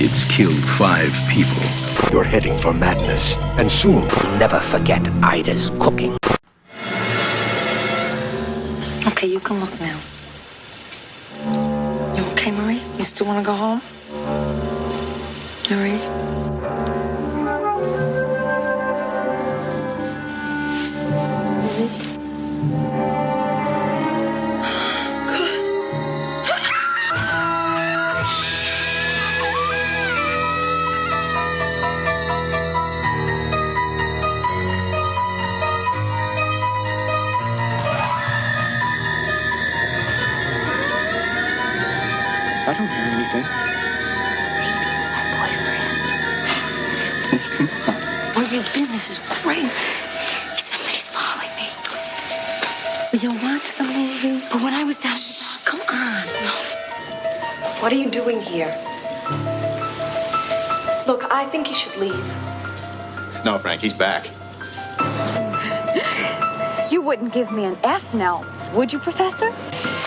It's killed 5 people. You're heading for madness, and soon You'll never forget Ida's cooking. Okay, you can look now. You okay, Marie? You still want to go home? Marie? Marie? I don't hear anything. Maybe it's my boyfriend. Come on. Where have you been? This is great. Somebody's following me. Will you watch the movie? But when I was down... Shh, come on. No. What are you doing here? Look, I think you should leave. No, Frank, he's back. You wouldn't give me an F now, would you, Professor?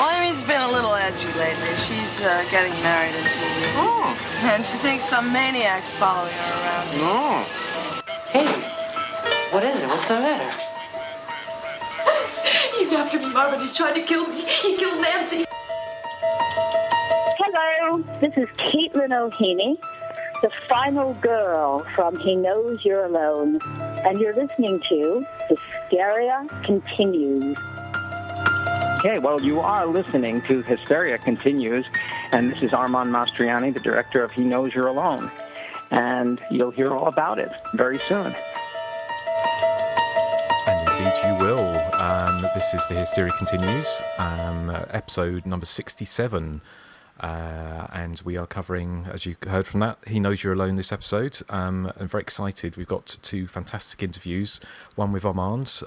Amy's been a little edgy lately. She's getting married in 2 weeks. Oh. And she thinks some maniac's following her around. No. Hey, what is it? What's the matter? He's after me, Marvin. He's trying to kill me. He killed Nancy. Hello, this is Caitlin O'Haney, the final girl from He Knows You're Alone, and you're listening to Hysteria Continues. Okay, well, you are listening to Hysteria Continues, and this is Armand Mastriani, the director of He Knows You're Alone, and you'll hear all about it very soon. And indeed you will. This is the Hysteria Continues, episode number 67, and we are covering, as you heard from that, He Knows You're Alone this episode. I'm very excited. We've got 2 fantastic interviews, one with Armand,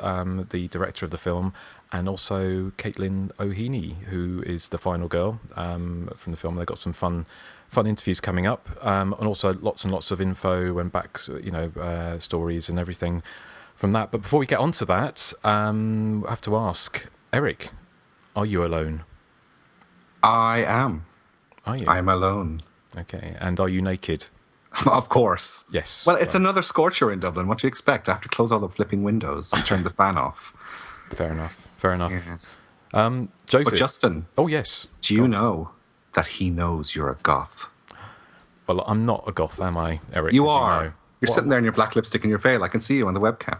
the director of the film, and also Caitlin O'Haney, who is the final girl from the film. They've got some fun interviews coming up, and also lots and lots of info and back, stories and everything from that. But before we get on to that, I have to ask, Erik, are you alone? I am. Are you? I am alone. Okay, and are you naked? Of course. Yes. Well, it's another scorcher in Dublin. What do you expect? I have to close all the flipping windows and turn the fan off. Fair enough. Yeah. Joseph. But Justin. Oh, yes. Do you know that he knows you're a goth? Well, I'm not a goth, am I, Erik? You are. You're sitting there in your black lipstick and your veil. I can see you on the webcam.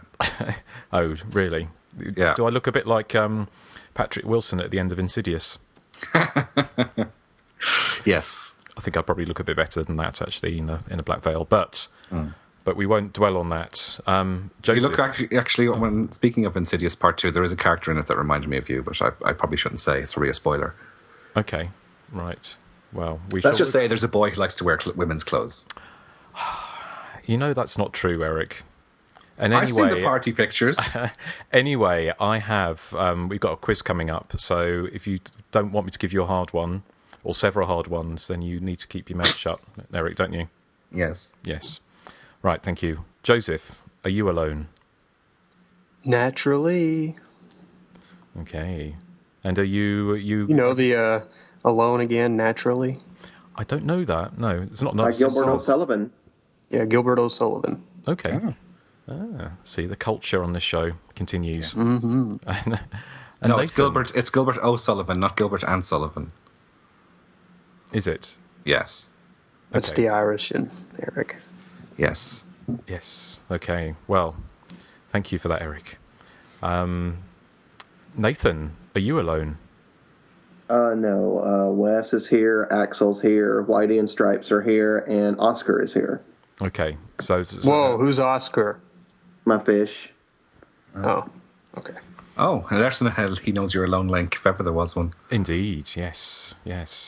Oh, really? Yeah. Do I look a bit like Patrick Wilson at the end of Insidious? Yes. I think I probably look a bit better than that, actually, in a black veil. But we won't dwell on that. Joseph. You look actually, when speaking of Insidious Part 2, there is a character in it that reminded me of you, but I probably shouldn't say. It's really a spoiler. Okay, right. Well, let's just say there's a boy who likes to wear women's clothes. You know that's not true, Erik. And anyway, I've seen the party pictures. Anyway, I have. We've got a quiz coming up, so if you don't want me to give you a hard one or several hard ones, then you need to keep your mouth shut, Erik, don't you? Yes. Yes. Right. Thank you, Joseph. Are you alone? Naturally. Okay. And are you? You know the Alone Again, Naturally. I don't know that. No, it's not. By Gilbert O'Sullivan. Yeah, Gilbert O'Sullivan. Okay. See, the culture on this show continues. Yes. Mm-hmm. and no, it's Gilbert O'Sullivan, not Gilbert and Sullivan. Is it? Yes. That's the Irish in Erik. Yes. Yes. Okay. Well, thank you for that, Erik. Nathan, are you alone? No. Wes is here, Axel's here, Whitey and Stripes are here, and Oscar is here. Okay. So whoa, who's Oscar? My fish. Oh, okay. Oh, and there's the He Knows You're Alone link, if ever there was one. Indeed, yes.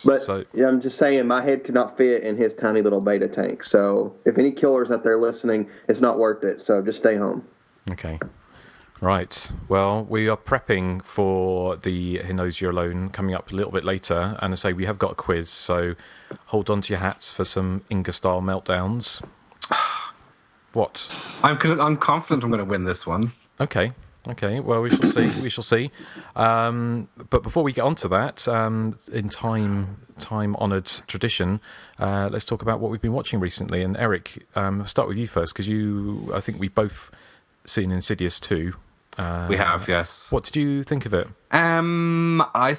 But I'm just saying, my head could not fit in his tiny little beta tank. So if any killers out there listening, it's not worth it. So just stay home. Okay. Right. Well, we are prepping for the He Knows You're Alone coming up a little bit later. And I say we have got a quiz, so hold on to your hats for some Inga-style meltdowns. What? I'm confident I'm going to win this one. Okay. Okay, well, we shall see. We shall see. But before we get on to that, in time-honoured tradition, let's talk about what we've been watching recently. And Erik, I'll start with you first, because I think we've both seen Insidious 2. We have, yes. What did you think of it? I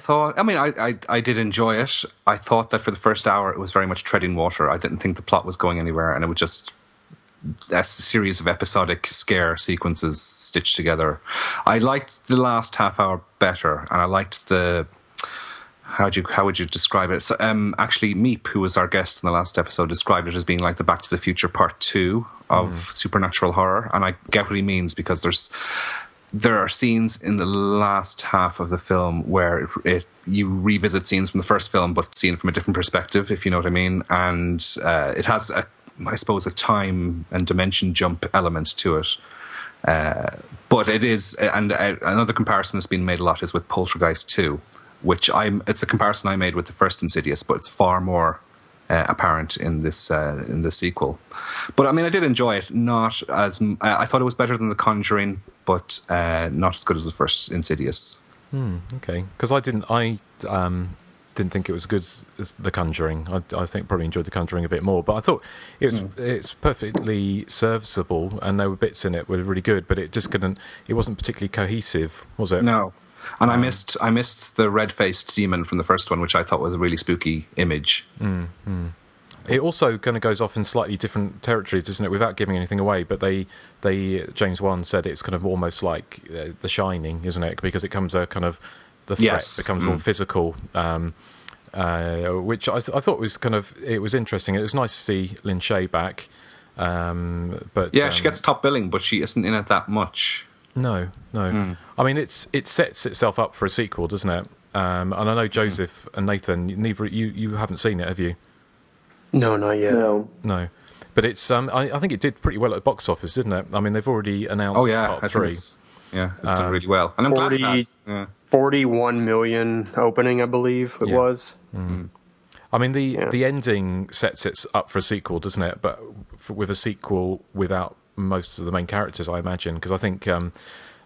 did enjoy it. I thought that for the first hour it was very much treading water. I didn't think the plot was going anywhere, and it was just a series of episodic scare sequences stitched together. I liked the last half hour better, and I liked the how would you describe it? So, actually, Meep, who was our guest in the last episode, described it as being like the Back to the Future Part 2 of supernatural horror, and I get what he means, because there are scenes in the last half of the film where you revisit scenes from the first film, but seen from a different perspective, if you know what I mean. And it has, I suppose, a time and dimension jump element to it. But it is, and another comparison that's been made a lot is with Poltergeist 2, which it's a comparison I made with the first Insidious, but it's far more apparent in this sequel. But I mean, I did enjoy it. I thought it was better than The Conjuring, but not as good as the first Insidious. Okay, because I didn't think it was good as The Conjuring. I think probably enjoyed The Conjuring a bit more, but I thought it's perfectly serviceable, and there were bits in it were really good, but it wasn't particularly cohesive, was it? No. And I missed the red-faced demon from the first one, which I thought was a really spooky image. It also kind of goes off in slightly different territory, doesn't it? Without giving anything away, but James Wan said it's kind of almost like The Shining, isn't it? Because it comes the threat becomes more physical, which I thought was it was interesting. It was nice to see Lin Shaye back, but she gets top billing, but she isn't in it that much. No. I mean, it sets itself up for a sequel, doesn't it? And I know Joseph and Nathan, neither you haven't seen it, have you? No, not yet. No. But it's I think it did pretty well at the box office, didn't it? I mean, they've already announced part 3. It's done really well. And I'm glad it has. 41 million opening, I believe it was. I mean, the ending sets it up for a sequel, doesn't it? But with a sequel without most of the main characters, I imagine, because I think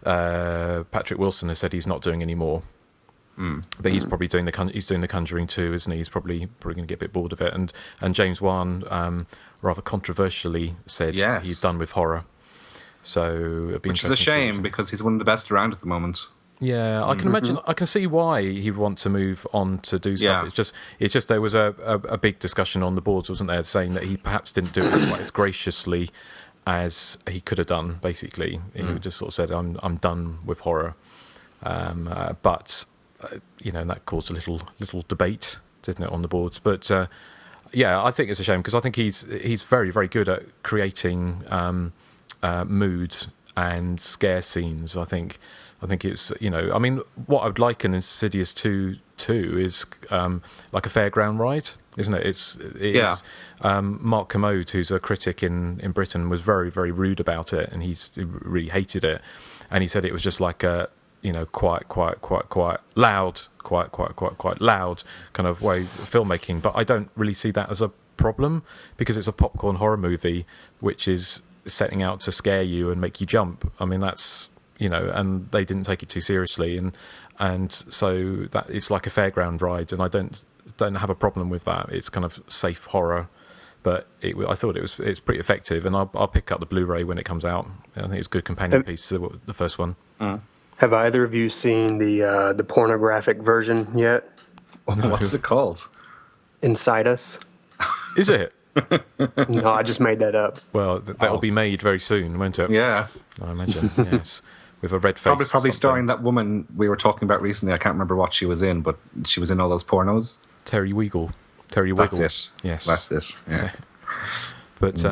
Patrick Wilson has said he's not doing any more. But he's probably doing the Conjuring 2, isn't he? He's probably going to get a bit bored of it. And James Wan rather controversially said he's done with horror. So it'd be which is a shame, because he's one of the best around at the moment. Yeah, I can imagine. I can see why he would want to move on to do stuff. It's just there was a big discussion on the boards, wasn't there, saying that he perhaps didn't do it quite as graciously as he could have done. Basically, he just sort of said, "I'm done with horror," but. And that caused a little debate, didn't it, on the boards? But I think it's a shame, because I think he's very, very good at creating mood and scare scenes. I think it's I mean, what I would liken Insidious 2 is like a fairground ride, isn't it? It is. Mark Kermode, who's a critic in Britain, was very, very rude about it, and he really hated it, and he said it was just like a quite loud kind of way of filmmaking. But I don't really see that as a problem, because it's a popcorn horror movie which is setting out to scare you and make you jump. I mean, that's and they didn't take it too seriously, and so that it's like a fairground ride, and I don't have a problem with that. It's kind of safe horror, but I thought it's pretty effective, and I'll pick up the Blu-ray when it comes out. I think it's a good companion piece to the first one. Have either of you seen the pornographic version yet? What's it called? Inside Us. Is it? No, I just made that up. Well, that'll be made very soon, won't it? Yeah. I imagine, yes. With a red face. Probably starring that woman we were talking about recently. I can't remember what she was in, but she was in all those pornos. Terry Wiggle. That's it. Yes. That's it, yeah. But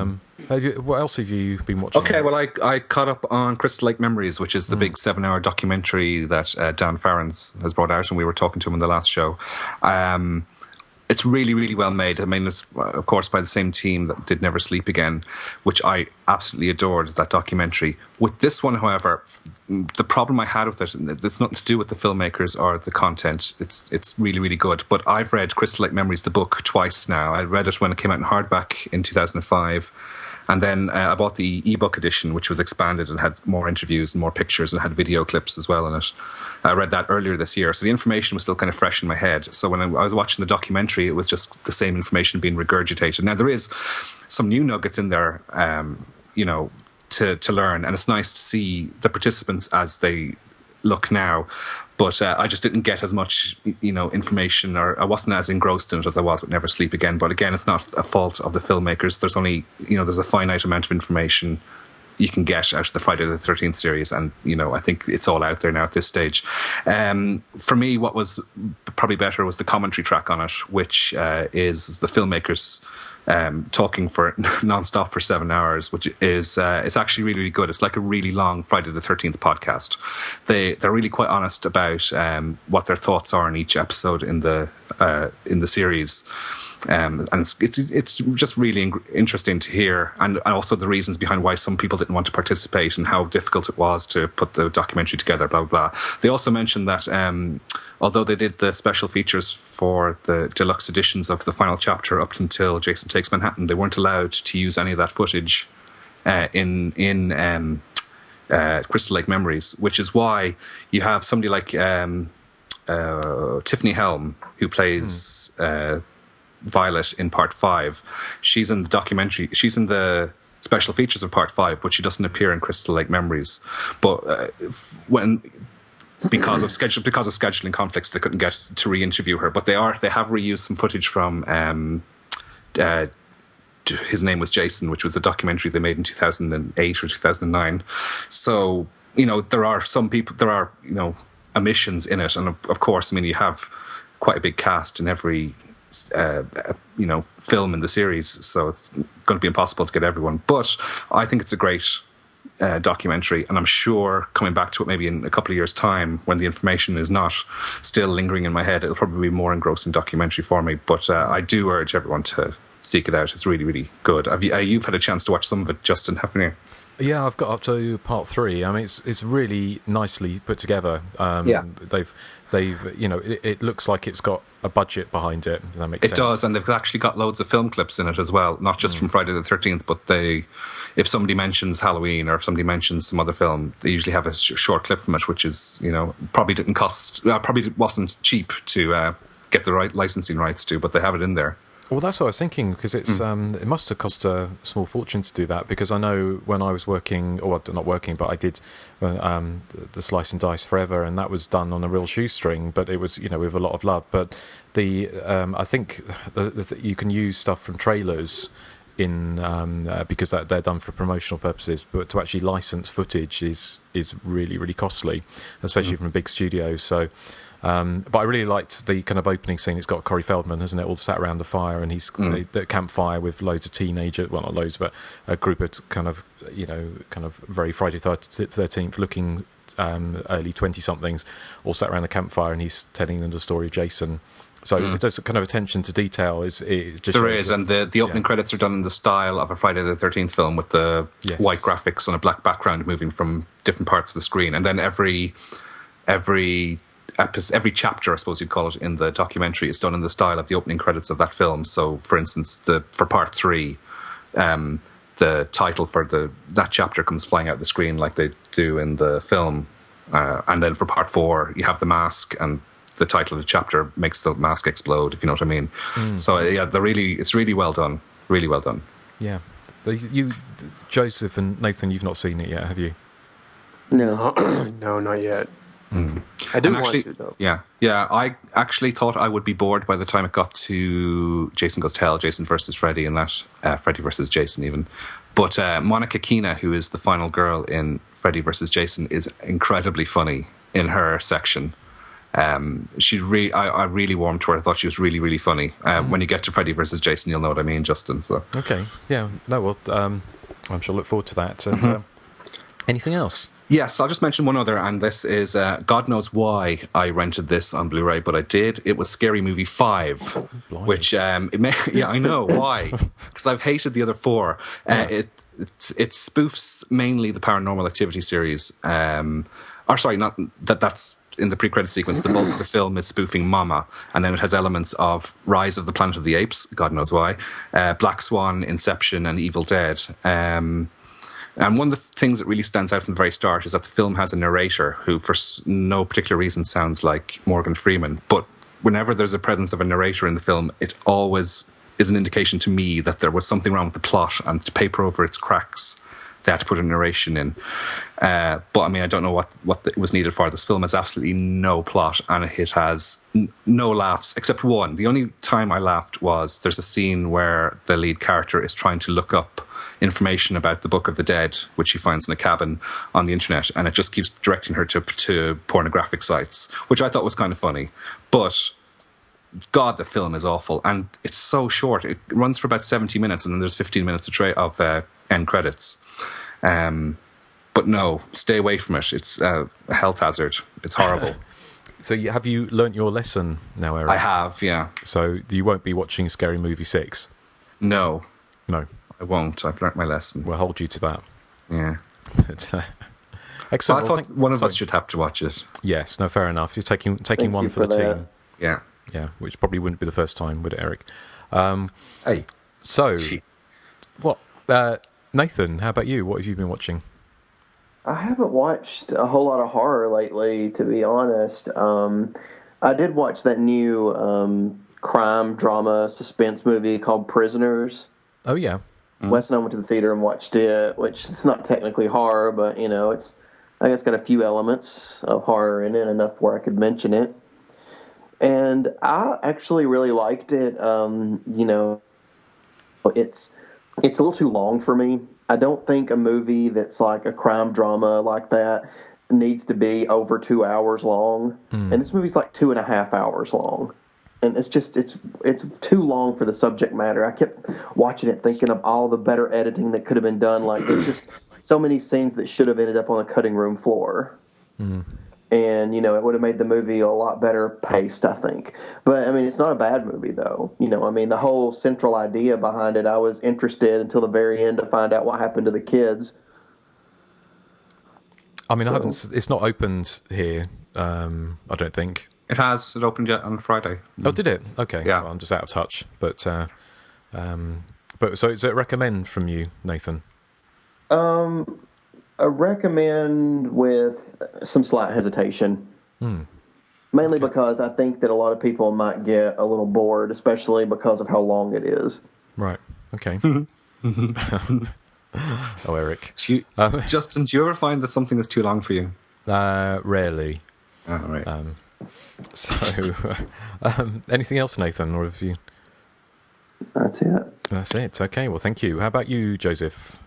what else have you been watching? Okay, well, I caught up on Crystal Lake Memories, which is the big 7-hour documentary that Dan Farrens has brought out, and we were talking to him in the last show. It's really, really well made. I mean, it's, of course, by the same team that did Never Sleep Again, which I absolutely adored, that documentary. With this one, however, the problem I had with it, and it's nothing to do with the filmmakers or the content. It's really, really good. But I've read Crystal Lake Memories, the book, twice now. I read it when it came out in hardback in 2005. And then I bought the ebook edition, which was expanded and had more interviews and more pictures and had video clips as well in it. I read that earlier this year. So the information was still kind of fresh in my head. So when I was watching the documentary, it was just the same information being regurgitated. Now, there is some new nuggets in there, to learn. And it's nice to see the participants as they look now. But I just didn't get as much, information, or I wasn't as engrossed in it as I was with Never Sleep Again. But again, it's not a fault of the filmmakers. There's only, there's a finite amount of information you can get out of the Friday the 13th series. And, I think it's all out there now at this stage. For me, what was probably better was the commentary track on it, which is the filmmakers talking for non-stop for 7 hours, which is it's actually really, really good. It's like a really long Friday the 13th podcast. They're really quite honest about what their thoughts are in each episode in the series, and it's just really interesting to hear, and also the reasons behind why some people didn't want to participate and how difficult it was to put the documentary together, blah blah blah. They also mentioned that although they did the special features for the deluxe editions of the final chapter up until Jason Takes Manhattan, they weren't allowed to use any of that footage in Crystal Lake Memories, which is why you have somebody like Tiffany Helm, who plays Violet in Part 5. She's in the documentary. She's in the special features of Part 5, but she doesn't appear in Crystal Lake Memories. But because of scheduling conflicts, they couldn't get to re-interview her. But they have reused some footage from his name was Jason, which was a documentary they made in 2008 or 2009. So there are some people, omissions in it, and of course, you have quite a big cast in every film in the series, so it's going to be impossible to get everyone. But I think it's a great documentary, and I'm sure coming back to it maybe in a couple of years' time, when the information is not still lingering in my head, it'll probably be more engrossing documentary for me. But I do urge everyone to seek it out. It's really, really good. You've had a chance to watch some of it, Justin, haven't you? Yeah, I've got up to Part 3. It's really nicely put together. They've it looks like it's got a budget behind it. If that makes sense. It does, and they've actually got loads of film clips in it as well, not just from Friday the 13th, but if somebody mentions Halloween or if somebody mentions some other film, they usually have a short clip from it, which is probably wasn't cheap to get the right licensing rights to, but they have it in there. Well, that's what I was thinking, because it's it must have cost a small fortune to do that, because I know when I was working, or not working, but I did the Slice and Dice Forever, and that was done on a real shoestring, but it was, with a lot of love. But I think you can use stuff from trailers in because they're done for promotional purposes, but to actually license footage is really, really costly, especially from a big studio. So but I really liked the kind of opening scene. It's got Corey Feldman, hasn't it, all sat around the fire, and he's the campfire with loads of teenagers, well, not loads, but a group of kind of very Friday the 13th looking early 20-somethings all sat around the campfire, and he's telling them the story of Jason. So there's a kind of attention to detail. And the opening credits are done in the style of a Friday the 13th film, with the white graphics on a black background moving from different parts of the screen, and then every chapter, I suppose you'd call it, in the documentary is done in the style of the opening credits of that film. So, for instance, for Part 3, the title for that chapter comes flying out the screen like they do in the film, and then for Part 4, you have the mask, and the title of the chapter makes the mask explode, if you know what I mean. So it's really well done. Really well done. Yeah. You, Joseph and Nathan, you've not seen it yet, have you? No, no, not yet. I didn't watch it, though. Yeah. I actually thought I would be bored by the time it got to Jason Goes to Hell, Jason versus Freddy, and that Freddy versus Jason even. But Monica Keena, who is the final girl in Freddy versus Jason, is incredibly funny in her section. I really warmed to her. I thought she was really, really funny. When you get to Freddy versus Jason, you'll know what I mean, Justin. So okay, yeah, no, well, I'm sure look forward to that. And anything else? Yes, I'll just mention one other, and this is God knows why I rented this on Blu-ray, but I did. It was Scary Movie 5, which I know why, because I've hated the other four. it spoofs mainly the Paranormal Activity series. Not that's in the pre-credit sequence. The bulk of the film is spoofing Mama, and then it has elements of Rise of the Planet of the Apes, God knows why, Black Swan, Inception, and Evil Dead. And one of the things that really stands out from the very start is that the film has a narrator who, for no particular reason, sounds like Morgan Freeman. But whenever there's a presence of a narrator in the film, it always is an indication to me that there was something wrong with the plot, and to paper over its cracks, they had to put a narration in. But I mean, I don't know what it was needed for. This film has absolutely no plot, and it has no laughs, except one. The only time I laughed was there's a scene where the lead character is trying to look up information about the Book of the Dead, which she finds in a cabin on the internet, and it just keeps directing her to pornographic sites, which I thought was kind of funny. But God, the film is awful, and it's so short. It runs for about 70 minutes, and then there's 15 minutes of end credits. But no, stay away from it. It's a health hazard. It's horrible. So have you learnt your lesson now, Erik? I have, yeah. So you won't be watching Scary Movie 6? No. No. I won't. I've learnt my lesson. We'll hold you to that. Yeah. Excellent. Well, I thought one of us should have to watch it. Yes, no, fair enough. You're taking one for the team. Yeah. Yeah, which probably wouldn't be the first time, would it, Erik? Hey. So, what... Nathan, how about you? What have you been watching? I haven't watched a whole lot of horror lately, to be honest. I did watch that new crime drama suspense movie called Prisoners. Oh, yeah. Wes and I went to the theater and watched it, which is not technically horror, but, it's, I guess, got a few elements of horror in it, enough where I could mention it. And I actually really liked it. It's a little too long for me. I don't think a movie that's like a crime drama like that needs to be over 2 hours long. And this movie's like 2.5 hours long. And it's too long for the subject matter. I kept watching it thinking of all the better editing that could have been done. Like, there's just so many scenes that should have ended up on the cutting room floor. And, it would have made the movie a lot better paced, I think. But, I mean, it's not a bad movie, though. The whole central idea behind it, I was interested until the very end to find out what happened to the kids. I mean, it's not opened here, I don't think. It has. It opened yet on Friday. Oh, did it? Okay. Yeah. Well, I'm just out of touch. But so is it a recommend from you, Nathan? I recommend with some slight hesitation. Mainly because I think that a lot of people might get a little bored, especially because of how long it is. Right. Okay. Oh, Erik. Justin, do you ever find that something is too long for you? Rarely. Oh, right. So, anything else, Nathan, or have you? That's it. That's it. Okay. Well, thank you. How about you, Joseph?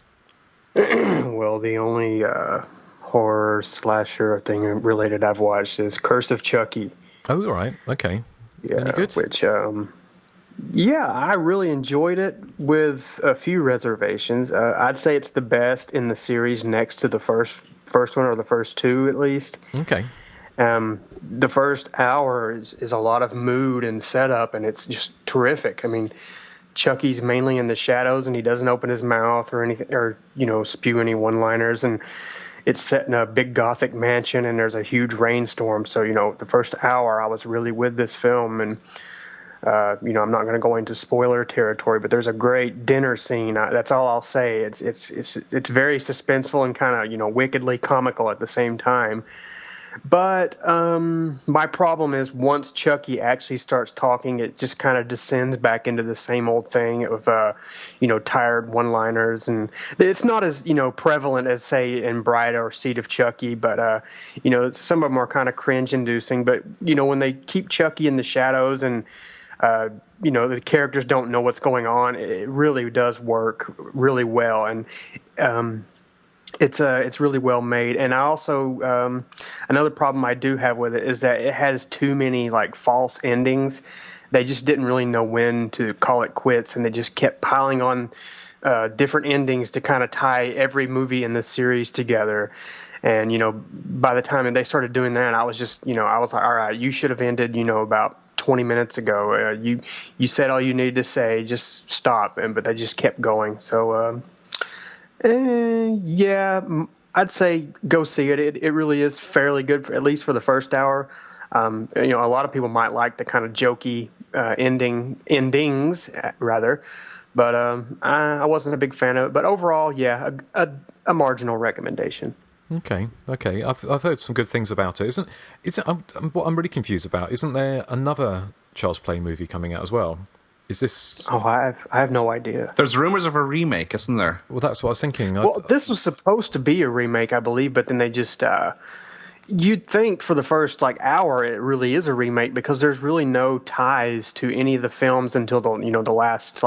Well, the only horror slasher thing related I've watched is Curse of Chucky. Oh, all right. Okay. Yeah. Any good? Which, I really enjoyed it with a few reservations. I'd say it's the best in the series next to the first one, or the first two at least. Okay. The first hour is a lot of mood and setup, and it's just terrific. I mean, Chucky's mainly in the shadows, and he doesn't open his mouth or anything, or spew any one-liners. And it's set in a big Gothic mansion, and there's a huge rainstorm. So the first hour I was really with this film, and I'm not going to go into spoiler territory, but there's a great dinner scene. That's all I'll say. It's very suspenseful and kind of wickedly comical at the same time. But my problem is once Chucky actually starts talking, it just kind of descends back into the same old thing of, tired one-liners. And it's not as, prevalent as, say, in Bride or Seed of Chucky, but, some of them are kind of cringe-inducing. But, when they keep Chucky in the shadows and, the characters don't know what's going on, it really does work really well. And it's really well made. And I also another problem I do have with it is that it has too many false endings. They just didn't really know when to call it quits, and they just kept piling on different endings to kind of tie every movie in the series together. And by the time they started doing that, I was just I was like, all right, you should have ended about 20 minutes ago. You said all you needed to say, just stop. But they just kept going. So Yeah, I'd say go see it. It really is fairly good, at least for the first hour. A lot of people might like the kind of jokey endings, rather. But I wasn't a big fan of it. But overall, yeah, a marginal recommendation. Okay. I've heard some good things about it. What I'm really confused about? Isn't there another Child's Play movie coming out as well? Is this? Oh, I have no idea. There's rumors of a remake, isn't there? Well, that's what I was thinking. Well, this was supposed to be a remake, I believe, but then they just. You'd think for the first hour it really is a remake because there's really no ties to any of the films until the last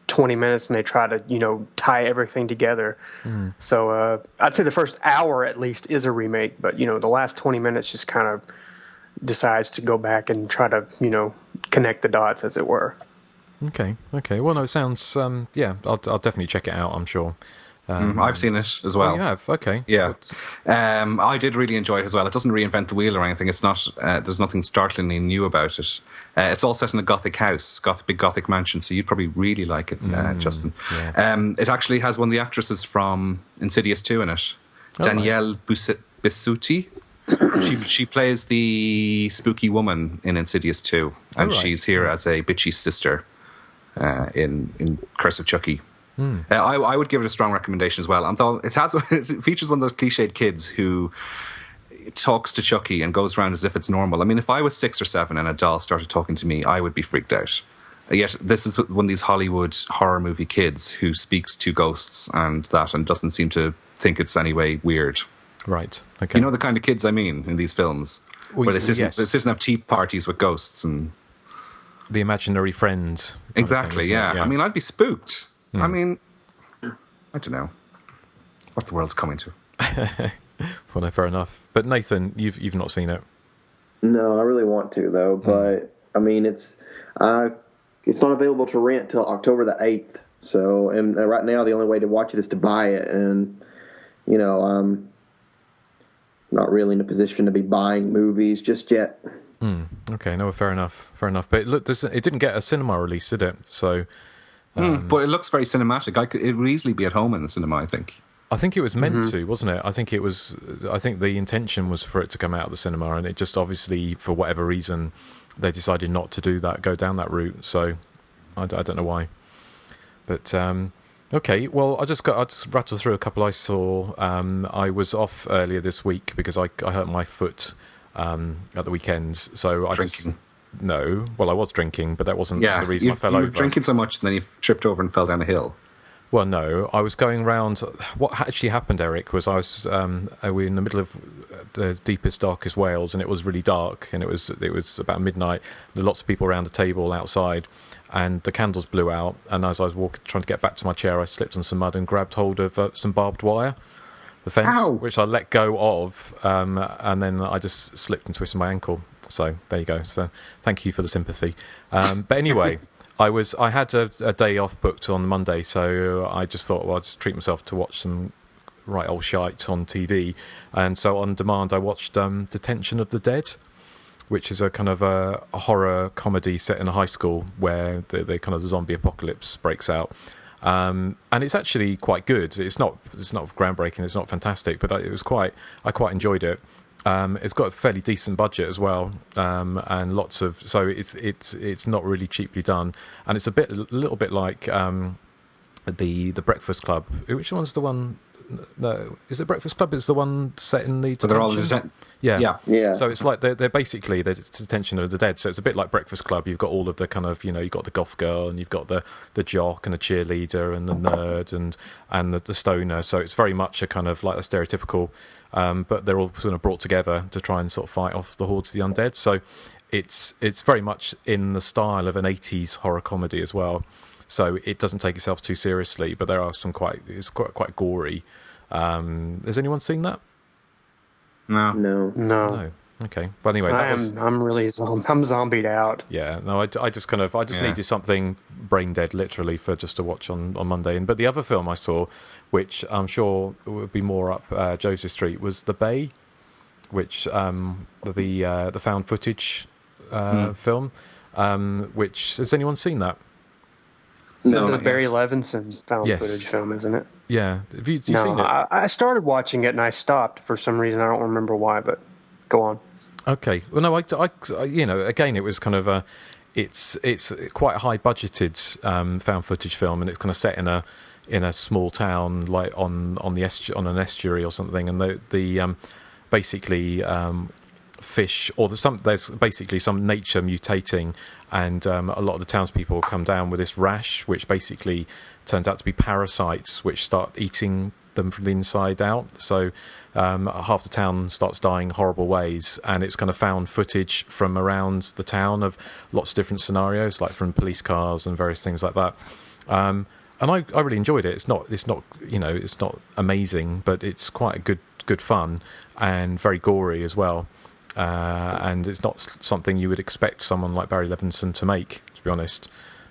20 minutes, and they try to tie everything together. So I'd say the first hour at least is a remake, but the last 20 minutes just kind of decides to go back and try to connect the dots, as it were. Okay. Well, no, it sounds I'll definitely check it out, I'm sure. I've seen it as well. Oh, you have? Okay. Yeah. I did really enjoy it as well. It doesn't reinvent the wheel or anything. It's not. There's nothing startlingly new about it. It's all set in a Gothic house, big Gothic mansion, so you'd probably really like it, Justin. Yeah. It actually has one of the actresses from Insidious 2 in it, Danielle Bisutti. She plays the spooky woman in Insidious 2, and she's here as a bitchy sister in Curse of Chucky. I would give it a strong recommendation as well. It features one of those cliched kids who talks to Chucky and goes around as if it's normal. I mean, if I was 6 or 7 and a doll started talking to me, I would be freaked out. Yet this is one of these Hollywood horror movie kids who speaks to ghosts and doesn't seem to think it's any way weird. Right. Okay. You know the kind of kids I mean in these films, where they sit and have tea parties with ghosts and the imaginary friend. Exactly. Yeah. I mean, I'd be spooked. I mean, I don't know what the world's coming to. Well, no, fair enough. But Nathan, you've not seen it. No, I really want to though. But I mean, it's not available to rent till October the 8th. So, and right now the only way to watch it is to buy it, and I'm not really in a position to be buying movies just yet. Okay, no, fair enough. But look, it didn't get a cinema release, did it? So. But it looks very cinematic. It would easily be at home in the cinema, I think. I think it was meant to, wasn't it? I think the intention was for it to come out of the cinema, and it just obviously, for whatever reason, they decided not to do that, go down that route. So I don't know why. But okay, well, I'll just rattle through a couple I saw. I was off earlier this week because I hurt my foot at the weekends. So Drinking. No, well, I was drinking, but that wasn't the reason I fell over. You were drinking so much, and then you tripped over and fell down a hill. Well, no, I was going round. What actually happened, Erik, was we were in the middle of the deepest, darkest Wales, and it was really dark, and it was about midnight. There were lots of people around the table outside, and the candles blew out. And as I was trying to get back to my chair, I slipped on some mud and grabbed hold of some barbed wire, the fence, which I let go of, and then I just slipped and twisted my ankle. So there you go. So thank you for the sympathy. But anyway, I had a day off booked on Monday, so I just thought, well, I'd just treat myself to watch some right old shite on TV. And so on demand, I watched Detention of the Dead, which is a kind of a horror comedy set in a high school where the kind of the zombie apocalypse breaks out. And it's actually quite good. It's not groundbreaking. It's not fantastic, but I quite enjoyed it. It's got a fairly decent budget as well, and so it's not really cheaply done, and it's a little bit like the Breakfast Club. Which one's the one? No, is it Breakfast Club? It's the one set in the detention. They're all yeah. So it's like they're basically the Detention of the Dead. So it's a bit like Breakfast Club. You've got all of the kind of you've got the goth girl, and you've got the jock and the cheerleader and the nerd and the stoner. So it's very much a kind of like a stereotypical. But they're all sort of brought together to try and sort of fight off the hordes of the undead. So it's very much in the style of an 80s horror comedy as well. So it doesn't take itself too seriously, but there are some quite gory. Has anyone seen that? No. Okay. Well, anyway, I'm zombied out. Yeah. No, I just needed something brain dead, literally, for just to watch on Monday. But the other film I saw, which I'm sure would be more up Joseph Street, was The Bay, which the found footage film. Which has anyone seen that? So the Barry Levinson found Yes. footage film, isn't it? Yeah. Have you seen it? I started watching it and I stopped for some reason. I don't remember why, but go on. Okay. Well, no, I you know, again, it was kind of it's quite a high budgeted found footage film, and it's kind of set in a small town, like on an estuary or something, and the basically fish or there's basically some nature mutating, and a lot of the townspeople come down with this rash, which basically turns out to be parasites which start eating them from the inside out. So half the town starts dying horrible ways, and it's kind of found footage from around the town of lots of different scenarios, like from police cars and various things like that. And I really enjoyed it. It's not you know, it's not amazing, but it's quite a good fun and very gory as well. And it's not something you would expect someone like Barry Levinson to make, to be honest.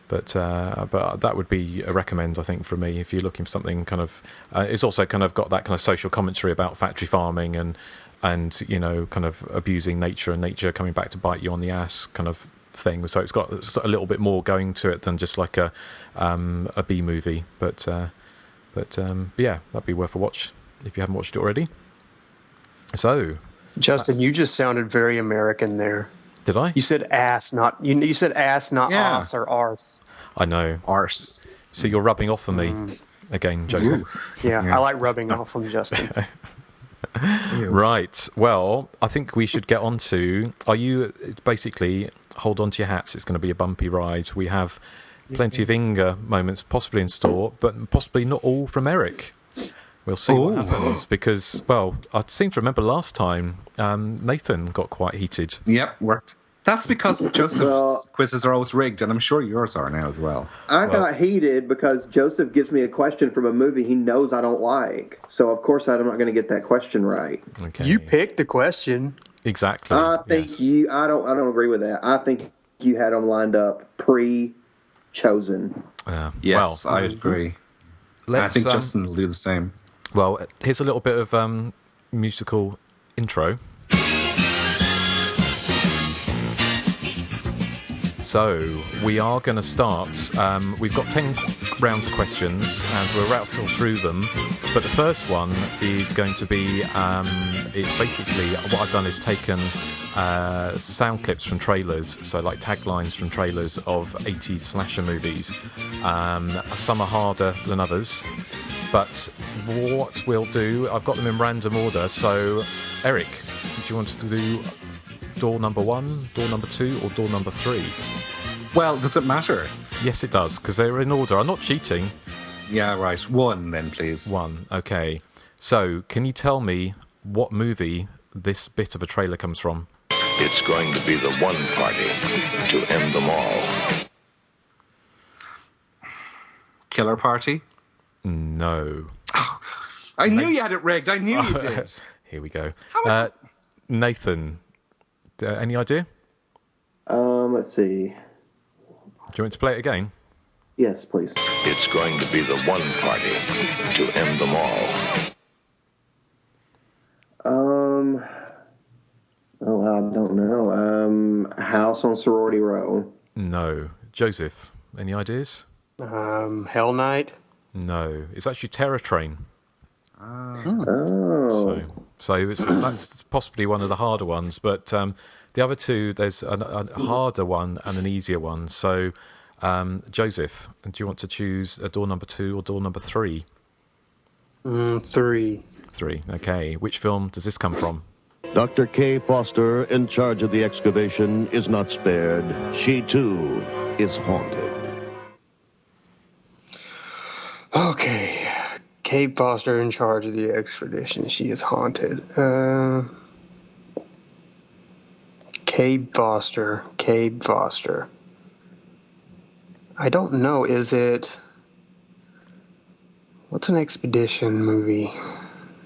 But that would be a recommend, I think, for me, if you're looking for something kind of. It's also kind of got that kind of social commentary about factory farming and you know, kind of abusing nature and nature coming back to bite you on the ass kind of thing. So it's got a little bit more going to it than just like a B movie. But yeah, that'd be worth a watch if you haven't watched it already. So, Justin, you just sounded very American there. Did I? You said ass, not you said ass, not arse or arse. I know. Arse. So you're rubbing off on me again, Joseph. Yeah, I like rubbing off on Justin. Right. Well, I think we should get on to. Are you basically hold on to your hats? It's going to be a bumpy ride. We have plenty of Inga moments possibly in store, but possibly not all from Erik. We'll see what happens because, well, I seem to remember last time Nathan got quite heated. Yep, worked. That's because Joseph's quizzes are always rigged, and I'm sure yours are now as well. I got heated because Joseph gives me a question from a movie he knows I don't like. So, of course, I'm not going to get that question right. Okay. You picked the question. Exactly. I think I don't agree with that. I think you had them lined up pre-chosen. Yes, I agree. I think Justin will do the same. Well, here's a little bit of musical intro. So we are going to start. We've got 10 rounds of questions, and we'll rattle through them. But the first one is going to be. It's basically what I've done is taken sound clips from trailers, so like taglines from trailers of 80s slasher movies. Some are harder than others. But what we'll do, I've got them in random order. So, Erik, do you want to do door number 1, door number 2, or door number 3? Well, does it matter? Yes, it does, because they're in order. I'm not cheating. Yeah, right. 1 then, please. 1, okay. So, can you tell me what movie this bit of a trailer comes from? It's going to be the one party to end them all. Killer Party? No. I knew you had it rigged. I knew you did. Here we go. Nathan, any idea? Let's see. Do you want to play it again? Yes, please. It's going to be the one party to end them all. I don't know. House on Sorority Row. No. Joseph, any ideas? Hell Night. No, it's actually Terror Train. Oh. So that's possibly one of the harder ones, but the other two, there's a harder one and an easier one. So, Joseph, do you want to choose a door number 2 or door number 3? 3. 3, okay. Which film does this come from? Dr. Kay Foster, in charge of the excavation, is not spared. She, too, is haunted. Okay. Kate Foster in charge of the expedition. She is haunted. Kate Foster. I don't know. Is it... What's an expedition movie?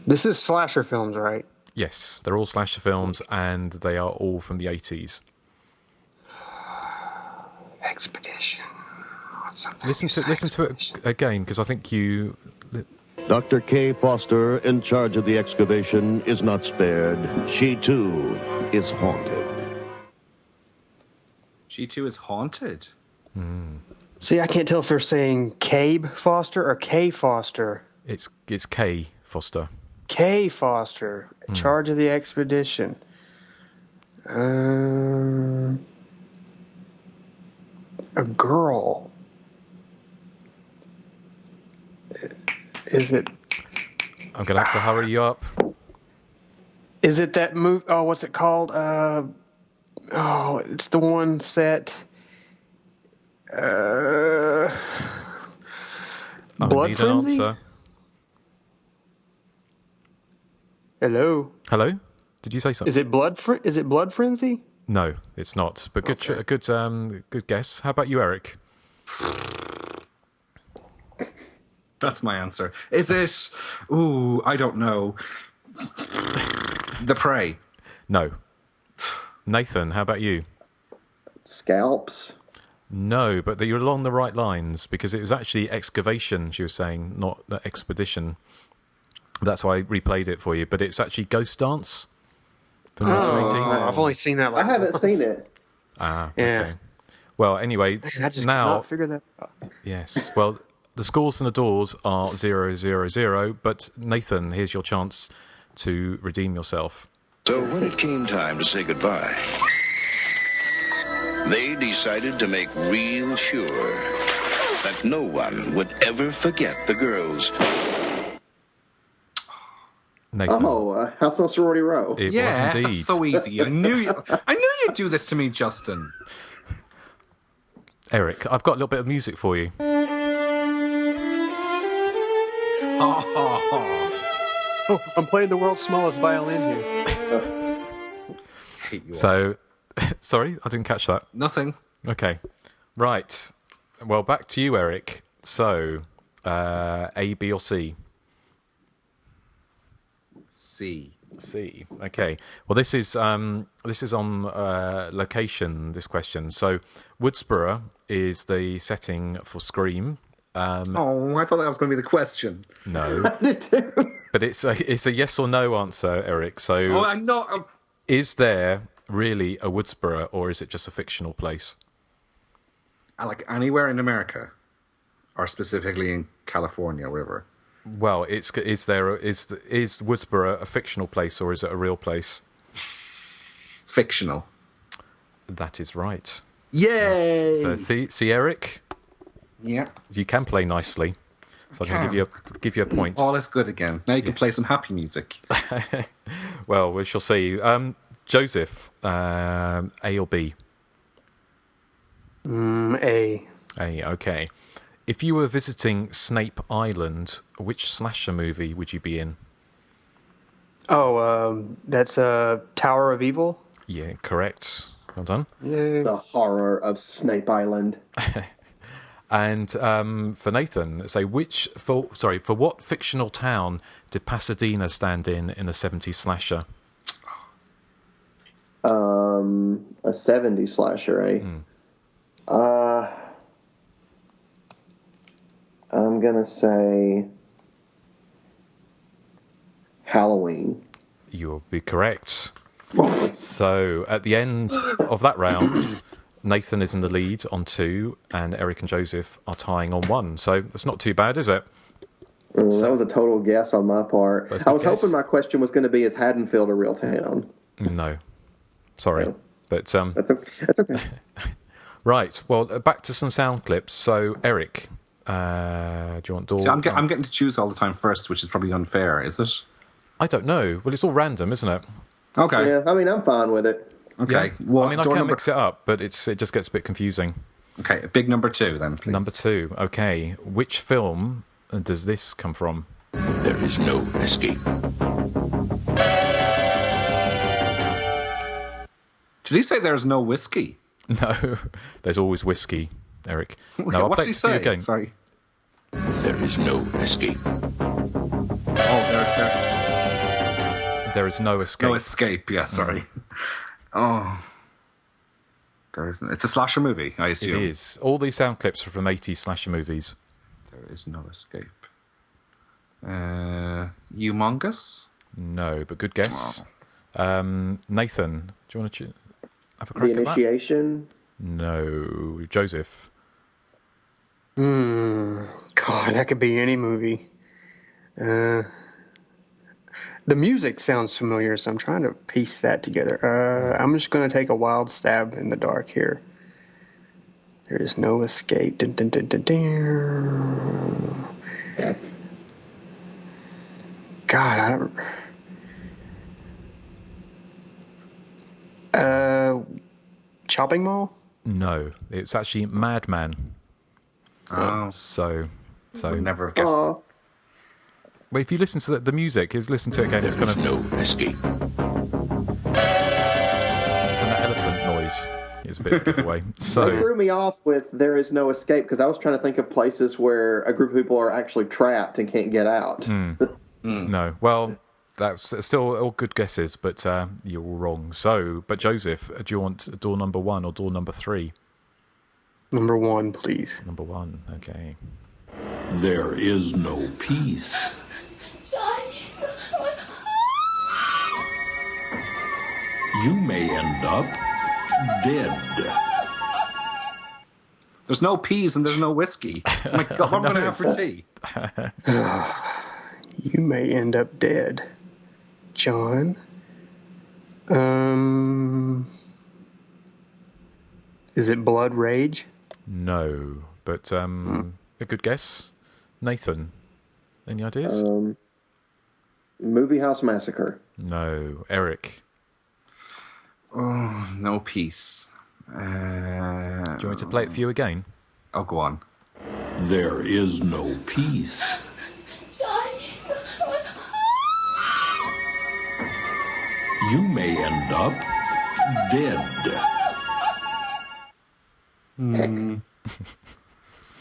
This is slasher films, right? Yes, they're all slasher films, and they are all from the 80s. Expedition. Listen to it again, because I think you... Dr. Kay Foster, in charge of the excavation, is not spared. She, too, is haunted. She, too, is haunted? See, I can't tell if they're saying Cabe Foster or Kay Foster. It's Kay Foster. Kay Foster, in charge of the expedition. A girl. Is it? I'm going to have to hurry you up. Is it that movie? Oh, what's it called? It's the one set. Blood Frenzy? Answer. Hello. Hello? Did you say something? Is it Blood Frenzy? No, it's not. But good guess. How about you, Erik? That's my answer. Is it? Ooh, I don't know. The Prey. No. Nathan, how about you? Scalps. No, but you're along the right lines because it was actually excavation, she was saying, not expedition. That's why I replayed it for you. But it's actually Ghost Dance from 1918. I've only seen that. I haven't seen it. Ah, yeah. Okay. Well, anyway, Man, I just now cannot figure that out. Yes. Well, the scores and the doors are 0-0-0. But Nathan, here's your chance to redeem yourself. So when it came time to say goodbye, they decided to make real sure that no one would ever forget the girls. Nathan. Oh, House on Sorority Row. It was indeed. That's so easy. I knew you'd do this to me, Justin. Erik, I've got a little bit of music for you. Oh, I'm playing the world's smallest violin here. So, sorry, I didn't catch that. Nothing. Okay. Right. Well, back to you, Erik. So, A, B, or C? C. C. Okay. Well, this is on location. This question. So, Woodsboro is the setting for Scream. I thought that was going to be the question. No. I did too. But it's a yes or no answer, Erik. So, I'm not. Is there really a Woodsboro, or is it just a fictional place? Like anywhere in America, or specifically in California, wherever. Well, is Woodsboro a fictional place, or is it a real place? Fictional. That is right. Yay! So see, Erik. Yeah. You can play nicely, so I can give you a point. All is good again. Now you can play some happy music. Well, we shall see. Joseph, A or B? A. A. Okay. If you were visiting Snape Island, which slasher movie would you be in? Oh, that's Tower of Evil. Yeah, correct. Well done. Yay. The horror of Snape Island. And for Nathan, say for what fictional town did Pasadena stand in a 70s slasher? A 70s slasher, eh? I'm gonna say Halloween. You'll be correct. So at the end of that round, Nathan is in the lead on 2, and Erik and Joseph are tying on 1. So that's not too bad, is it? That was a total guess on my part. I was hoping my question was going to be, is Haddonfield a real town? No. Sorry. No. But That's okay. Right. Well, back to some sound clips. So, Erik, do you want door? See, I'm getting to choose all the time first, which is probably unfair, is it? I don't know. Well, it's all random, isn't it? Okay. Yeah, I mean, I'm fine with it. Okay. Yeah. Well, I mean, I can mix it up, but it just gets a bit confusing. Okay, big number 2 then, please. Number 2. Okay. Which film does this come from? There is no escape. Did he say there's no whiskey? No, there's always whiskey, Erik. Okay, No, what did he say? Again. Sorry. There is no escape. There is no escape. No escape, yeah, sorry. Oh. There isn't. It's a slasher movie, I assume. It is. All these sound clips are from 80s slasher movies. There is no escape. Humongous? No, but good guess. Nathan, do you want to have a crack The at Initiation? that? No. Joseph? God, that could be any movie. The music sounds familiar, so I'm trying to piece that together. I'm just going to take a wild stab in the dark here. There is no escape. Dun, dun, dun, dun, dun. God, I don't... Chopping Mall? No, it's actually Madman. Oh. So Would never have guessed that. Well, if you listen to the music, listen to it again, it's kind of... No escape. And that elephant noise is a bit of a giveaway. So It threw me off with There Is No Escape because I was trying to think of places where a group of people are actually trapped and can't get out. No, well, that's still all good guesses, but you're all wrong. So, but Joseph, do you want door number 1 or door number 3? Number 1, please. Number 1, okay. There is no peace. You may end up dead. There's no peas and there's no whiskey. Oh my God, what am I going to have for tea? You may end up dead. John? Is it Blood Rage? No, but a good guess. Nathan, any ideas? Movie House Massacre. No. Eric? Oh, no peace. Do you want me to play it for you again? Oh, go on. There is no peace. You may end up dead.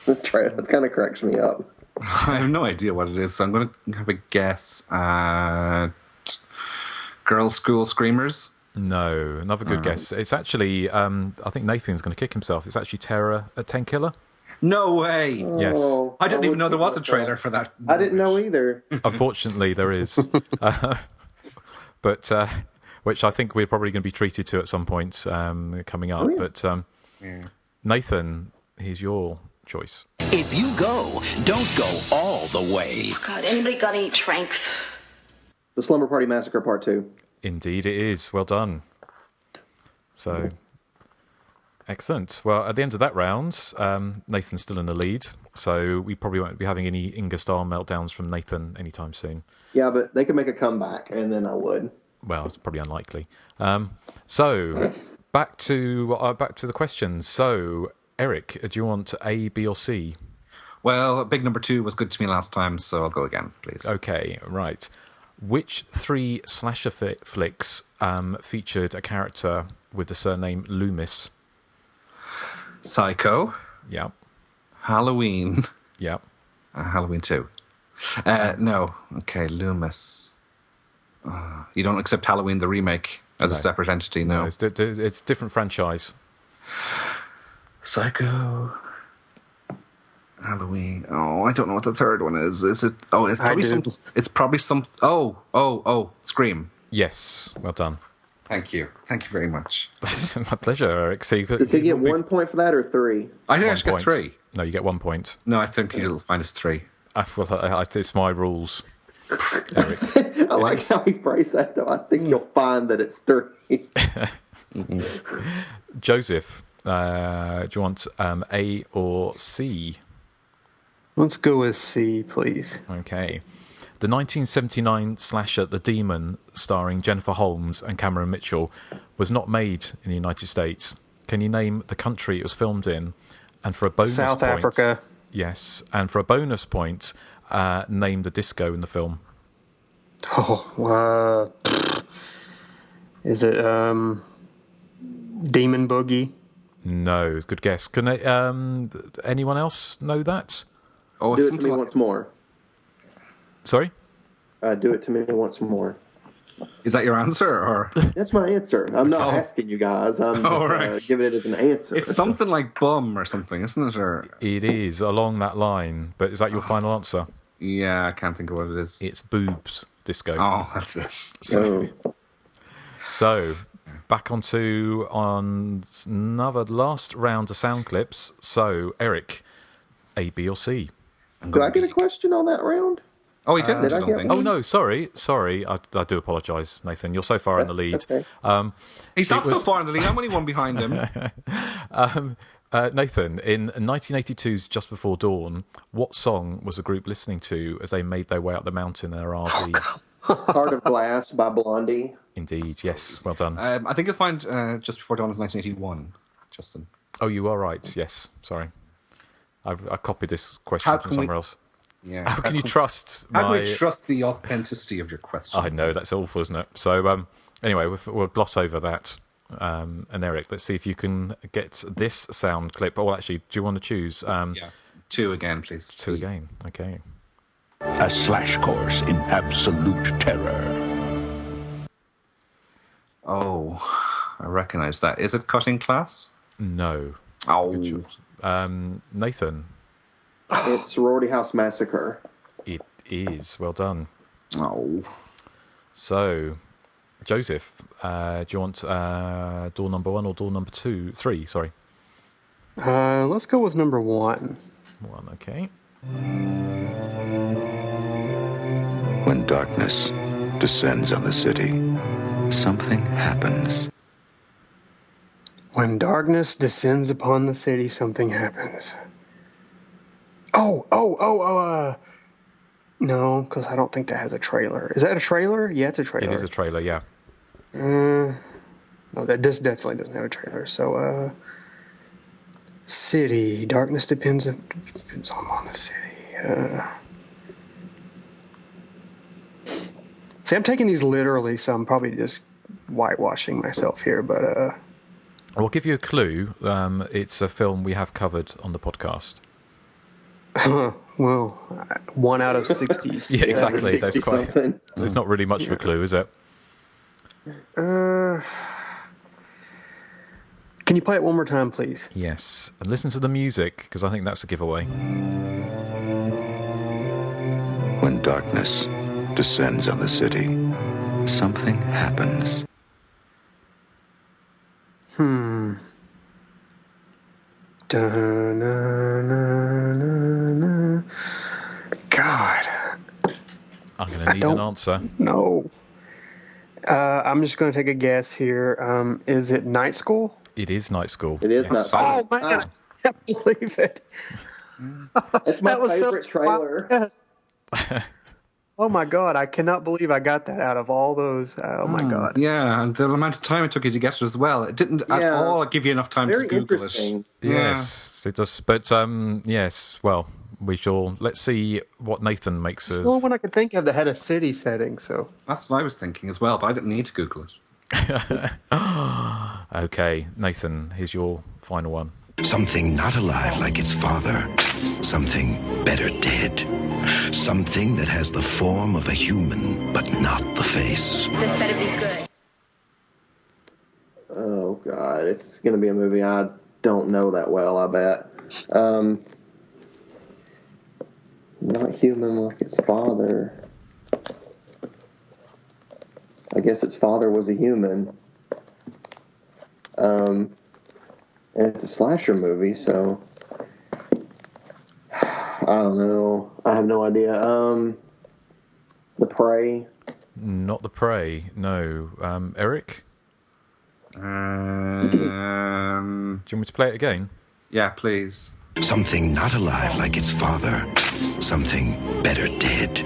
That kind of cracks me up. I have no idea what it is, so I'm going to have a guess at Girls' School Screamers. No, another good guess. It's actually, I think Nathan's going to kick himself. It's actually Terror at 10 Killer. No way! Yes. I didn't even know there was a trailer for that. I didn't know either. Unfortunately, there is. But which I think we're probably going to be treated to at some point coming up. But Nathan, here's your choice. If you go, don't go all the way. Oh, God, anybody got any tranks? The Slumber Party Massacre Part 2. Indeed it is. Well done. So, excellent. Well, at the end of that round, Nathan's still in the lead, so we probably won't be having any Inga-style meltdowns from Nathan anytime soon. Yeah, but they could make a comeback, and then I would. Well, it's probably unlikely. So, back to the questions. So, Eric, do you want A, B, or C? Well, big number 2 was good to me last time, so I'll go again, please. Okay, right. Which 3 slasher flicks featured a character with the surname Loomis? Psycho. Yeah. Halloween. Yeah. Halloween 2. No. Okay, Loomis. You don't accept Halloween the remake as a separate entity, no? It's a different franchise. Psycho. Halloween. Oh, I don't know what the third one is. Is it? Oh, it's probably some. It's probably some. Oh, Scream. Yes, well done. Thank you very much. That's my pleasure, Eric. So Does he get 1 point for that or 3? I think I should get 3. No, you get 1 point. No, I think you'll find it's 3. It's my rules, Eric. I like how he phrased that, though. I think you'll find that it's 3. Joseph, do you want A or C? Let's go with C, please. Okay. The 1979 slasher The Demon, starring Jennifer Holmes and Cameron Mitchell, was not made in the United States. Can you name the country it was filmed in? And for a bonus South point, Africa. Yes. And for a bonus point, name the disco in the film. Oh, is it Demon Boogie? No, good guess. Can anyone else know that? Oh, do it to me once more. Sorry? Do it to me once more. Is that your answer, or? That's my answer. I'm not asking you guys. I'm just giving it as an answer. It's something like bum or something, isn't it? Or it is along that line. But is that your final answer? Yeah, I can't think of what it is. It's Boobs Disco. Oh, that's it. So back on another last round of sound clips. So, Eric, A, B, or C. Do I get a question on that round? Oh, he didn't. Did I get one? Oh no, sorry. I do apologise, Nathan. You're so far in the lead. Okay. He's not so far in the lead. I'm only one behind him. Nathan, in 1982's Just Before Dawn, what song was the group listening to as they made their way up the mountain in their RV? Heart of Glass by Blondie. Indeed, yes. Well done. I think you'll find Just Before Dawn was 1981, Justin. Oh, you are right. Yes, sorry. I copied this question from somewhere else. Yeah. How can you trust How can we trust the authenticity of your question? I know, that's awful, isn't it? So, anyway, we'll gloss over that. And Erik, let's see if you can get this sound clip. Oh, well, actually, do you want to choose? Yeah. 2 again, please. 2 again, okay. A slash course in absolute terror. Oh, I recognise that. Is it Cutting Class? No. Oh. Nathan? It's Sorority House Massacre. It is. Well done. Oh. So, Joseph, do you want door number 1 or door number 3? Sorry. Let's go with number 1. 1, okay. When darkness descends on the city, something happens. When darkness descends upon the city, something happens. No, because I don't think that has a trailer. Is that a trailer? Yeah, it's a trailer. It is a trailer, yeah. No, this definitely doesn't have a trailer. So, city, darkness depends on the city. See, I'm taking these literally, so I'm probably just whitewashing myself here, but... I'll give you a clue. It's a film we have covered on the podcast. Well, 1 out of 60. Yeah, exactly. There's not really much of a clue, is it? Can you play it one more time, please? Yes. And listen to the music, because I think that's a giveaway. When darkness descends on the city, something happens. God. I'm going to need an answer. No. I'm just going to take a guess here. Is it Night School? It is Night School. It is Night School. Oh, man. I can't believe it. It's my favorite trailer. Yes. Oh, my God. I cannot believe I got that out of all those. Oh, my God. Yeah, and the amount of time it took you to get it as well. It didn't at all give you enough time to Google it. Yes, it does. But, yes, well, we shall... Let's see what Nathan makes It's of... the only one I could think of that had a city setting, so... That's what I was thinking as well, but I didn't need to Google it. Okay, Nathan, here's your final one. Something not alive like its father. Something better dead. Something that has the form of a human, but not the face. This better be good. Oh, God. It's going to be a movie I don't know that well, I bet. Not human like its father. I guess its father was a human. And it's a slasher movie, so... I don't know. I have no idea. The Prey. Not The Prey, no. Erik? Do you want me to play it again? Yeah, please. Something not alive like its father. Something better dead.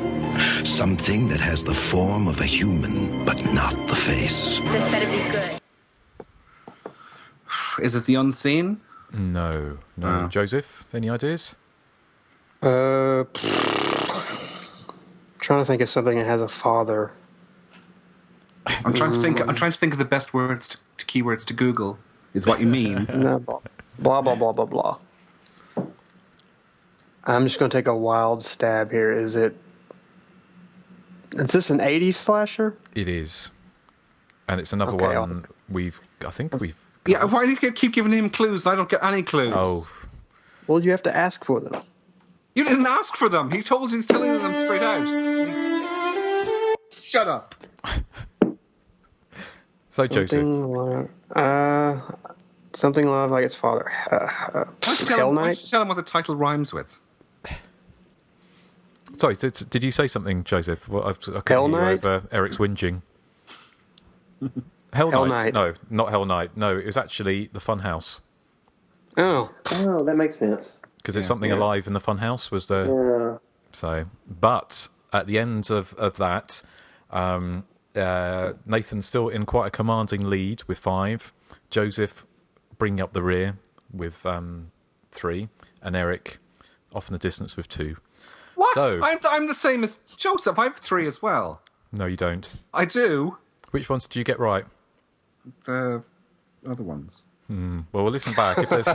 Something that has the form of a human, but not the face. This better be good. Is it The Unseen? No. Joseph, any ideas? Trying to think of something that has a father. I'm trying to think of the best words to keywords to Google. Is what you mean? No, blah blah blah blah blah. I'm just going to take a wild stab here. Is this an 80s slasher? It is. And it's another Okay, one I think we've... Yeah, why do you keep giving him clues? I don't get any clues. Oh. Well, you have to ask for them. You didn't ask for them. He's telling them straight out. Shut up. So, Joseph. Something love like its father. Why don't you tell him what the title rhymes with? Sorry, did you say something, Joseph? Well, I Hell couldn't hear Night? over Eric's whinging. Hell Night? No, not Hell Night. No, it was actually the Funhouse. Oh, that makes sense. Because it's something alive in the Funhouse was the. So, but at the end of that, Nathan's still in quite a commanding lead with 5. Joseph bringing up the rear with 3, and Erik off in the distance with 2. What? So, I'm the same as Joseph. I have 3 as well. No, you don't. I do. Which ones did you get right? The other ones. Well, we'll listen back. If there's,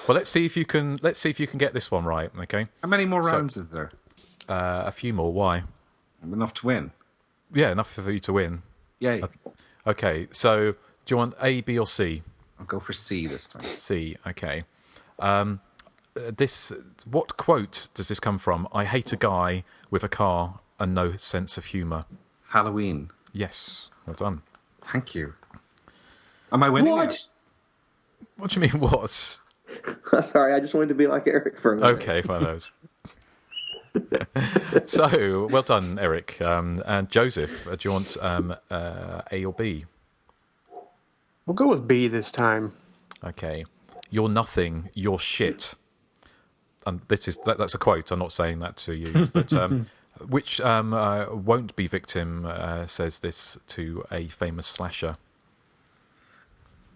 well, let's see if you can. Let's see if you can get this one right. Okay. How many more rounds is there? A few more. Why? Enough to win. Yeah, enough for you to win. Yay. Okay. So, do you want A, B, or C? I'll go for C this time. C. Okay. What quote does this come from? I hate a guy with a car and no sense of humour. Halloween. Yes. Well done. Thank you. Am I winning? What? What do you mean, what? Sorry, I just wanted to be like Erik for a minute. Okay, fine. So, well done, Erik. And Joseph, do you want A or B? we'll go with B this time. Okay. You're nothing, you're shit. And that's a quote, I'm not saying that to you. But which won't be victim says this to a famous slasher.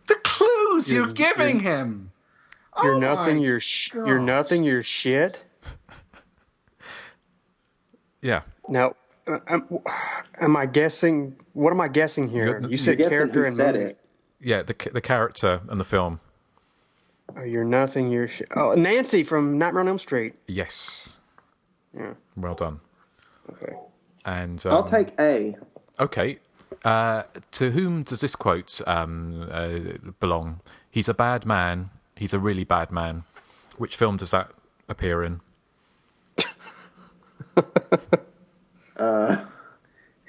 The clues you're giving him. You're nothing, you're nothing, you're shit. Yeah. Now, am I guessing? What am I guessing here? You said character and movie. Yeah, the character and the film. Oh, you're nothing, you're shit. Oh, Nancy from Nightmare on Elm Street. Yes. Yeah. Well done. Okay. And I'll take A. Okay. To whom does this quote belong? He's a bad man. He's a really bad man. Which film does that appear in?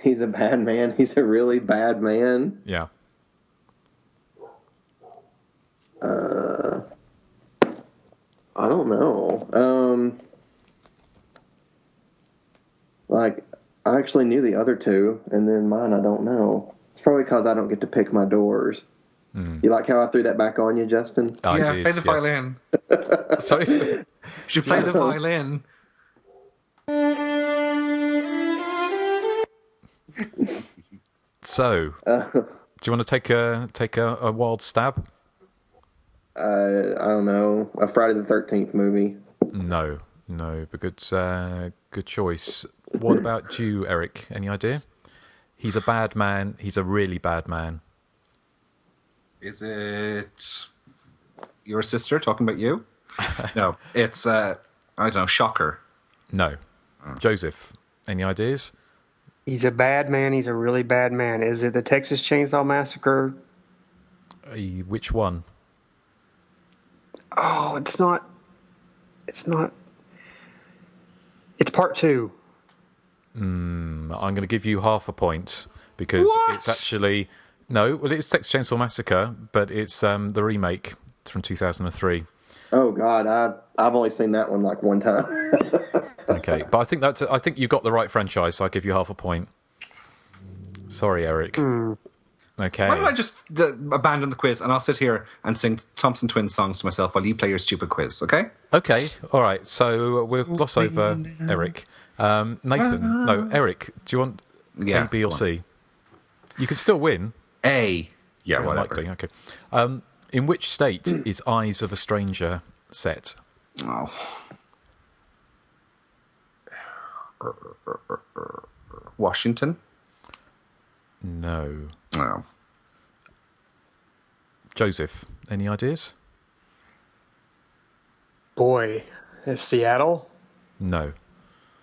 He's a bad man. He's a really bad man. Yeah. I don't know. Like, I actually knew the other two, and then mine I don't know. It's probably because I don't get to pick my doors. You like how I threw that back on you, Justin? Yeah, play the violin. Sorry? You should play the violin. So, do you want to take a wild stab? I don't know. A Friday the 13th movie. No, but good choice. What about you, Erik? Any idea? He's a bad man. He's a really bad man. Is it your sister talking about you? No, it's I don't know, Shocker. No. Joseph, any ideas? He's a bad man. He's a really bad man. Is it the Texas Chainsaw Massacre? Which one? Oh, it's not. It's part 2. I'm going to give you half a point because it's actually well, it's Texas Chainsaw Massacre, but it's the remake from 2003. Oh God, I've only seen that one like one time. Okay, but I think you got the right franchise, so I'll give you half a point. Sorry, Erik. Okay. Why don't I just abandon the quiz and I'll sit here and sing Thompson Twins songs to myself while you play your stupid quiz, okay? Okay, all right. So we'll gloss over Erik. Nathan, no, Erik, do you want A, B, or C? You can still win. A. Yeah, whatever. Likely. Okay. In which state is Eyes of a Stranger set? Oh. Washington? No. No. Joseph, any ideas? Boy, is Seattle? No.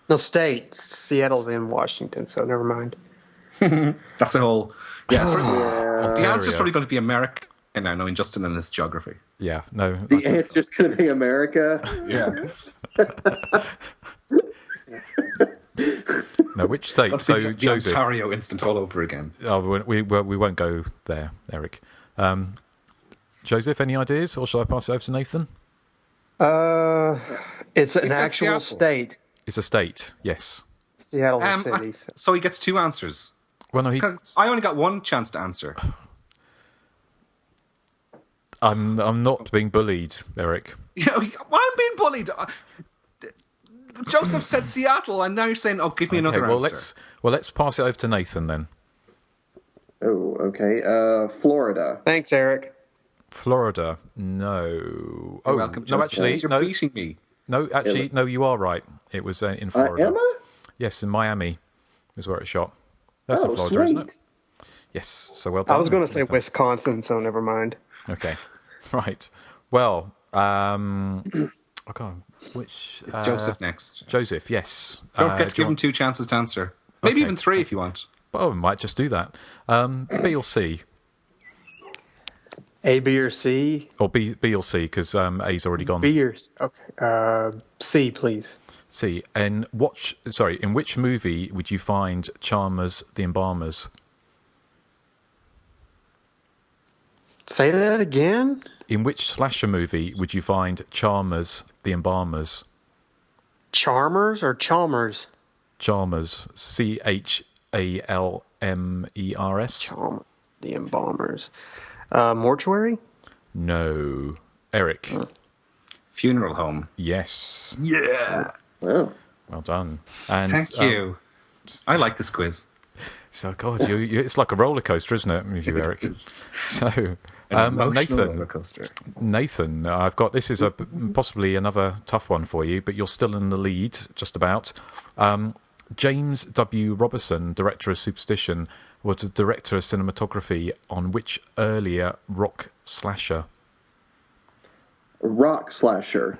No, state. Seattle's in Washington, so never mind. That's a whole... Yeah, the answer's probably going to be America. And now knowing Justin and his geography. Yeah, no. The answer's going to be America. Yeah. No, which state? So the Joseph, Ontario instant all over again. Oh, we won't go there, Erik. Joseph, any ideas, or shall I pass it over to Nathan? It's an actual state. It's a state, yes. Seattle City. So he gets two answers. Well, no, I only got one chance to answer. I'm not being bullied, Erik. I'm being bullied. Joseph said Seattle, and now you're saying, "Oh, give me another answer." Let's pass it over to Nathan then. Oh, okay. Florida. Thanks, Erik. Florida, no. You're welcome, Joseph. No, actually, You're beating me. No, actually, no. You are right. It was in Florida. Emma? Yes, in Miami is where it shot. That's in Florida, sweet. isn't it? Yes. So well done. I was going to say Wisconsin, so never mind. Okay. Right. Well, which? It's Joseph next. Joseph, yes. Don't forget to give him two chances to answer. Maybe even three if you want. Oh, we might just do that. B or C? A, B, or C? Or B or C, because A's already gone. B or C. Okay. C, please. C. In which movie would you find Chalmers the Embalmers? Say that again? In which slasher movie would you find Chalmers the Embalmers? Charmers or Chalmers? Chalmers. Chalmers. Chalmers the Embalmers. Mortuary? No. Erik. Funeral home. Yes. Yeah. Oh. Well done. And thank you. I like this quiz. So, God, it's like a roller coaster, isn't it, with you, Erik? So, Nathan, roller coaster. Nathan, I've got this is possibly another tough one for you, but you're still in the lead, just about. James W. Robertson, director of Superstition, was the director of cinematography on which earlier rock slasher? Rock slasher.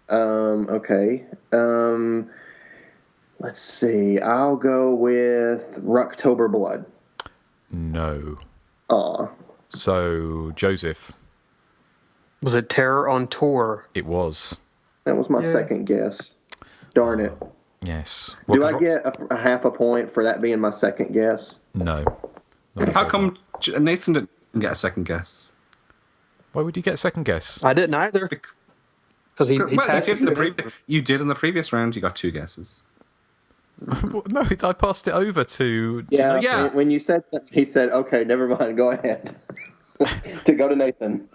Okay. Let's see. I'll go with Rocktober Blood. No. Aw. So, Joseph. Was it Terror on Tour? It was. That was my second guess. Darn it. Yes. Do I get a half a point for that being my second guess? No. How come Nathan didn't get a second guess? Why would you get a second guess? I didn't either. Because he passed you did in the previous round. You got two guesses. No, I passed it over to... Yeah. When you said that, he said, okay, never mind, go ahead. To go to Nathan.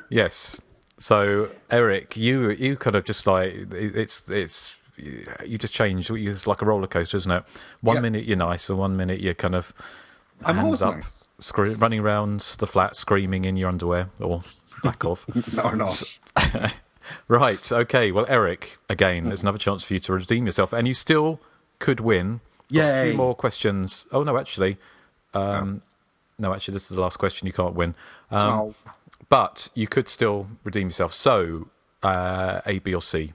Yes. So, Erik, you kind of just like... It's you just change. It's like a roller coaster, isn't it? One minute you're nice, and 1 minute you're kind of hands up, nice. Running around the flat, screaming in your underwear, or back off. No, not. Right, okay. Well, Erik, again, there's another chance for you to redeem yourself, and you still could win. Yay. A few more questions. Oh, no, actually. No, actually, this is the last question. You can't win. But you could still redeem yourself. So, A, B, or C?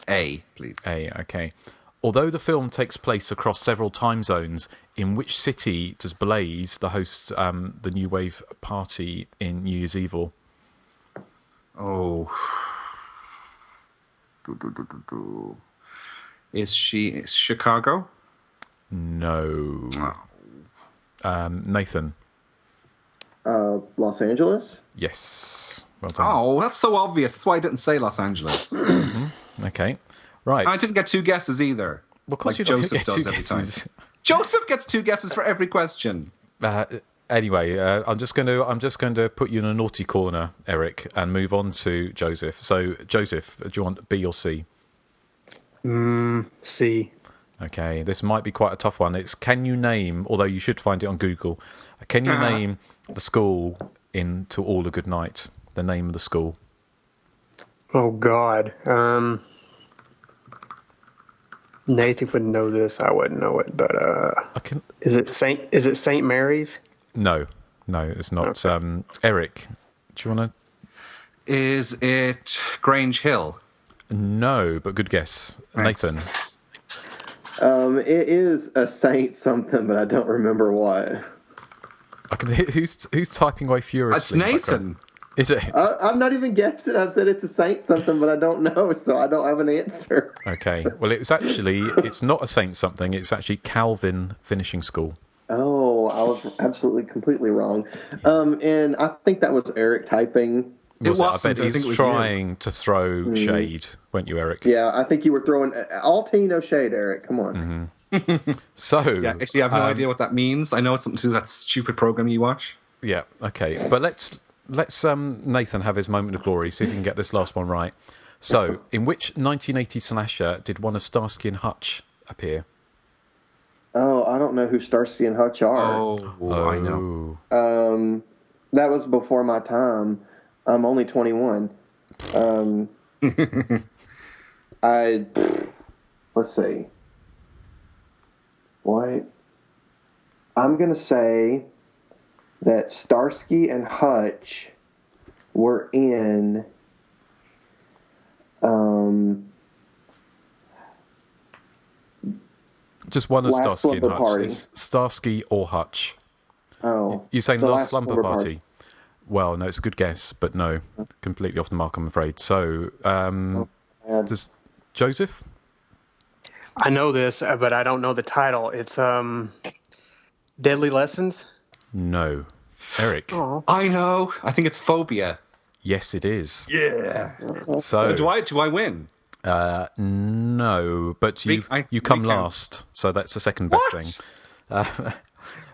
A, please. A, okay. Although the film takes place across several time zones, in which city does Blaze, the host, the New Wave party in New Year's Evil? Oh. Is she Chicago? No. Nathan? Los Angeles? Yes. Well done. Oh, that's so obvious. That's why I didn't say Los Angeles. Okay. Right. I didn't get two guesses either. Well, like Joseph does every time. Joseph gets two guesses for every question. Anyway, I'm just going to put you in a naughty corner, Erik, and move on to Joseph. So, Joseph, do you want B or C? C. Okay, this might be quite a tough one. It's can you name, although you should find it on Google, can you name the school in To All a Good Night? The name of the school. Oh, God. Nathan would know this. I wouldn't know it, but is it St. Mary's? No, it's not. Okay. Erik, do you want to? Is it Grange Hill? No, but good guess. Thanks. Nathan. It is a Saint something, but I don't remember what. Who's typing away furiously? It's Nathan. Is it? I'm not even guessing. I've said it's a Saint something, but I don't know, so I don't have an answer. Okay. Well, it's not a Saint something. It's actually Calvin Finishing School. Oh, no, I was absolutely completely wrong. And I think that was Erik typing. I bet he was trying to throw shade, weren't you, Erik? Yeah, I think you were throwing all tea, no shade, Erik. Come on. So, yeah, actually, I have no idea what that means. I know it's something to do with that stupid program you watch. Yeah, okay, but let's Nathan have his moment of glory. See if he can get this last one right. So, in which 1980 slasher did one of Starsky and Hutch appear? Oh, I don't know who Starsky and Hutch are. Oh, I know. That was before my time. I'm only 21. Let's see. What? I'm going to say that Starsky and Hutch were in just one of Last Starsky and Slumber Hutch. Party. It's Starsky or Hutch. Oh. You're saying The Last Slumber Party? Well, no, it's a good guess, but no. Completely off the mark, I'm afraid. So, does Joseph? I know this, but I don't know the title. It's Deadly Lessons? No. Erik? Oh. I know. I think it's Phobia. Yes, it is. Yeah. So do I win? No, but you come last, so that's the second best thing.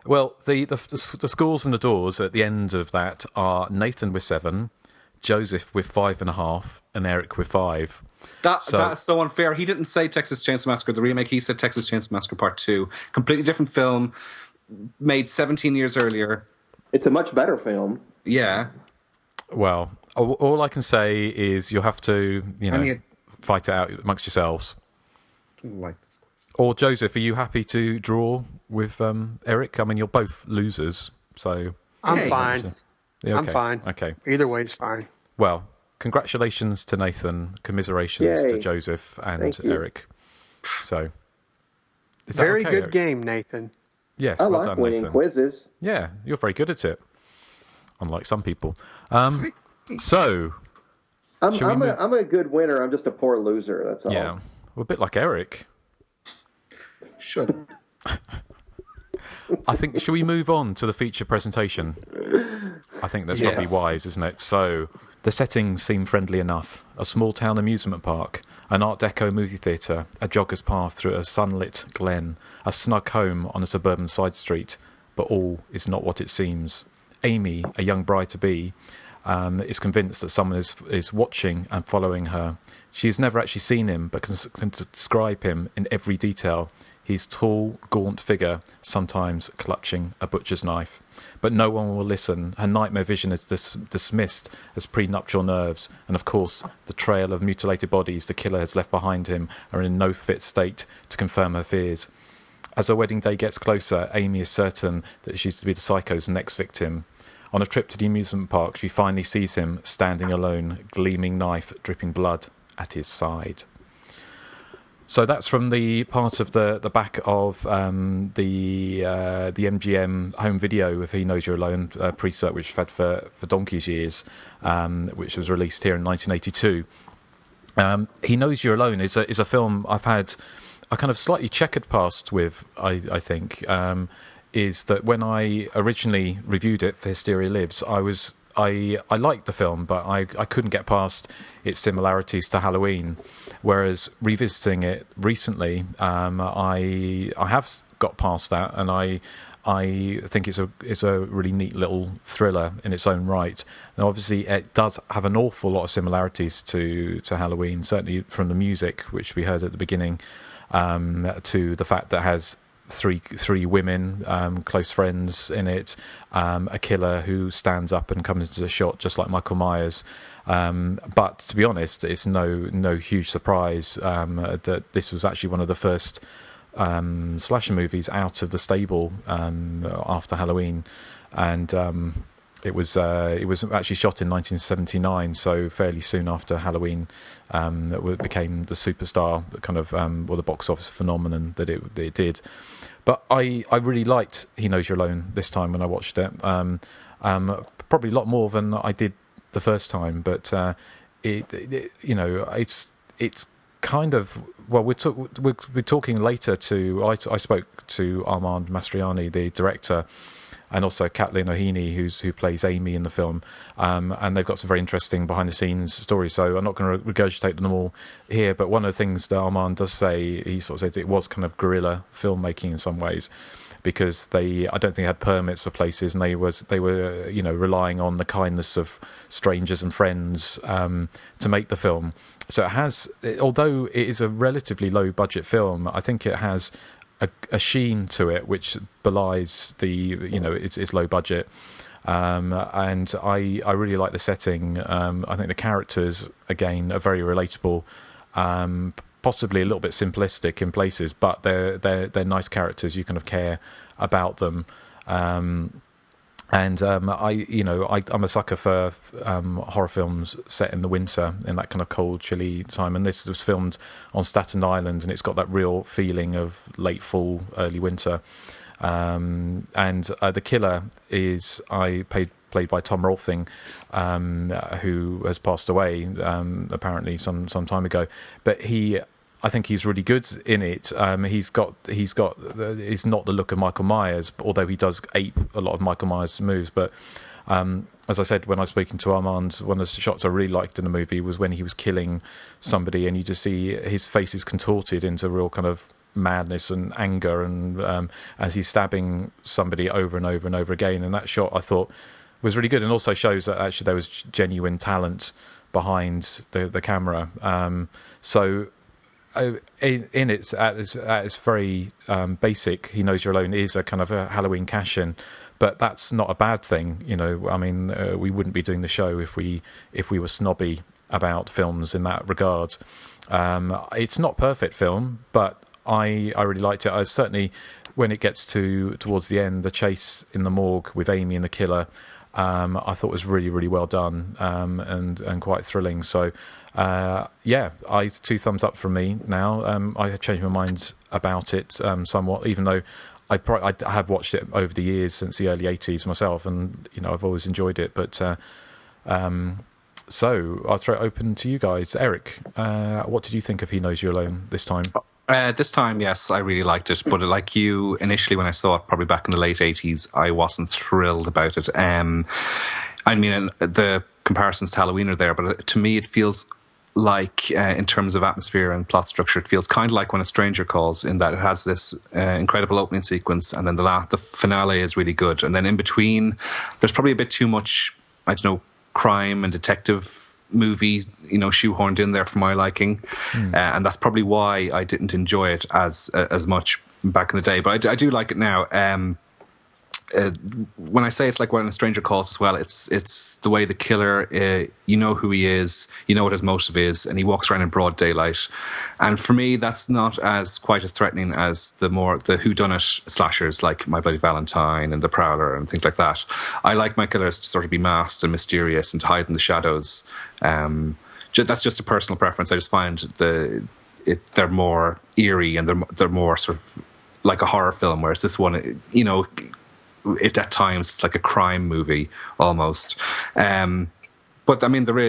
Well, the scores and the doors at the end of that are Nathan with 7, Joseph with 5.5, and Erik with 5. That's so unfair. He didn't say Texas Chainsaw Massacre the remake. He said Texas Chainsaw Massacre Part 2. Completely different film, made 17 years earlier. It's a much better film. Yeah. Well, all I can say is you'll have to, fight it out amongst yourselves. Like this. Or Joseph, are you happy to draw with Erik? I mean, you're both losers, so I'm fine. Yeah, okay. I'm fine. Okay. Either way is fine. Well, congratulations to Nathan, commiserations to Joseph and Erik. So, is that very okay, good Erik? game, Nathan. Yes, I well like done, winning Nathan. quizzes. Yeah, you're very good at it, unlike some people. So, I'm a good winner. I'm just a poor loser. That's all. Yeah, well, a bit like Erik. Shut up. I think, should we move on to the feature presentation? I think that's probably wise, isn't it? So, the settings seem friendly enough. A small town amusement park, an Art Deco movie theatre, a jogger's path through a sunlit glen, a snug home on a suburban side street. But all is not what it seems. Amy, a young bride-to-be, is convinced that someone is watching and following her. She has never actually seen him, but can describe him in every detail. His tall, gaunt figure, sometimes clutching a butcher's knife. But no one will listen. Her nightmare vision is dismissed as prenuptial nerves, and of course, the trail of mutilated bodies the killer has left behind him are in no fit state to confirm her fears. As her wedding day gets closer, Amy is certain that she's to be the psycho's next victim. On a trip to the amusement park, she finally sees him standing alone, gleaming knife, dripping blood at his side. So that's from the part of the back of the MGM home video of He Knows You're Alone pre-cert, which we've had for donkey's years, which was released here in 1982. He Knows You're Alone is a film I've had a kind of slightly checkered past with, I think. Is that when I originally reviewed it for Hysteria Lives, I liked the film, but I couldn't get past its similarities to Halloween. Whereas revisiting it recently, I have got past that, and I think it's a really neat little thriller in its own right. And obviously, it does have an awful lot of similarities to Halloween, certainly from the music, which we heard at the beginning, to the fact that it has three women, close friends in it, a killer who stands up and comes into the shot just like Michael Myers. But to be honest, it's no huge surprise that this was actually one of the first slasher movies out of the stable after Halloween, and it was actually shot in 1979, so fairly soon after Halloween. It became the superstar, kind of, the box office phenomenon that it did. But I really liked He Knows You're Alone this time when I watched it. Probably a lot more than I did the first time, but it's kind of, well, we're talking later to, I spoke to Armand Mastriani, the director, and also Kathleen O'Heaney, who plays Amy in the film, and they've got some very interesting behind-the-scenes stories. So I'm not going to regurgitate them all here. But one of the things that Armand does say, he sort of said it was kind of guerrilla filmmaking in some ways, because I don't think they had permits for places, and they were relying on the kindness of strangers and friends to make the film. So it has, although it is a relatively low-budget film, I think it has a sheen to it which belies its low budget, and I really like the setting. I think the characters again are very relatable, possibly a little bit simplistic in places, but they're nice characters. You kind of care about them, I'm a sucker for horror films set in the winter, in that kind of cold, chilly time. And this was filmed on Staten Island, and it's got that real feeling of late fall, early winter. The killer is played by Tom Rolfing, who has passed away apparently some time ago. But I think he's really good in it. He's not the look of Michael Myers, although he does ape a lot of Michael Myers' moves. But as I said when I was speaking to Armand, one of the shots I really liked in the movie was when he was killing somebody, and you just see his face is contorted into real kind of madness and anger, and as he's stabbing somebody over and over and over again. And that shot I thought was really good, and also shows that actually there was genuine talent behind the camera. In its at its very basic, He Knows You're Alone is a kind of a Halloween cash-in, but that's not a bad thing. I mean, we wouldn't be doing the show if we were snobby about films in that regard. It's not a perfect film, but I really liked it. I certainly, when it gets towards the end, the chase in the morgue with Amy and the killer, I thought was really, really well done, and quite thrilling. So, 2 thumbs up from me now. I have changed my mind about it somewhat, even though I have watched it over the years since the early 80s myself, and I've always enjoyed it. But so I'll throw it open to you guys. Erik, what did you think of He Knows You're Alone this time? This time, yes, I really liked it. But like you, initially when I saw it, probably back in the late 80s, I wasn't thrilled about it. I mean, the comparisons to Halloween are there, but to me it feels like, in terms of atmosphere and plot structure, it feels kind of like When a Stranger Calls, in that it has this incredible opening sequence, and then the finale is really good. And then in between, there's probably a bit too much, I don't know, crime and detective movie, shoehorned in there for my liking, and that's probably why I didn't enjoy it as much back in the day. But I do like it now. When I say it's like When a Stranger Calls as well, it's the way the killer, who he is, what his motive is, and he walks around in broad daylight. And for me, that's not quite as threatening as the whodunit slashers like My Bloody Valentine and The Prowler and things like that. I like my killers to sort of be masked and mysterious and to hide in the shadows. That's just a personal preference. I just find they're more eerie, and they're more sort of like a horror film, whereas this one, at times it's like a crime movie almost. But I mean, there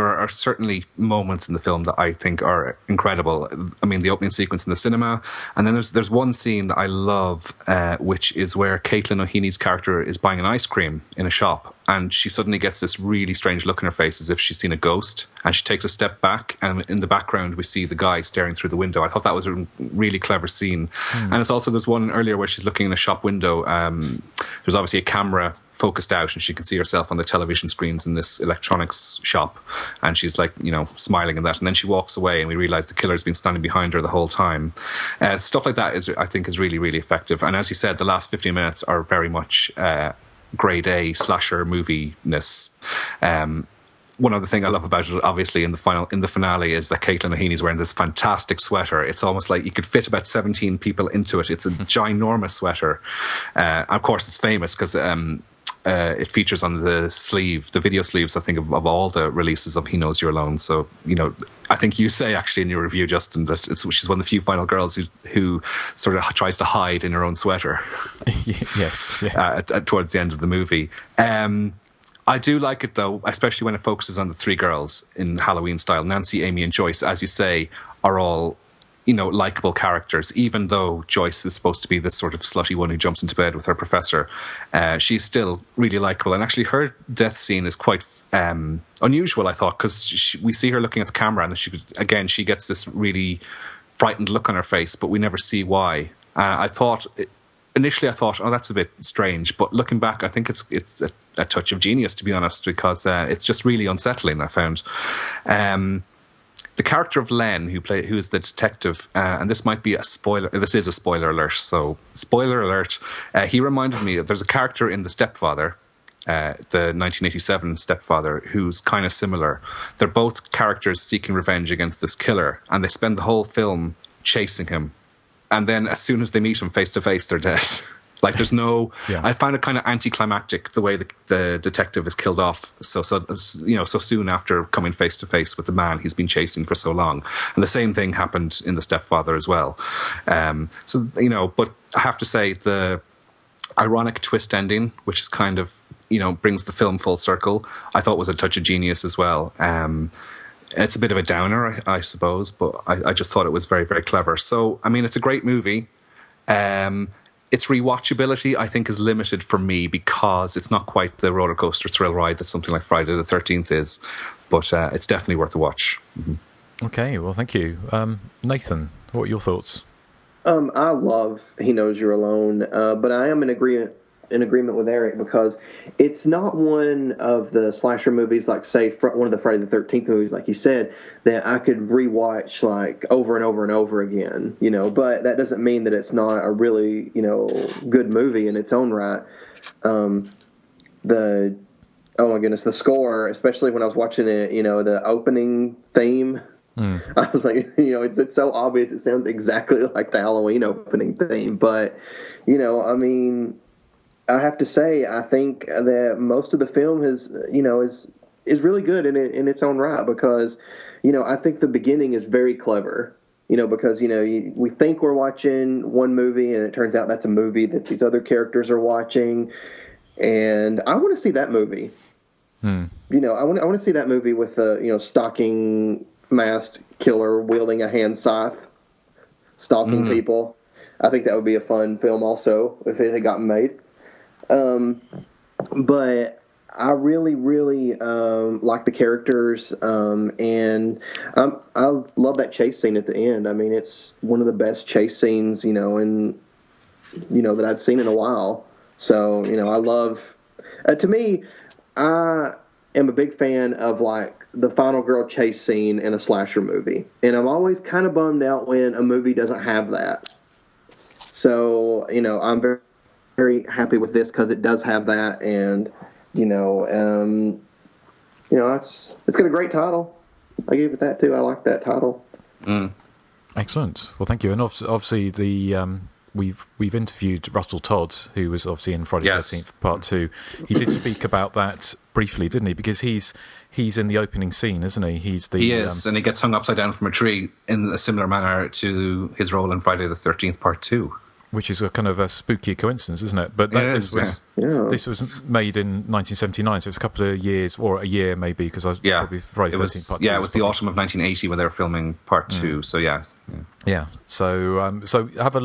are certainly moments in the film that I think are incredible. I mean, the opening sequence in the cinema, and then there's one scene that I love, which is where Caitlin O'Heaney's character is buying an ice cream in a shop, and she suddenly gets this really strange look in her face as if she's seen a ghost, and she takes a step back, and in the background we see the guy staring through the window. I thought that was a really clever scene. And it's also, there's one earlier where she's looking in a shop window. There's obviously a camera focused out, and she can see herself on the television screens in this electronics shop, and she's like, smiling at that, and then she walks away, and we realize the killer's been standing behind her the whole time. Stuff like that I think is really, really effective. And as you said, the last 15 minutes are very much grade A slasher movie-ness. One other thing I love about it, obviously, in the finale, is that Caitlin O'Heaney's wearing this fantastic sweater. It's almost like you could fit about 17 people into it. It's a ginormous sweater. Of course, it's famous because it features on the video sleeves, I think, of all the releases of He Knows You're Alone. So, I think you say actually in your review, Justin, that she's one of the few final girls who sort of tries to hide in her own sweater. Yes. Yeah. Towards the end of the movie. I do like it, though, especially when it focuses on the three girls in Halloween style. Nancy, Amy, and Joyce, as you say, are all, likable characters. Even though Joyce is supposed to be this sort of slutty one who jumps into bed with her professor, she's still really likable. And actually, her death scene is quite unusual, I thought, because we see her looking at the camera, and she gets this really frightened look on her face, but we never see why. Initially, I thought, oh, that's a bit strange. But looking back, I think it's a touch of genius, to be honest, because it's just really unsettling, I found. The character of Len, who is the detective, and this might be a spoiler. This is a spoiler alert. So, spoiler alert. He reminded me there's a character in The Stepfather, the 1987 Stepfather, who's kind of similar. They're both characters seeking revenge against this killer, and they spend the whole film chasing him. And then as soon as they meet him face to face, they're dead. Like there's no. Yeah. I find it kind of anticlimactic the way the detective is killed off so soon after coming face to face with the man he's been chasing for so long. And the same thing happened in The Stepfather as well. But I have to say the ironic twist ending, which is kind of brings the film full circle, I thought was a touch of genius as well. It's a bit of a downer, I suppose, but I just thought it was very, very clever. So, I mean, it's a great movie. Its rewatchability, I think, is limited for me because it's not quite the roller coaster thrill ride that something like Friday the 13th is, but it's definitely worth a watch. Mm-hmm. Okay, well, thank you. Nathan, what are your thoughts? I love He Knows You're Alone, but I am in agreement with Erik because it's not one of the slasher movies, like say one of the Friday the 13th movies, like he said, that I could rewatch like over and over and over again, but that doesn't mean that it's not a really, good movie in its own right. Oh my goodness, the score, especially when I was watching it, the opening theme, I was like, it's so obvious. It sounds exactly like the Halloween opening theme, but, I mean, I have to say, I think that most of the film is really good in its own right because, I think the beginning is very clever, because, we think we're watching one movie and it turns out that's a movie that these other characters are watching. And I want to see that movie. I want to see that movie with a, stocking masked killer wielding a hand scythe, stalking people. I think that would be a fun film also if it had gotten made. But I really, really like the characters, and I love that chase scene at the end. I mean, it's one of the best chase scenes, that I've seen in a while. So, I love. To me, I am a big fan of like the final girl chase scene in a slasher movie, and I'm always kind of bummed out when a movie doesn't have that. So, I'm very, very happy with this because it does have that, and it's got a great title. I gave it that too. I like that title. Excellent. Well, thank you. And obviously, we've interviewed Russell Todd, who was obviously in Friday the 13th Part 2. He did speak about that briefly, didn't he? Because he's in the opening scene, isn't he? He is, and he gets hung upside down from a tree in a similar manner to his role in Friday the 13th Part 2. Which is a kind of a spooky coincidence, isn't it? But this was made in 1979, so it's a couple of years, or a year maybe, because I was probably Friday the 13th Part 2. Yeah, it was the autumn of 1980 when they were filming Part 2, so yeah. So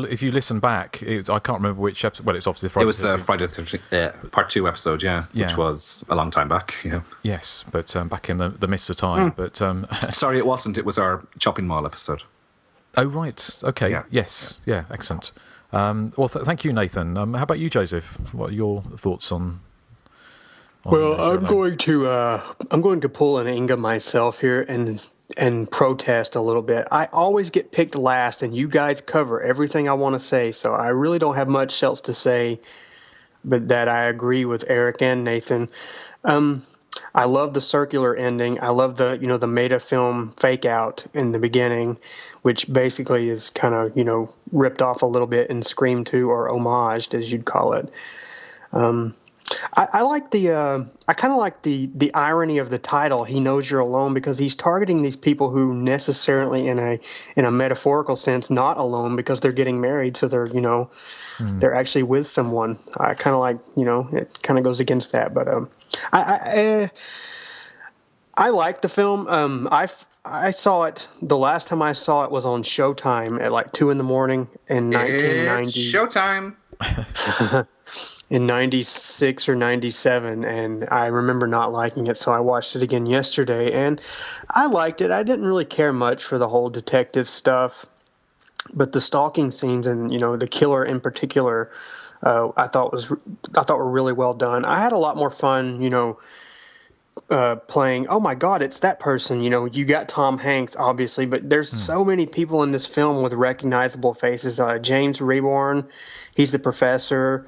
if you listen back, I can't remember which episode. Well, it's obviously Friday. It was the Friday the 13th Part 2 episode, which was a long time back. Yes, but back in the midst of time. But sorry, it wasn't. It was our Chopping Mall episode. Oh right, okay, yeah, excellent. Well, thank you, Nathan. How about you, Joseph? What are your thoughts on well, I'm going to pull an Inga myself here and protest a little bit. I always get picked last, and you guys cover everything I want to say, so I really don't have much else to say, but that I agree with Erik and Nathan. I love the circular ending. I love the the meta film fake out in the beginning, which basically is kind of ripped off a little bit in Scream 2 or homaged, as you'd call it. I like I kind of like the irony of the title. He knows you're alone, because he's targeting these people who necessarily, in a metaphorical sense, not alone, because they're getting married, so they're they're actually with someone. I kind of like it kind of goes against that, but I like the film. I saw it, the last time I saw it was on Showtime at like 2 a.m. in 1990. It's Showtime. In 96 or 97, and I remember not liking it, so I watched it again yesterday, and I liked it. I didn't really care much for the whole detective stuff, but the stalking scenes and the killer in particular, I thought were really well done. I had a lot more fun, playing, oh my God, it's that person. You got Tom Hanks, obviously, but there's so many people in this film with recognizable faces. James Reborn, he's the professor.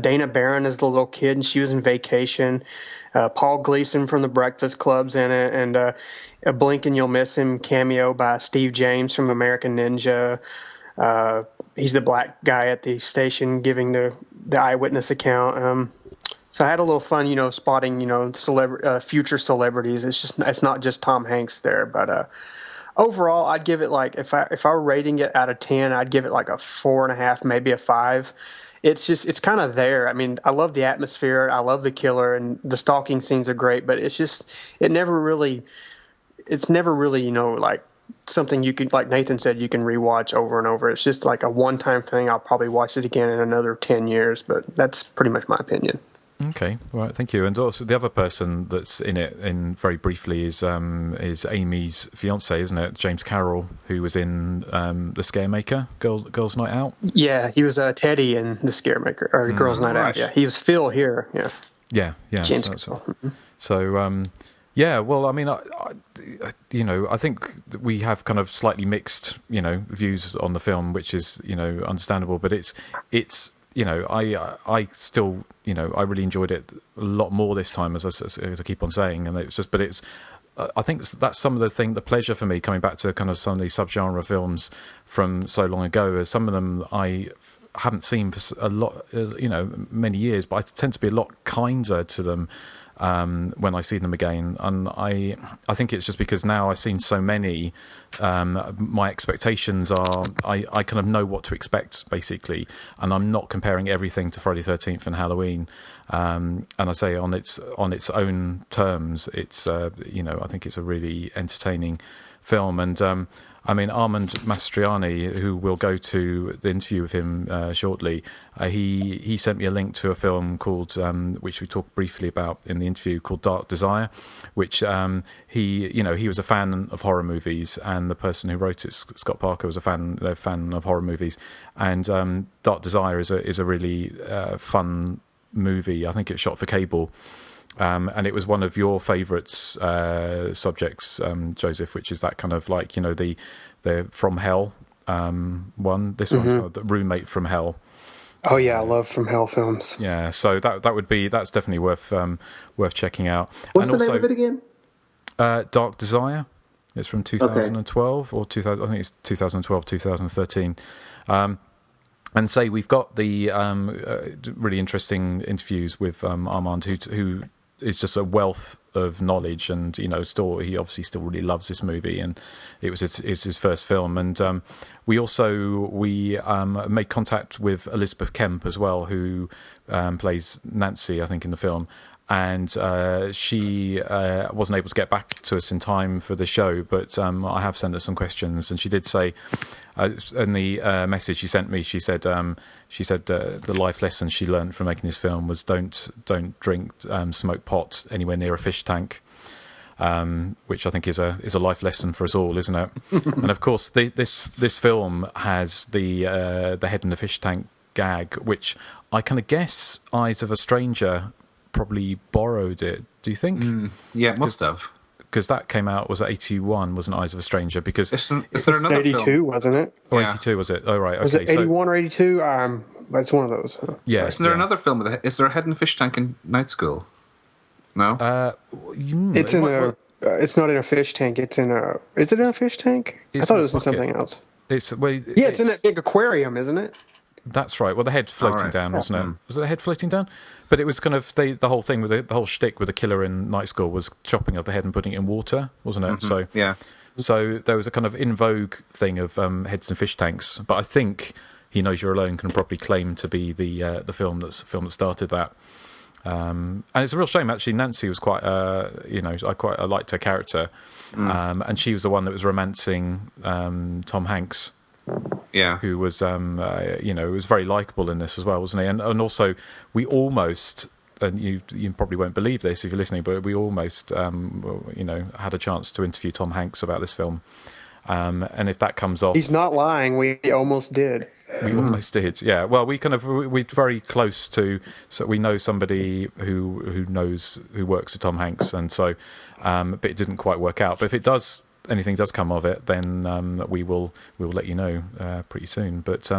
Dana Barron is the little kid, and she was in Vacation. Paul Gleason from The Breakfast Club's in it, and a Blink and You'll Miss Him cameo by Steve James from American Ninja. He's the black guy at the station giving the eyewitness account. So I had a little fun, spotting, future celebrities. It's not just Tom Hanks there, but overall, I'd give it like, if I were rating it out of 10, I'd give it like a 4.5, maybe a 5. It's kind of there. I mean, I love the atmosphere. I love the killer, and the stalking scenes are great, but it's never really, like something you could, like Nathan said, you can rewatch over and over. It's just like a one-time thing. I'll probably watch it again in another 10 years, but that's pretty much my opinion. Okay, right, thank you. And also the other person that's in it, very briefly, is Amy's fiance, isn't it? James Carroll, who was in The Scaremaker, Girls' Night Out. Yeah, he was Teddy in The Scaremaker, or Girls' Night Out. Yeah, he was Phil here. Yeah. Yeah. James So, yeah. Well, I mean, I think we have kind of slightly mixed, views on the film, which is, understandable. But it's. I still, I really enjoyed it a lot more this time, as I keep on saying, and I think that's some of the pleasure for me coming back to kind of some of these subgenre films from so long ago. As some of them I haven't seen for a lot, many years, but I tend to be a lot kinder to them when I see them again, and I think it's just because now I've seen so many, my expectations are I kind of know what to expect, basically, and I'm not comparing everything to Friday the 13th and Halloween, and I say on its own terms, it's I think it's a really entertaining film. And I mean, Armand Mastriani, who we'll go to the interview with him shortly, he sent me a link to a film called, which we talked briefly about in the interview, called Dark Desire, which he was a fan of horror movies, and the person who wrote it, Scott Parker, was a fan of horror movies, and Dark Desire is a really fun movie. I think it's shot for cable. And it was one of your favourites subjects, Joseph, which is that kind of like, the From Hell one. This one's called The Roommate from Hell. Oh yeah, I love From Hell films. Yeah, so that's definitely worth checking out. What's the name of it again? Dark Desire. It's from 2012 or 2000. I think it's 2012, 2013. And say we've got the really interesting interviews with Armand, who is just a wealth of knowledge, and he obviously still really loves this movie, and it's his first film. And we made contact with Elizabeth Kemp as well, who plays Nancy, I think, in the film. And she wasn't able to get back to us in time for the show, but I have sent her some questions, and she did say in the message she sent me, she said the life lesson she learned from making this film was don't drink smoke pot anywhere near a fish tank, which I think is a life lesson for us all, isn't it? And of course this film has the head in the fish tank gag, which I kind of guess Eyes of a Stranger probably borrowed it. Do you think? Yeah, it must have. Because that came out, was 81, wasn't Eyes of a Stranger? Because is there another 82, film? Wasn't it? Oh, yeah. 82 was it? Oh, right. Okay, was it 81 or 82? It's one of those. Yeah. Isn't there another film? Is there a head in a fish tank in Night School? No. It's not in a fish tank. It's in a. Is it in a fish tank? I thought it was in something else. It's in that big aquarium, isn't it? That's right. Well, the head floating down, wasn't it? Was it the head floating down? But it was kind of the whole thing with the whole shtick with the killer in Night School was chopping off the head and putting it in water, wasn't it? So yeah. So there was a kind of in vogue thing of heads in fish tanks. But I think He Knows You're Alone can probably claim to be the film that started that. And it's a real shame, actually. Nancy was quite, I liked her character, and she was the one that was romancing Tom Hanks. Yeah, who was, was very likable in this as well, wasn't he? And also, we almost, and you probably won't believe this if you're listening, but we almost, had a chance to interview Tom Hanks about this film. And if that comes off, he's not lying. We almost did. We almost did, yeah. Well, we're very close to, so we know somebody who works with Tom Hanks, and so, but it didn't quite work out. But if anything does come of it, then we will let you know pretty soon. But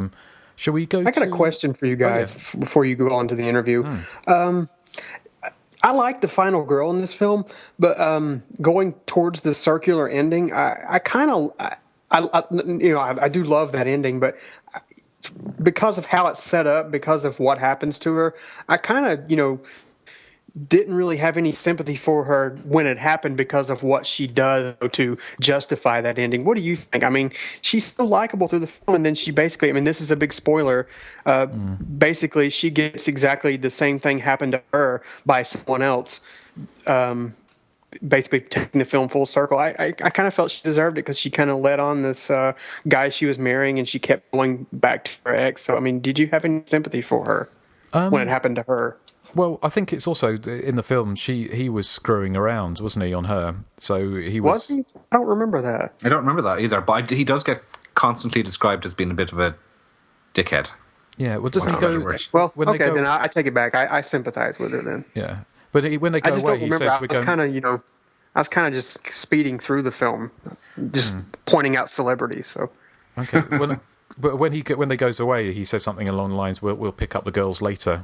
shall we go? I got a question for you guys before you go on to the interview. I like the final girl in this film, but going towards the circular ending, I do love that ending, but because of how it's set up, because of what happens to her, I kind of, didn't really have any sympathy for her when it happened because of what she does to justify that ending. What do you think? I mean, she's so likable through the film, and then she basically, this is a big spoiler, basically she gets exactly the same thing happen to her by someone else, basically taking the film full circle. I kind of felt she deserved it because she kind of led on this guy she was marrying, and she kept going back to her ex. So, did you have any sympathy for her when it happened to her? Well, I think it's also in the film he was screwing around, wasn't he, on her? So he was. Was he? I don't remember that. I don't remember that either. But he does get constantly described as being a bit of a dickhead. Yeah. Well, doesn't he go? Well, okay, then I take it back. I sympathize with her then. Yeah, but when they go away, he says we're going. I was kind of just speeding through the film, just pointing out celebrities. So. Okay. But when they goes away, he says something along the lines, "We'll pick up the girls later."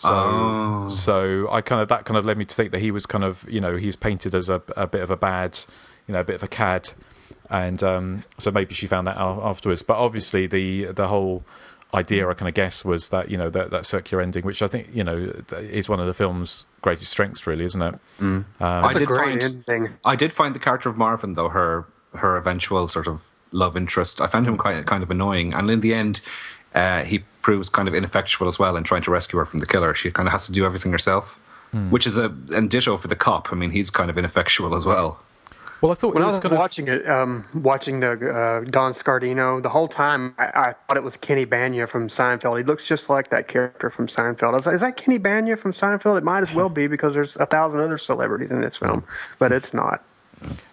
So I that kind of led me to think that he was kind of, he's painted as a bit of a bad, a bit of a cad, and so maybe she found that out afterwards. But obviously the whole idea, I kind of guess, was that that circular ending, which I think is one of the film's greatest strengths, really, isn't it? I did find the character of Marvin, though, her eventual sort of love interest, I found him kind of annoying, and in the end, he proves kind of ineffectual as well in trying to rescue her from the killer. She kind of has to do everything herself, which is and ditto for the cop. He's kind of ineffectual as well. Well, I thought when I was watching the Don Scardino, the whole time I thought it was Kenny Bania from Seinfeld. He looks just like that character from Seinfeld. I was like, is that Kenny Bania from Seinfeld? It might as well be because there's 1,000 other celebrities in this film, but it's not.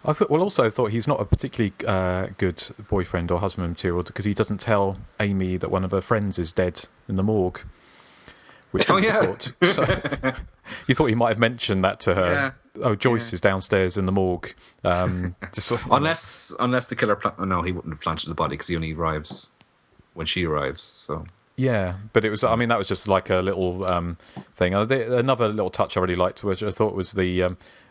I thought he's not a particularly good boyfriend or husband material because he doesn't tell Amy that one of her friends is dead in the morgue. Which thought. So, you thought he might have mentioned that to her. Yeah. Oh, Joyce is downstairs in the morgue. Unless the killer... no, he wouldn't have planted the body because he only arrives when she arrives. So yeah, but it was... that was just like a little thing. Another little touch I really liked, which I thought was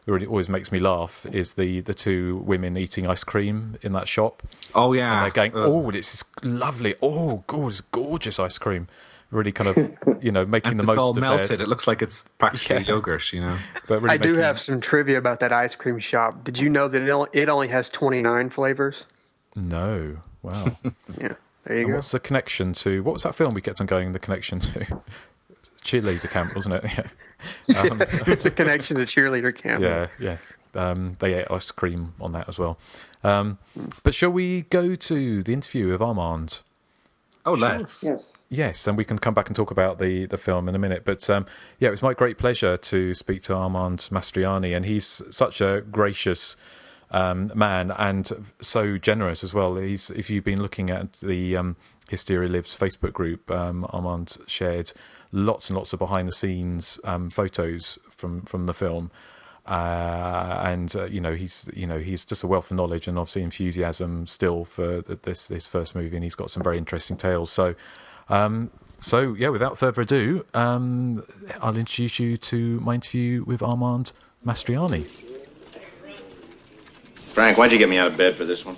it really always makes me laugh, is the two women eating ice cream in that shop. Oh, yeah. And they're going, this is lovely. Oh, God, it's gorgeous ice cream. Really kind of, making the most of it. It's all melted. It looks like it's practically yogurt, But really I do have some trivia about that ice cream shop. Did you know that it only has 29 flavors? No. Wow. Yeah, there you go. What's the connection to... What was that film we kept on going, the connection to? Cheerleader camp, wasn't it? Yeah. It's a connection to cheerleader camp. Yeah. They ate ice cream on that as well. But shall we go to the interview of Armand? Oh, let's. Yes, and we can come back and talk about the film in a minute. But it was my great pleasure to speak to Armand Mastriani, and he's such a gracious man and so generous as well. If you've been looking at the Hysteria Lives Facebook group, Armand shared lots and lots of behind-the-scenes photos from the film, he's just a wealth of knowledge and obviously enthusiasm still for this first movie, and he's got some very interesting tales. So without further ado, I'll introduce you to my interview with Armand Mastriani. Frank, why'd you get me out of bed for this one?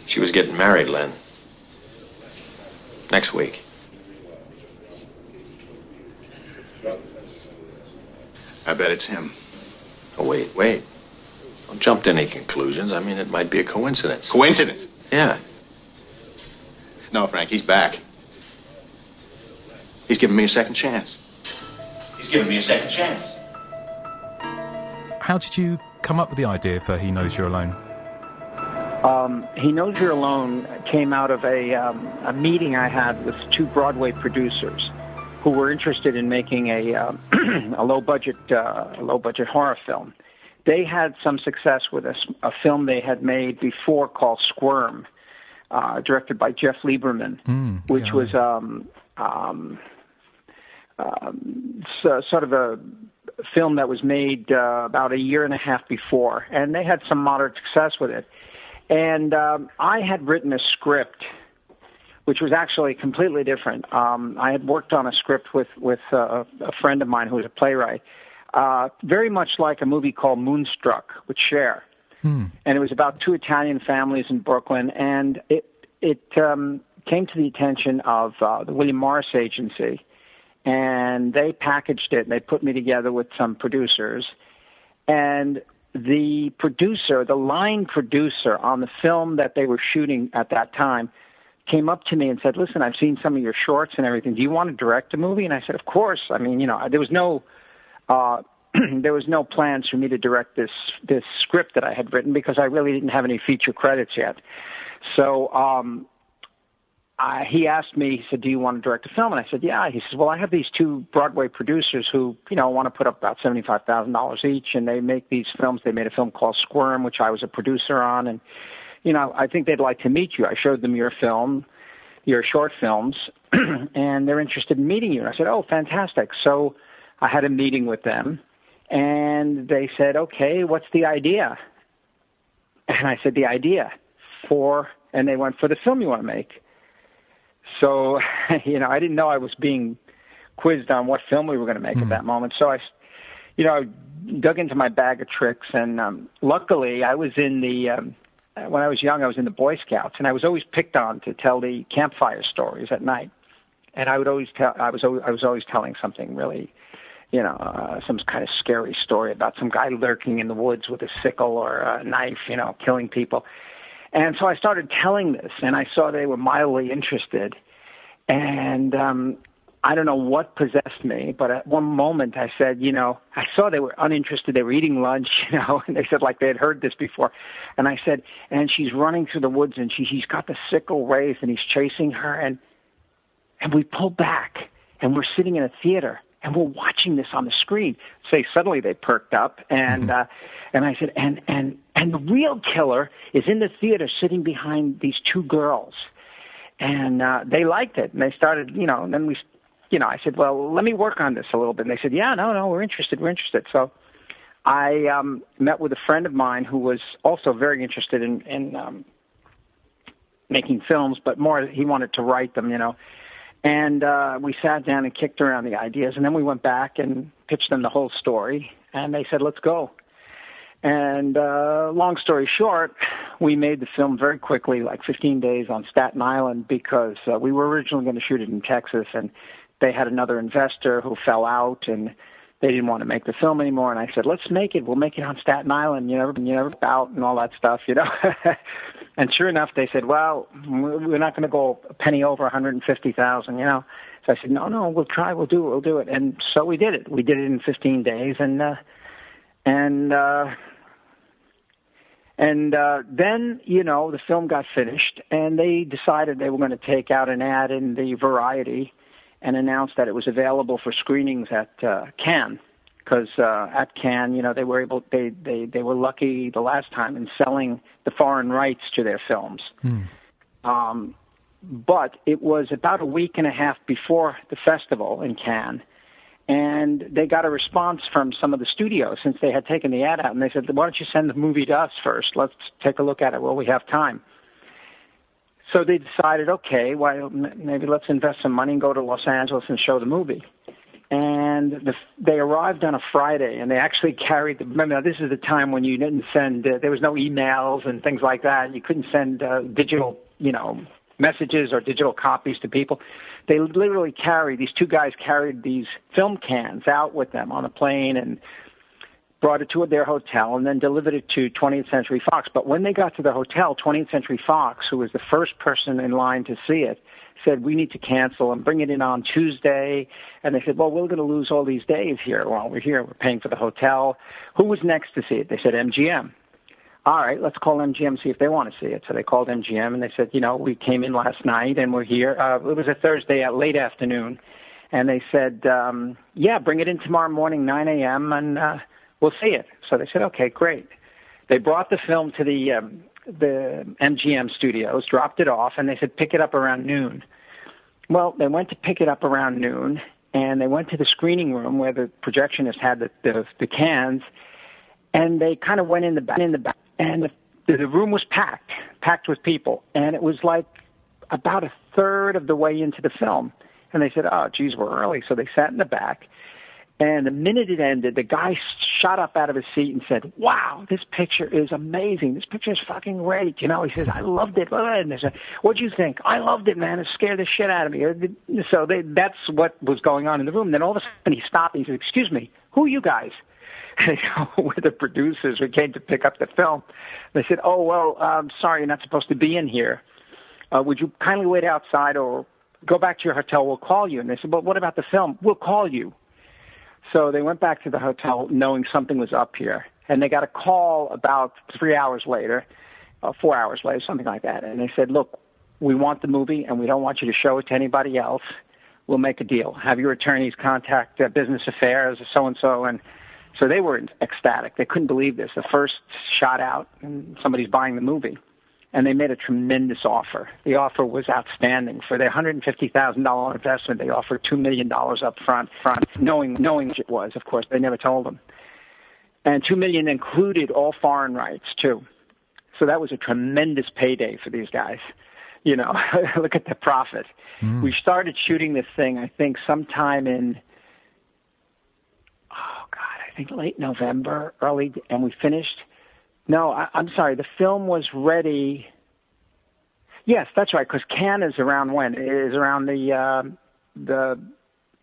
She was getting married, Len. Next week. I bet it's him. Oh, wait. Don't jump to any conclusions. I mean, it might be a coincidence. Coincidence? Yeah. No, Frank, he's back. He's giving me a second chance. He's giving me a second chance. How did you come up with the idea for He Knows You're Alone? He Knows You're Alone came out of a meeting I had with two Broadway producers who were interested in making a low budget horror film. They had some success with a film they had made before called Squirm, directed by Jeff Lieberman, which was sort of a film that was made about a year and a half before, and they had some moderate success with it. And I had written a script, which was actually completely different. I had worked on a script with a friend of mine who was a playwright, very much like a movie called Moonstruck with Cher. And it was about two Italian families in Brooklyn, and it came to the attention of the William Morris Agency, and they packaged it, and they put me together with some producers. And the line producer on the film that they were shooting at that time came up to me and said, "Listen, I've seen some of your shorts and everything. Do you want to direct a movie?" And I said, "Of course." I mean, there was no plans for me to direct this script that I had written because I really didn't have any feature credits yet. So he asked me, he said, "Do you want to direct a film?" And I said, "Yeah." He says, "Well, I have these two Broadway producers who, want to put up about $75,000 each, and they make these films. They made a film called Squirm, which I was a producer on, and, I think they'd like to meet you. I showed them your short films, and they're interested in meeting you." And I said, "Oh, fantastic." So I had a meeting with them, and they said, "Okay, what's the idea?" And I said, "The idea and they went, "For the film you want to make." So, I didn't know I was being quizzed on what film we were going to make at that moment. So I dug into my bag of tricks, and luckily I was in when I was young, I was in the Boy Scouts, and I was always picked on to tell the campfire stories at night. And I was always telling something really, some kind of scary story about some guy lurking in the woods with a sickle or a knife, killing people. And so I started telling this, and I saw they were mildly interested. And I don't know what possessed me, but at one moment I said, I saw they were uninterested. They were eating lunch, and they said like they had heard this before. And I said, and she's running through the woods, and she's got the sickle raised, and he's chasing her. And we pull back, and we're sitting in a theater, and we're watching this on the screen. Say suddenly they perked up, and I said, and the real killer is in the theater sitting behind these two girls. And they liked it, and they started, and then I said, "Well, let me work on this a little bit." And they said, "Yeah, no, we're interested. So I met with a friend of mine who was also very interested in making films, but more he wanted to write them, And we sat down and kicked around the ideas, and then we went back and pitched them the whole story, and they said, "Let's go." And long story short, we made the film very quickly, like 15 days on Staten Island, because we were originally going to shoot it in Texas, and they had another investor who fell out, and they didn't want to make the film anymore. And I said, "Let's make it. We'll make it on Staten Island, out and all that stuff, And sure enough, they said, "Well, we're not going to go a penny over 150,000, So I said, "No, we'll try. We'll do it." And so we did it. We did it in 15 days, and then, the film got finished, and they decided they were going to take out an ad in the Variety and announce that it was available for screenings at Cannes, because at Cannes, they were lucky the last time in selling the foreign rights to their films. But it was about a week and a half before the festival in Cannes, and they got a response from some of the studios since they had taken the ad out, and they said, "Why don't you send the movie to us first? Let's take a look at it while we have time." So they decided, okay, well, maybe let's invest some money and go to Los Angeles and show the movie. And they arrived on a Friday, and they actually carried remember, this is the time when you didn't send, there was no emails and things like that. You couldn't send digital, messages or digital copies to people. They literally these two guys carried these film cans out with them on a plane and brought it to their hotel and then delivered it to 20th Century Fox. But when they got to the hotel, 20th Century Fox, who was the first person in line to see it, said, we need to cancel and bring it in on Tuesday. And they said, well, we're going to lose all these days here while we're here. We're paying for the hotel. Who was next to see it? They said MGM. All right, let's call MGM, see if they want to see it. So they called MGM, and they said, we came in last night, and we're here. It was a Thursday at late afternoon. And they said, yeah, bring it in tomorrow morning, 9 a.m., and we'll see it. So they said, okay, great. They brought the film to the MGM studios, dropped it off, and they said, pick it up around noon. Well, they went to pick it up around noon, and they went to the screening room where the projectionist had the cans, and they kind of went in the back, and the room was packed with people, and it was like about a third of the way into the film. And they said, oh, geez, we're early. So they sat in the back. And the minute it ended, the guy shot up out of his seat and said, wow, this picture is amazing. This picture is fucking great. He says, I loved it. And they said, what'd you think? I loved it, man. It scared the shit out of me. So that's what was going on in the room. Then all of a sudden he stopped and he said, excuse me, who are you guys? And they go, we're the producers. We came to pick up the film. They said, oh, well, sorry, you're not supposed to be in here. Would you kindly wait outside or go back to your hotel? We'll call you. And they said, well, what about the film? We'll call you. So they went back to the hotel knowing something was up here. And they got a call about 3 hours later, 4 hours later, something like that. And they said, look, we want the movie and we don't want you to show it to anybody else. We'll make a deal. Have your attorneys contact Business Affairs or so-and-so. And so they were ecstatic. They couldn't believe this. The first shot out and somebody's buying the movie. And they made a tremendous offer. The offer was outstanding. For their $150,000 investment, they offered $2 million up front, knowing what it was. Of course, they never told them. And $2 million included all foreign rights, too. So that was a tremendous payday for these guys. Look at the profit. We started shooting this thing, I think, sometime in, late November, and we finished. No, I'm sorry. The film was ready. Yes, that's right. Because Cannes is around when? It is around the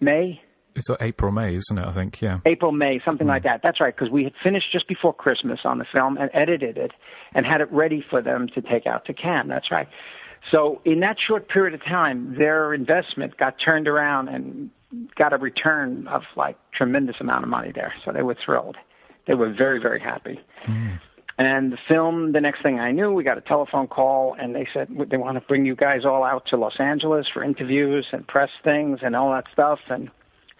May. It's April, May, isn't it? I think, yeah. April, May, something like that. That's right. Because we had finished just before Christmas on the film and edited it and had it ready for them to take out to Cannes. That's right. So in that short period of time, their investment got turned around and got a return of tremendous amount of money there. So they were thrilled. They were very, very happy. And the film, the next thing I knew, we got a telephone call, and they said they want to bring you guys all out to Los Angeles for interviews and press things and all that stuff. And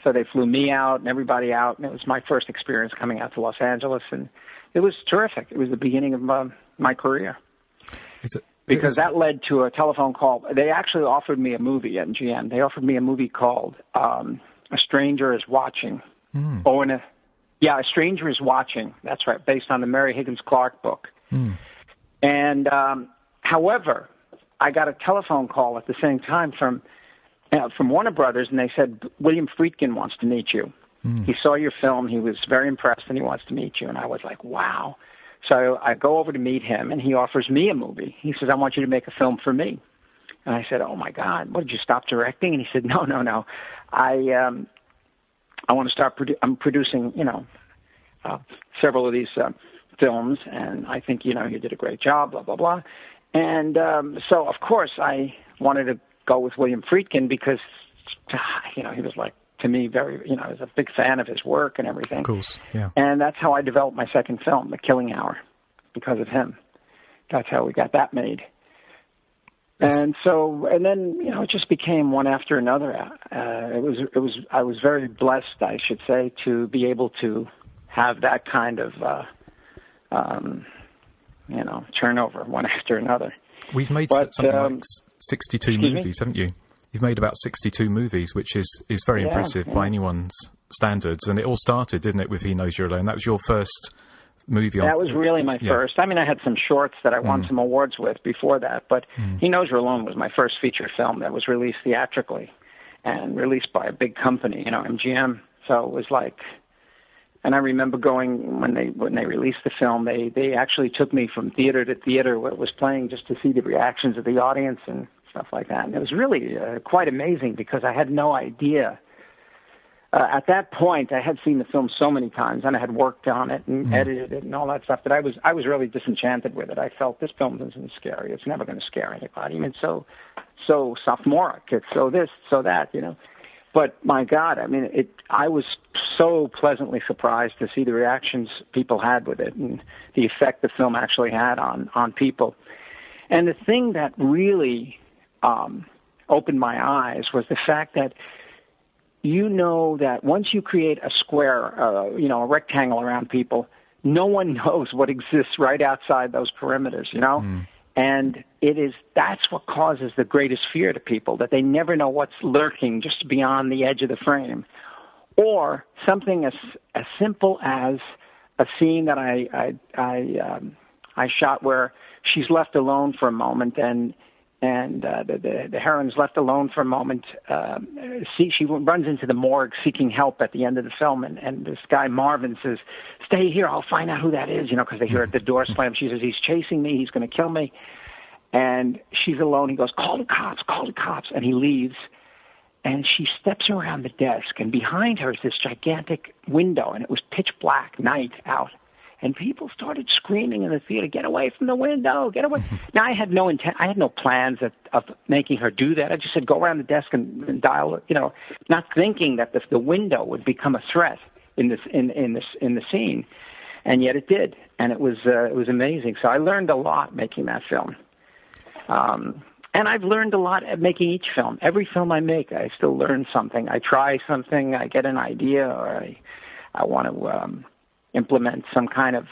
so they flew me out and everybody out, and it was my first experience coming out to Los Angeles, and it was terrific. It was the beginning of my career. Because that led to a telephone call. They actually offered me a movie at MGM. They offered me a movie called A Stranger Is Watching. A Stranger Is Watching. That's right, based on the Mary Higgins Clark book. And however, I got a telephone call at the same time from Warner Brothers, and they said, William Friedkin wants to meet you. He saw your film. He was very impressed, and he wants to meet you. And I was like, wow. So I go over to meet him, and he offers me a movie. He says, I want you to make a film for me. And I said, oh, my God, what, did you stop directing? And he said, no. I want to start I'm producing, several of these films, and I think, you did a great job, blah, blah, blah. And so, of course, I wanted to go with William Friedkin because, he was to me, very, I was a big fan of his work and everything. Of course, yeah. And that's how I developed my second film, The Killing Hour, because of him. That's how we got that made. Yes. And so, and then, it just became one after another. I was very blessed, I should say, to be able to have that kind of, turnover one after another. We've made something like 62 movies, haven't you? You've made about 62 movies, which is very impressive by anyone's standards. And it all started, didn't it, with He Knows You're Alone? That was your first movie. That was really my first. I mean, I had some shorts that I won some awards with before that, but He Knows You're Alone was my first feature film that was released theatrically and released by a big company, MGM. So it was like, and I remember going when they released the film, they actually took me from theater to theater where it was playing just to see the reactions of the audience and stuff like that. And it was really quite amazing because I had no idea. At that point, I had seen the film so many times, and I had worked on it and edited it and all that stuff, that I was really disenchanted with it. I felt this film isn't scary. It's never going to scare anybody. I mean, so sophomoric. It's so this, so that, you know. But my God, I mean, I was so pleasantly surprised to see the reactions people had with it and the effect the film actually had on people. And the thing that really opened my eyes was the fact that you know that once you create a square, a rectangle around people, no one knows what exists right outside those perimeters, you know? And that's what causes the greatest fear to people, that they never know what's lurking just beyond the edge of the frame. Or something as simple as a scene that I shot where she's left alone for a moment, and the heroine's left alone for a moment. She runs into the morgue seeking help at the end of the film, and this guy Marvin says, "Stay here, I'll find out who that is," because they hear the door slam. She says, "He's chasing me, he's going to kill me." And she's alone. He goes, call the cops, and he leaves. And she steps around the desk, and behind her is this gigantic window, and it was pitch black, night out. And people started screaming in the theater, "Get away from the window, get away." Now, I had no intent, I had no plans of making her do that. I just said, go around the desk and dial, not thinking that the window would become a threat in the scene. And yet it did. And it was amazing. So I learned a lot making that film. And I've learned a lot at making each film. Every film I make, I still learn something. I try something, I get an idea, or I want to implement some kind of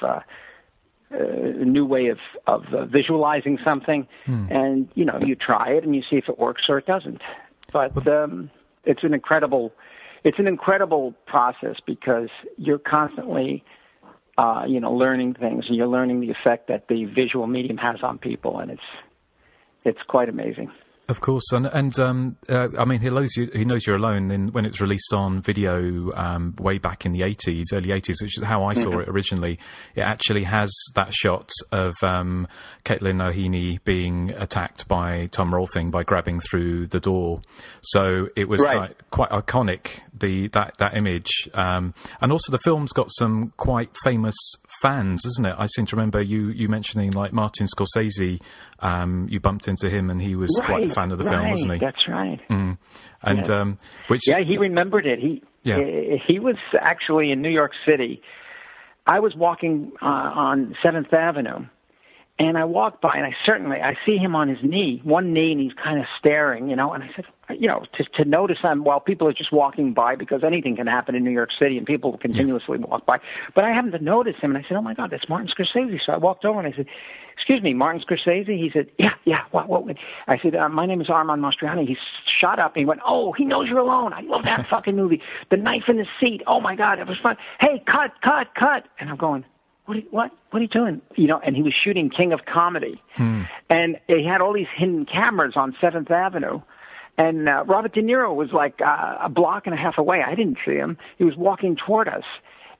new way of visualizing something. And, you try it and you see if it works or it doesn't. But it's an incredible process because you're constantly learning things, and you're learning the effect that the visual medium has on people, and it's quite amazing. Of course, and I mean, he knows you're alone. When it was released on video way back in the early 80s, which is how I saw it originally. It actually has that shot of Caitlin O'Heaney being attacked by Tom Rolfing by grabbing through the door. So it was quite iconic, that image. And also the film's got some quite famous fans, isn't it? I seem to remember you mentioning like Martin Scorsese. You bumped into him, and he was quite a fan of the film, wasn't he? That's right. And he remembered it. He was actually in New York City. I was walking on 7th Avenue, and I walked by, and I see him on his one knee, and he's kind of staring, and I said, to notice him while people are just walking by, because anything can happen in New York City, and people continuously walk by. But I happened to notice him, and I said, "Oh my God, that's Martin Scorsese." So I walked over, and I said, "Excuse me, Martin Scorsese?" He said, "Yeah. What?" I said, "My name is Armand Mastroianni." He shot up, and he went, "Oh, He Knows You're Alone. I love that fucking movie. The knife in the seat. Oh my God, it was fun. Hey, cut." And I'm going, What are you doing? And he was shooting King of Comedy. And he had all these hidden cameras on 7th Avenue. And Robert De Niro was like a block and a half away. I didn't see him. He was walking toward us.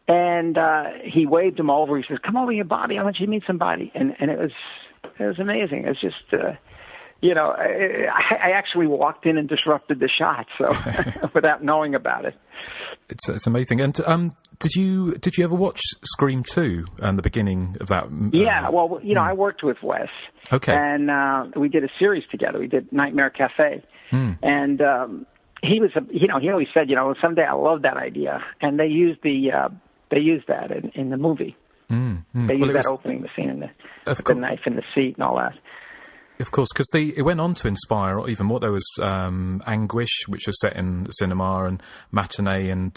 And he waved him over. He says, "Come over here, Bobby. I'll let you meet somebody." And it was amazing. It's just, I actually walked in and disrupted the shot, so without knowing about it. It's amazing. And did you ever watch Scream 2 and the beginning of that? Yeah, well, I worked with Wes. Okay. And we did a series together. We did Nightmare Cafe. And he was, he always said, someday I love that idea. And they used that in the movie. They used that opening, the scene in with the knife in the seat and all that. Of course, because it went on to inspire even more. There was Anguish, which was set in the cinema, and Matinee, and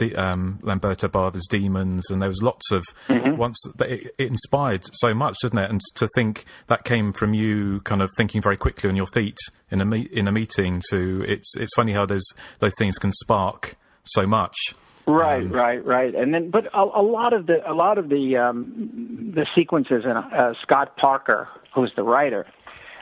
Lamberto Bava's Demons, and there was lots of it inspired so much, didn't it? And to think that came from you, kind of thinking very quickly on your feet in a meeting. It's funny how those things can spark so much. Right. And then, but a lot of the sequences, and Scott Parker, who's the writer,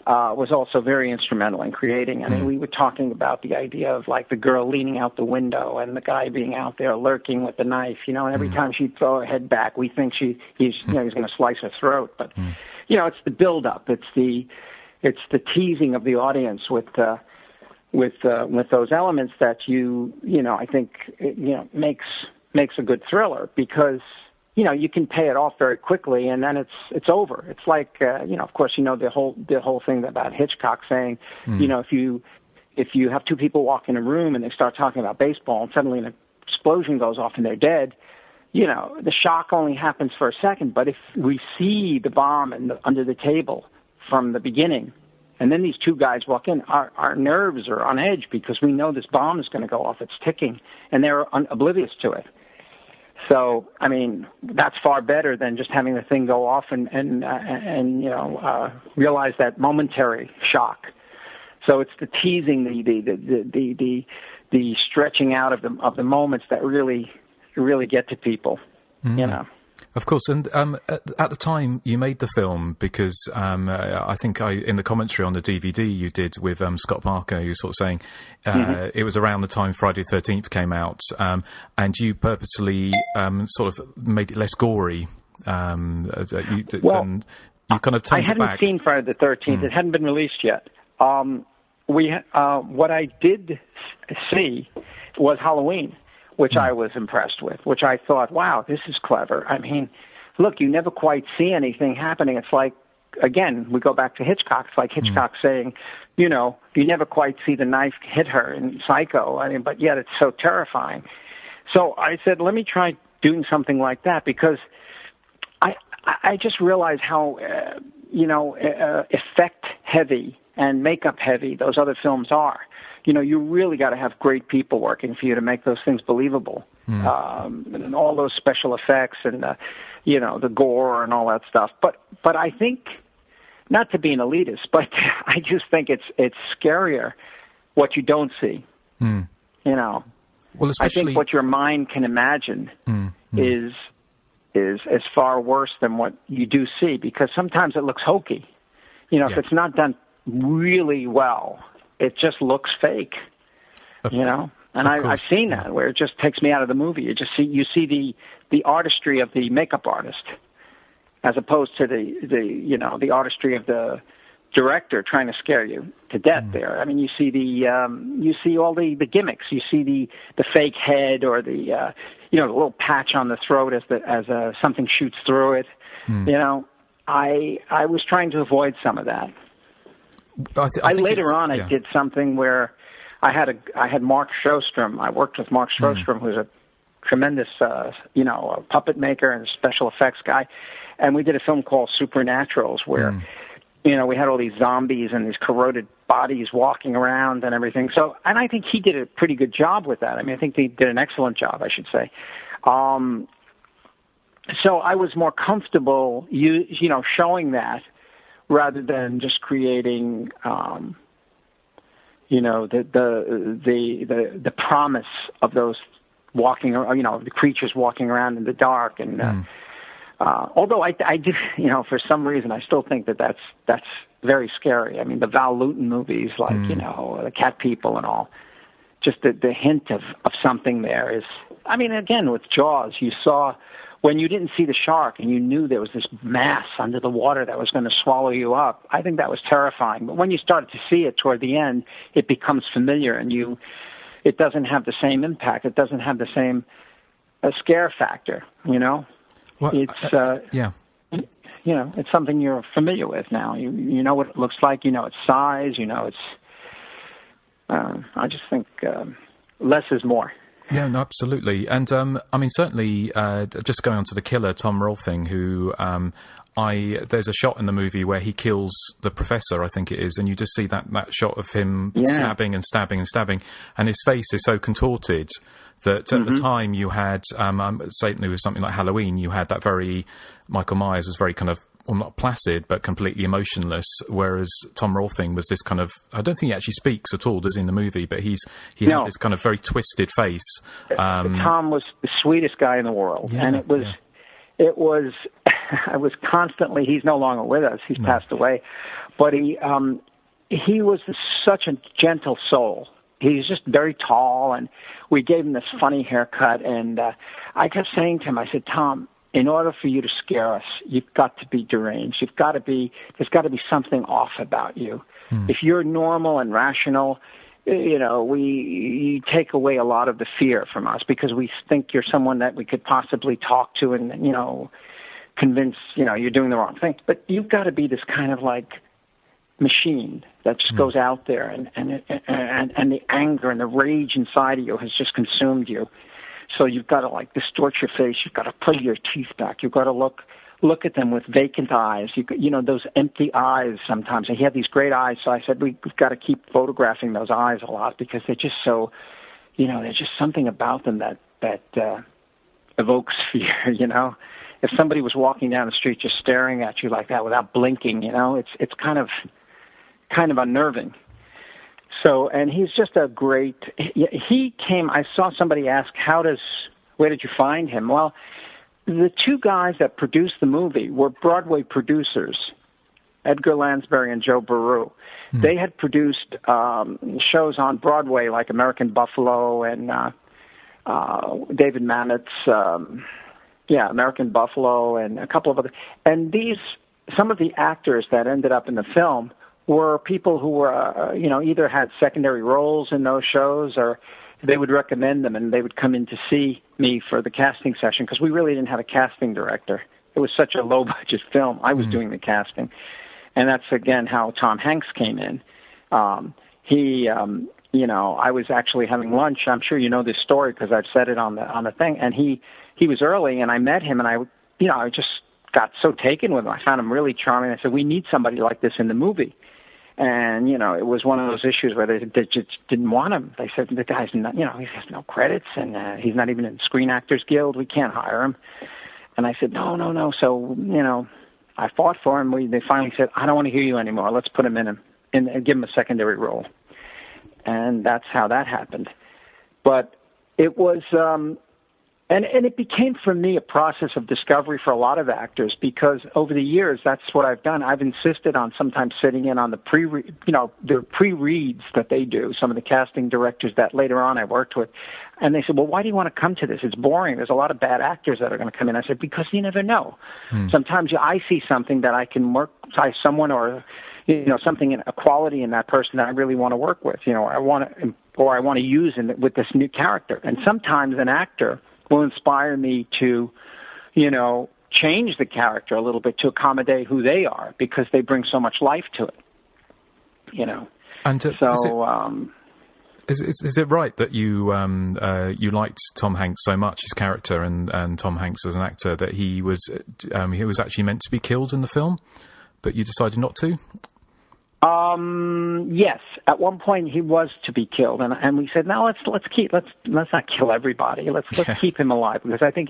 was also very instrumental in creating. I mean, we were talking about the idea of like the girl leaning out the window and the guy being out there lurking with the knife, and every time she'd throw her head back, we think he's going to slice her throat. But, it's the build-up. It's it's the teasing of the audience with those elements that I think makes a good thriller, because you can pay it off very quickly and then it's over. It's like of course the whole thing about Hitchcock saying if you have two people walk in a room and they start talking about baseball and suddenly an explosion goes off and they're dead, the shock only happens for a second. But if we see the bomb under the table from the beginning, and then these two guys walk in, our nerves are on edge because we know this bomb is going to go off. It's ticking, and they're oblivious to it. So, I mean, that's far better than just having the thing go off and realize that momentary shock. So it's the teasing, the stretching out of the moments that really get to people, Of course, and at the time you made the film, because I think in the commentary on the DVD you did with Scott Parker, you were sort of saying it was around the time Friday the 13th came out, and you purposely sort of made it less gory. You kind of turned it back. I hadn't seen Friday the 13th; it hadn't been released yet. What I did see was Halloween, which I was impressed with, which I thought, wow, this is clever. I mean, look, you never quite see anything happening. It's like, again, we go back to Hitchcock. It's like Hitchcock saying, you never quite see the knife hit her in Psycho. I mean, but yet it's so terrifying. So I said, let me try doing something like that, because I just realized how, effect heavy and makeup heavy those other films are. You really got to have great people working for you to make those things believable. And all those special effects and, the gore and all that stuff. But I think, not to be an elitist, but I just think it's scarier what you don't see. Well, I think what your mind can imagine is as far worse than what you do see, because sometimes it looks hokey. If it's not done really well, it just looks fake, and I've seen that where it just takes me out of the movie. You see the artistry of the makeup artist, as opposed to the artistry of the director trying to scare you to death. There, I mean, you see all the gimmicks. You see the fake head, or the little patch on the throat as something shoots through it. I was trying to avoid some of that. I later on did something where I had Mark Sjostrom. I worked with Mark Sjostrom, who's a tremendous a puppet maker and special effects guy, and we did a film called Supernaturals, where we had all these zombies and these corroded bodies walking around and everything. So, and I think he did a pretty good job with that. I mean, I think he did an excellent job, I should say. So I was more comfortable, showing that, rather than just creating, the promise of those walking, the creatures walking around in the dark. And although I do, for some reason, I still think that's very scary. I mean, the Val Lewton movies, like the Cat People and all, just the hint of something there is. I mean, again, with Jaws, you saw. When you didn't see the shark and you knew there was this mass under the water that was going to swallow you up, I think that was terrifying. But when you started to see it toward the end, it becomes familiar, and it doesn't have the same impact. It doesn't have the same scare factor, Well, it's it's something you're familiar with now. You know what it looks like. Its size. It's. I just think less is more. Yeah, no, absolutely. And, I mean, certainly, just going on to the killer, Tom Rolfing, who, there's a shot in the movie where he kills the professor, I think it is, and you just see that shot of him stabbing and stabbing and stabbing, and his face is so contorted that at the time you had, say it was something like Halloween, you had that Michael Myers was very kind of, well, not placid, but completely emotionless, whereas Tom Rolfing was this kind of, I don't think he actually speaks at all, does he, in the movie, but he has this kind of very twisted face. Tom was the sweetest guy in the world, and it was I was constantly, he's no longer with us, he's passed away, but he was such a gentle soul. He's just very tall, and we gave him this funny haircut, and I kept saying to him, I said, Tom, in order for you to scare us, you've got to be deranged. There's got to be something off about you. If you're normal and rational, you take away a lot of the fear from us because we think you're someone that we could possibly talk to and, convince, you're doing the wrong thing. But you've got to be this kind of like machine that just goes out there and the anger and the rage inside of you has just consumed you. So you've got to like distort your face. You've got to pull your teeth back. You've got to look at them with vacant eyes. Those empty eyes sometimes. And he had these great eyes. So I said, we've got to keep photographing those eyes a lot because they're just so, there's just something about them that evokes fear, If somebody was walking down the street just staring at you like that without blinking, it's kind of unnerving. So, and he's just a great, he came, I saw somebody ask, where did you find him? Well, the two guys that produced the movie were Broadway producers, Edgar Lansbury and Joe Beru. They had produced shows on Broadway like American Buffalo and David Mamet's, American Buffalo and a couple of other. And some of the actors that ended up in the film were people who were, either had secondary roles in those shows or they would recommend them and they would come in to see me for the casting session because we really didn't have a casting director. It was such a low-budget film. I was doing the casting. And that's, again, how Tom Hanks came in. I was actually having lunch. I'm sure you know this story because I've said it on the thing. And he was early and I met him and I just got so taken with him. I found him really charming. I said, we need somebody like this in the movie. And, it was one of those issues where they just didn't want him. They said, the guy's not, he has no credits and he's not even in Screen Actors Guild. We can't hire him. And I said, no. So, I fought for him. They finally said, I don't want to hear you anymore. Let's put him in and give him a secondary role. And that's how that happened. But it was, and it became for me a process of discovery for a lot of actors because over the years, that's what I've done. I've insisted on sometimes sitting in on the pre-reads that they do, some of the casting directors that later on I worked with. And they said, well, why do you want to come to this? It's boring. There's a lot of bad actors that are going to come in. I said, because you never know. Sometimes I see something that I can work by someone or, something, a quality in that person that I really want to work with. I want to use with this new character. And sometimes an actor will inspire me to, change the character a little bit to accommodate who they are because they bring so much life to it, And is it right that you liked Tom Hanks so much, his character, and Tom Hanks as an actor, that he was actually meant to be killed in the film, but you decided not to? Yes. At one point he was to be killed, and we said, no, let's not kill everybody. Let's keep him alive because I think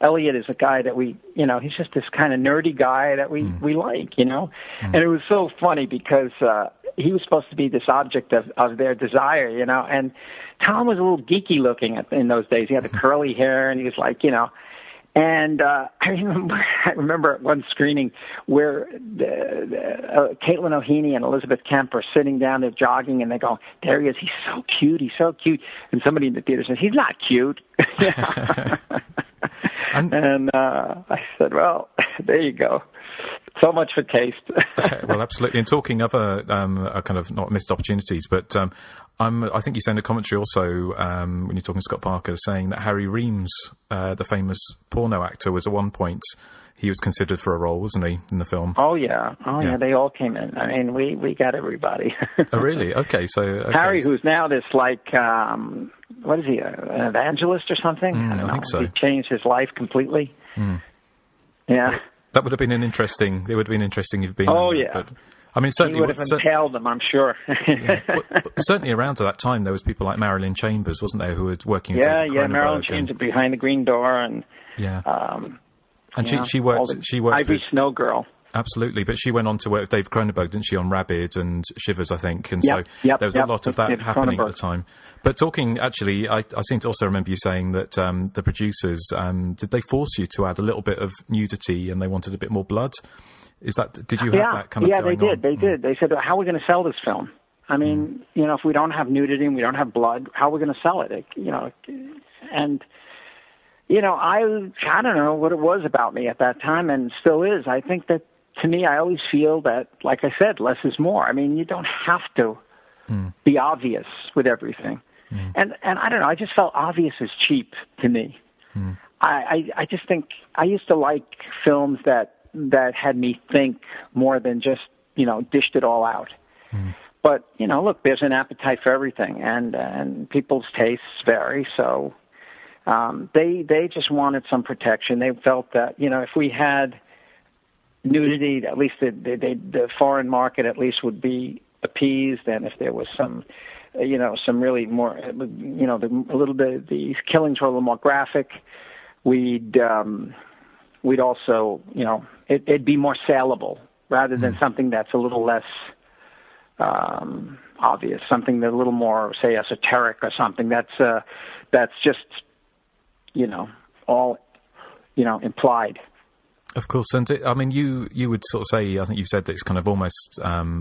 Elliot is a guy that he's just this kind of nerdy guy that we like, And it was so funny because he was supposed to be this object of their desire, and Tom was a little geeky looking in those days. He had the curly hair, and he was like, And I remember at one screening where Caitlin O'Heaney and Elizabeth Kemp are sitting down there jogging, and they go, there he is, he's so cute. And somebody in the theater says, he's not cute. and I said, well, there you go. So much for taste. Well, absolutely. And talking other kind of not missed opportunities, but I think you sent a commentary also when you're talking to Scott Parker saying that Harry Reams, the famous porno actor, was at one point he was considered for a role, wasn't he, in the film? Oh yeah, they all came in. I mean, we got everybody. Oh really? Okay, so Harry, who's now this what is he, an evangelist or something? I don't know. Think so. He changed his life completely. Yeah. That would have been interesting if you've been. Oh yeah. But, I mean, certainly he would have impaled them, I'm sure. Certainly around to that time, there was people like Marilyn Chambers, wasn't there, who were working with David Cronenberg. Marilyn Chambers behind the green door, and she worked. Ivy Snow Girl. Absolutely, but she went on to work with David Cronenberg, didn't she, on Rabid and Shivers, I think, and so there was a lot of that happening at the time. But talking, actually, I seem to also remember you saying that the producers, did they force you to add a little bit of nudity and they wanted a bit more blood? Did you have that kind of going on? Yeah, they did. They said, how are we going to sell this film? I mean, if we don't have nudity and we don't have blood, how are we going to sell it? And I don't know what it was about me at that time, and still is. I think that, to me, I always feel that, like I said, less is more. I mean, you don't have to be obvious with everything. And I don't know, I just felt obvious is cheap to me. I just think I used to like films that had me think more than just, dished it all out. But, look, there's an appetite for everything, and people's tastes vary, so they just wanted some protection. They felt that, if we had nudity, at least the foreign market at least would be appeased, and if there was some really more, a little bit, the killings were a little more graphic, we'd also, it'd be more saleable rather than something that's a little less obvious, something that's a little more, say, esoteric or something that's just, all, implied. Of course, and you would sort of say, I think you said that it's kind of almost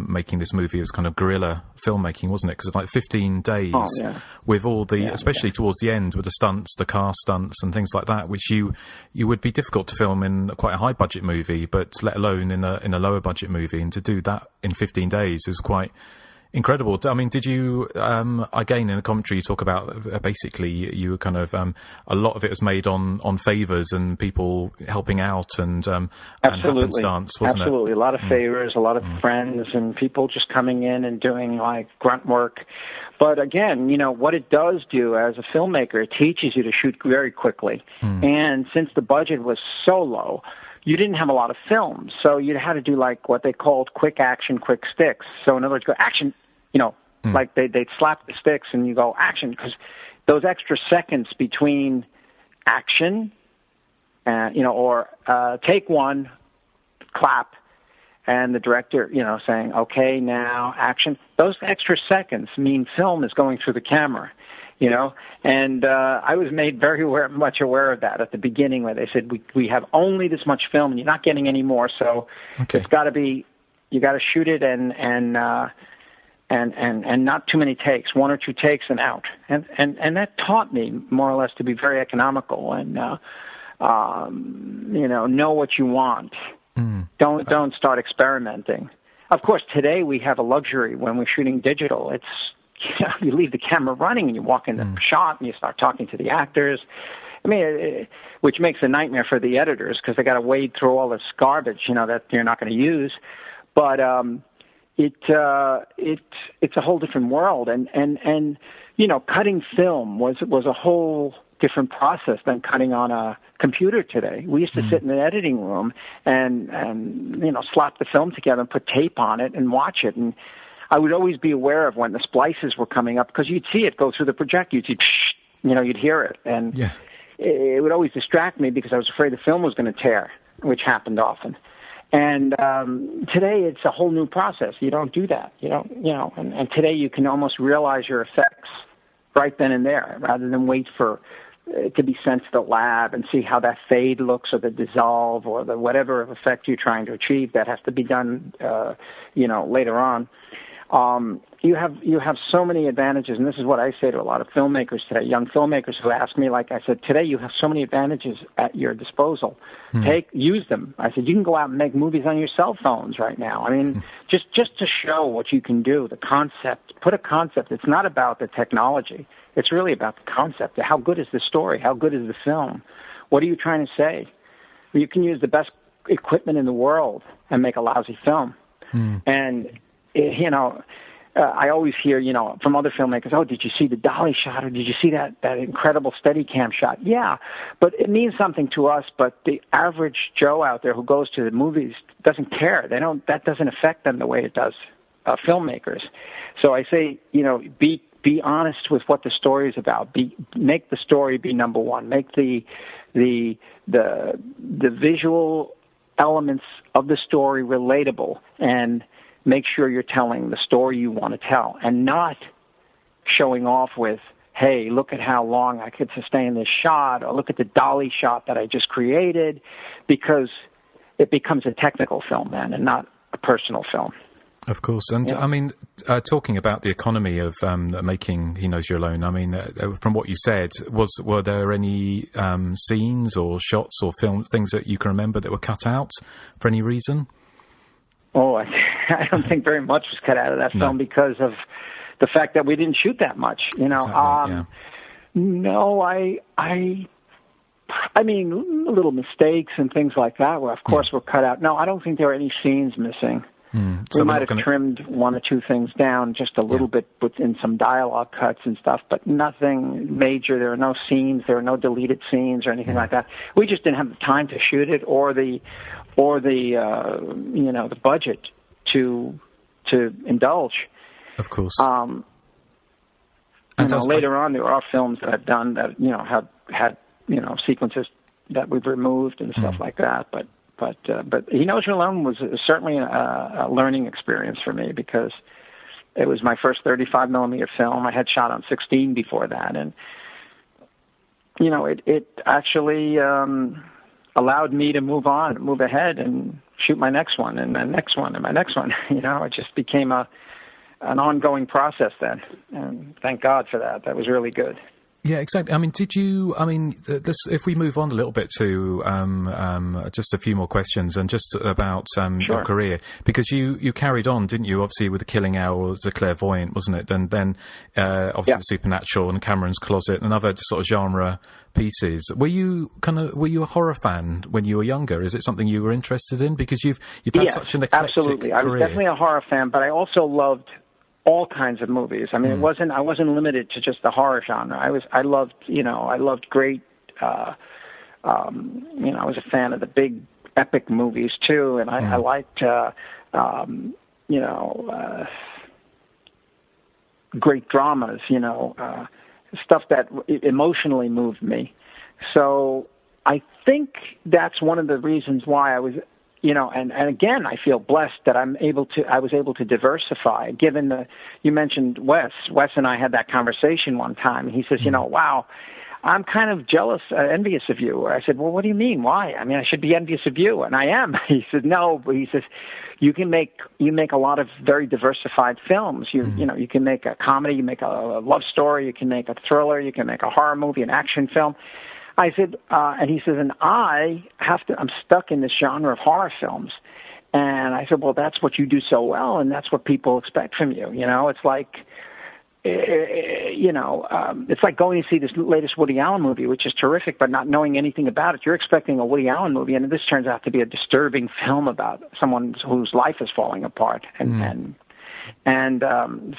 making this movie as kind of guerrilla filmmaking, wasn't it? Because it's like 15 days with all the, especially towards the end, with the stunts, the car stunts and things like that, which you would be difficult to film in quite a high budget movie, but let alone in a lower budget movie, and to do that in 15 days is quite incredible. I mean, did you, again, in a commentary, you talk about basically you were kind of, a lot of it was made on favours and people helping out and happenstance, wasn't it? Absolutely. A lot of favours, a lot of friends and people just coming in and doing like grunt work. But again, what it does do as a filmmaker, it teaches you to shoot very quickly. And since the budget was so low, you didn't have a lot of films, so you had to do like what they called quick action, quick sticks. So in other words, go action, like they'd slap the sticks and you go action, because those extra seconds between action, or take one, clap, and the director, saying, okay, now action. Those extra seconds mean film is going through the camera. And I was made very much aware of that at the beginning, where they said, we have only this much film and you're not getting any more, so it's got to be, you got to shoot it and not too many takes, 1 or 2 takes and out. And that taught me more or less to be very economical and, know what you want. Don't start experimenting. Of course, today we have a luxury when we're shooting digital. It's, you leave the camera running and you walk in the shot and you start talking to the actors. I mean, which makes a nightmare for the editors because they got to wade through all this garbage, that you're not going to use. But it's a whole different world, and cutting film was a whole different process than cutting on a computer today. We used to sit in the editing room and slap the film together and put tape on it and watch it. And I would always be aware of when the splices were coming up, because you'd see it go through the projector. You'd see, you'd hear it. And it would always distract me because I was afraid the film was going to tear, which happened often. And today it's a whole new process. You don't do that. And today you can almost realize your effects right then and there, rather than wait for to be sent to the lab and see how that fade looks, or the dissolve, or the whatever effect you're trying to achieve. That has to be done, later on. You have so many advantages, and this is what I say to a lot of filmmakers today, young filmmakers who ask me, like I said, today you have so many advantages at your disposal. Use them. I said, you can go out and make movies on your cell phones right now. I mean, just to show what you can do, the concept, put a concept. It's not about the technology. It's really about the concept. How good is the story? How good is the film? What are you trying to say? You can use the best equipment in the world and make a lousy film. And, I always hear, from other filmmakers, oh, did you see the dolly shot, or did you see that incredible Steadicam shot? Yeah, but it means something to us, but the average Joe out there who goes to the movies doesn't care. That doesn't affect them the way it does filmmakers. So I say, be honest with what the story is about. Make the story be number one. Make the visual elements of the story relatable, and make sure you're telling the story you want to tell, and not showing off with, hey, look at how long I could sustain this shot, or look at the dolly shot that I just created, because it becomes a technical film then and not a personal film. Of course. And I mean, talking about the economy of making He Knows You're Alone, I mean, from what you said, were there any scenes or shots or film things that you can remember that were cut out for any reason? Oh, I don't think very much was cut out of that film because of the fact that we didn't shoot that much, you know. Exactly, No, I mean, little mistakes and things like that were, of course, were cut out. No, I don't think there were any scenes missing. So we might have trimmed one or two things down just a little bit within some dialogue cuts and stuff, but nothing major. There are no scenes. There are no deleted scenes or anything like that. We just didn't have the time to shoot it or the the budget to indulge. Of course. Later on, there are films that I've done that have had sequences that we've removed and stuff like that, but He Knows You're Alone was certainly a learning experience for me because it was my first 35 millimeter film. I had shot on 16 before that, and it actually allowed me to move on, move ahead, and shoot my next one, and my next one, and my next one. It just became an ongoing process then, and thank God for that. That was really good. Yeah, exactly. I mean, if we move on a little bit to just a few more questions and just about your career, because you carried on, didn't you? Obviously, with The Killing Hour, The Clairvoyant, wasn't it? And then obviously The Supernatural and Cameron's Closet and other sort of genre pieces. Were you a horror fan when you were younger? Is it something you were interested in? Because you've had such an eclectic absolutely. career. I was definitely a horror fan, but I also loved all kinds of movies. I mean, I wasn't limited to just the horror genre. I loved great, I was a fan of the big epic movies too, and I liked, great dramas, stuff that emotionally moved me. So I think that's one of the reasons why I was, and again, I feel blessed that I was able to diversify. Given you mentioned Wes and I had that conversation one time. He says, wow, I'm kind of jealous, envious of you. I said, well, what do you mean? Why? I mean, I should be envious of you, and I am. He said, no, but he says, you make a lot of very diversified films. You can make a comedy, you make a love story, you can make a thriller, you can make a horror movie, an action film. I said, and he says, and I'm stuck in this genre of horror films. And I said, well, that's what you do so well, and that's what people expect from you. It's like, it's like going to see this latest Woody Allen movie, which is terrific, but not knowing anything about it. You're expecting a Woody Allen movie, and this turns out to be a disturbing film about someone whose life is falling apart.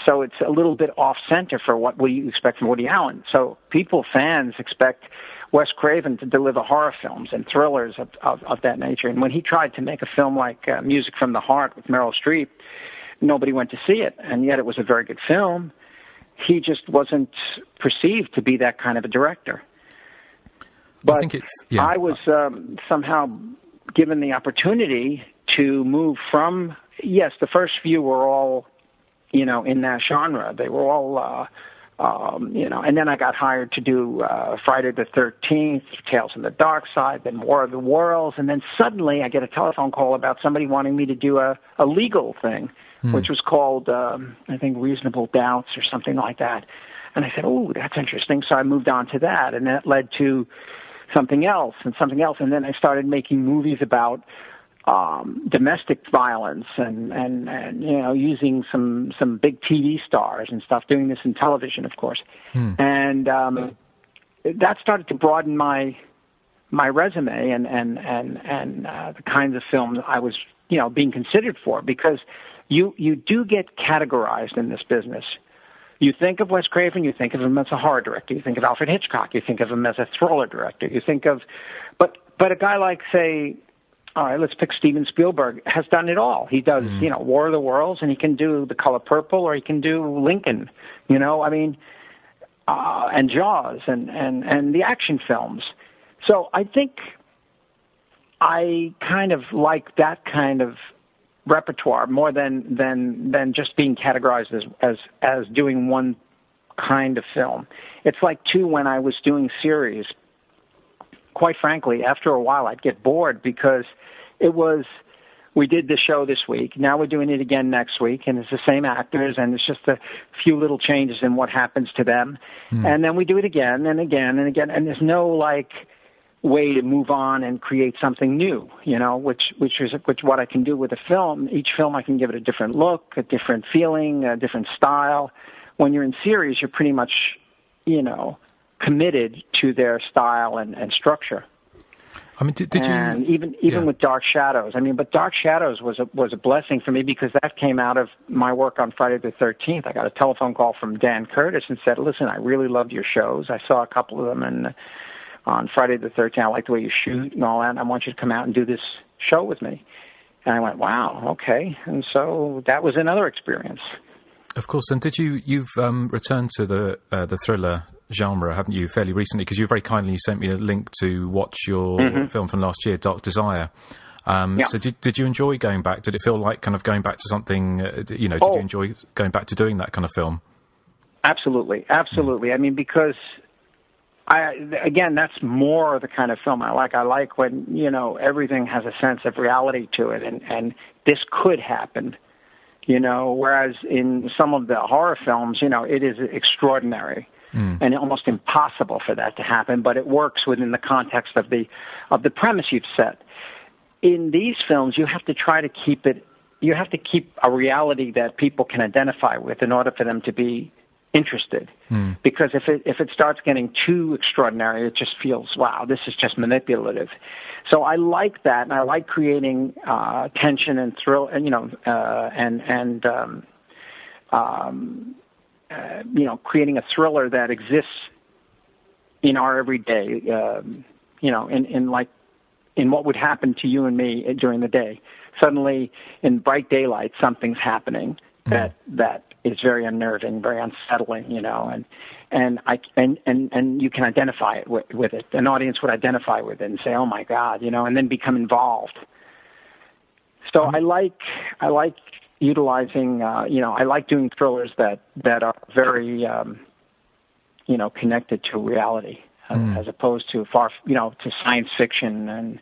So it's a little bit off-center for what we expect from Woody Allen. So fans expect Wes Craven to deliver horror films and thrillers of that nature. And when he tried to make a film like Music from the Heart with Meryl Streep, nobody went to see it, and yet it was a very good film. He just wasn't perceived to be that kind of a director. But I was somehow given the opportunity to move from, the first few were all, in that genre. They were all, and then I got hired to do Friday the 13th, Tales from the Dark Side, then War of the Worlds, and then suddenly I get a telephone call about somebody wanting me to do a legal thing, which was called, I think, Reasonable Doubts or something like that. And I said, oh, that's interesting. So I moved on to that, and that led to something else, and then I started making movies about domestic violence and using some big TV stars and stuff, doing this in television, of course. And that started to broaden my resume and the kinds of films I was being considered for, because you do get categorized in this business. You think of Wes Craven, you think of him as a horror director. You think of Alfred Hitchcock, you think of him as a thriller director. You think of, but a guy like, say, all right, let's pick Steven Spielberg, has done it all. He does, War of the Worlds, and he can do The Color Purple, or he can do Lincoln, and Jaws, and the action films. So I think I kind of like that kind of repertoire more than just being categorized as doing one kind of film. It's like, too, when I was doing series, quite frankly, after a while I'd get bored, because it was we did the show this week. Now we're doing it again next week, and it's the same actors, and it's just a few little changes in what happens to them. And then we do it again and again and again, and there's no like way to move on and create something new, you know, which what I can do with a film. Each film I can give it a different look, a different feeling, a different style. When you're in series, you're pretty much, you know, committed to their style and structure. I mean, did and you even with Dark Shadows? I mean, but Dark Shadows was a blessing for me because that came out of my work on Friday the 13th. I got a telephone call from Dan Curtis and said, "Listen, I really loved your shows. I saw a couple of them and on Friday the 13th, I like the way you shoot and all that, and I want you to come out and do this show with me." And I went, wow, okay. And so that was another experience. Of course. And you've returned to the thriller genre, haven't you, fairly recently? Because you very kindly sent me a link to watch your film from last year, Dark Desire. So did you enjoy going back? Did it feel like kind of going back to something, did you enjoy going back to doing that kind of film? Absolutely. I mean, because that's more the kind of film I like. I like when, you know, everything has a sense of reality to it, and this could happen, you know, whereas in some of the horror films, you know, it is extraordinary and almost impossible for that to happen, but it works within the context of the premise you've set. In these films, you have to try to keep a reality that people can identify with in order for them to be interested, because if it starts getting too extraordinary, it just feels, wow, this is just manipulative. So I like that, and I like creating tension and thrill, and you know, you know, creating a thriller that exists in our everyday, you know, in what would happen to you and me during the day. Suddenly, in bright daylight, something's happening that is very unnerving, very unsettling, you know, and you can identify it with it. An audience would identify with it and say, "Oh my God," you know, and then become involved. So I like utilizing, you know, I like doing thrillers that are very, you know, connected to reality, as opposed to to science fiction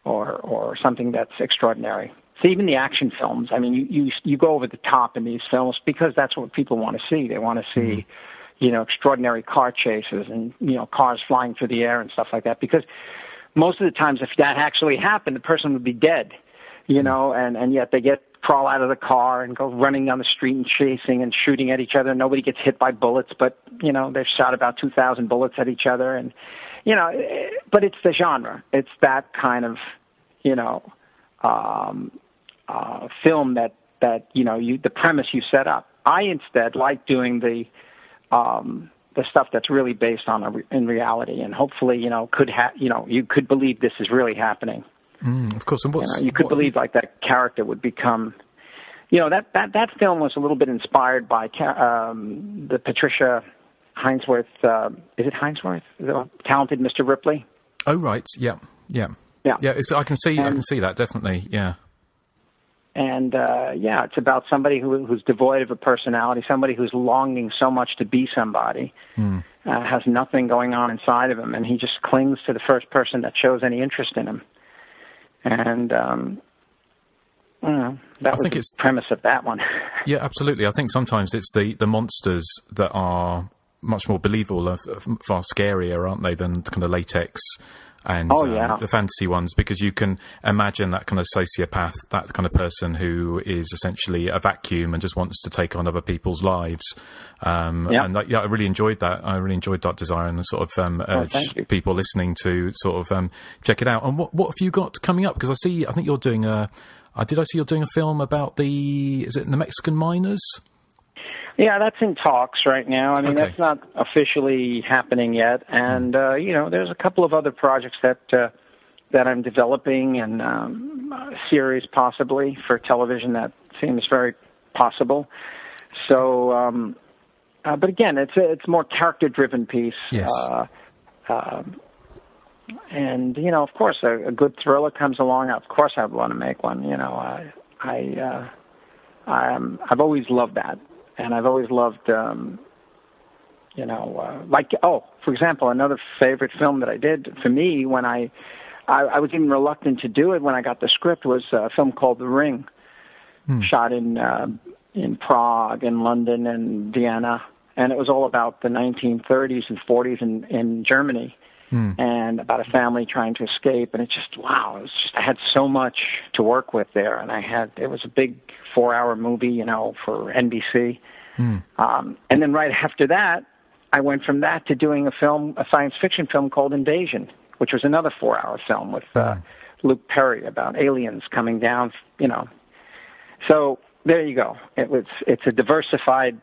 or something that's extraordinary. So even the action films, I mean, you go over the top in these films because that's what people want to see. They want to see, you know, extraordinary car chases and, you know, cars flying through the air and stuff like that. Because most of the times, if that actually happened, the person would be dead, you know, and yet they crawl out of the car and go running down the street and chasing and shooting at each other. Nobody gets hit by bullets, but, you know, they've shot about 2,000 bullets at each other. And, you know, but it's the genre. It's that kind of, you know, film that you know, the premise you set up. I instead like doing the stuff that's really based on in reality, and hopefully, you know, you could believe this is really happening. Of course, and you could believe like that character would become. You know, that film was a little bit inspired by the Patricia Hinesworth. Is it Hinesworth? The talented Mr. Ripley. Oh right, yeah. I can see that definitely. Yeah. And it's about somebody who's devoid of a personality, somebody who's longing so much to be somebody, has nothing going on inside of him, and he just clings to the first person that shows any interest in him. And that was the premise of that one. Yeah, absolutely. I think sometimes it's the monsters that are much more believable, far scarier, aren't they, than kind of latex and the fantasy ones, because you can imagine that kind of sociopath, that kind of person who is essentially a vacuum and just wants to take on other people's lives. And I really enjoyed that. I really enjoyed Dark Desire, and sort of urge people listening to sort of check it out. And what have you got coming up? Because I think you're doing did I see you're doing a film about the Mexican miners? Yeah, that's in talks right now. I mean, that's not officially happening yet. And, you know, there's a couple of other projects that I'm developing, and a series possibly for television that seems very possible. So, but again, it's more character-driven piece. Yes. And, you know, of course, a good thriller comes along. Of course I would want to make one. You know, I've always loved that. And I've always loved, you know, for example, another favorite film that I did for me when I I was even reluctant to do it when I got the script, was a film called The Ring, shot in Prague and London and Vienna. And it was all about the 1930s and 40s in Germany, and about a family trying to escape. And it just, wow, I had so much to work with there. And it was a big 4-hour movie, for NBC. And then right after that, I went from that to doing a science fiction film called Invasion, which was another 4-hour film with Luke Perry about aliens coming down, So there you go. It's a diversified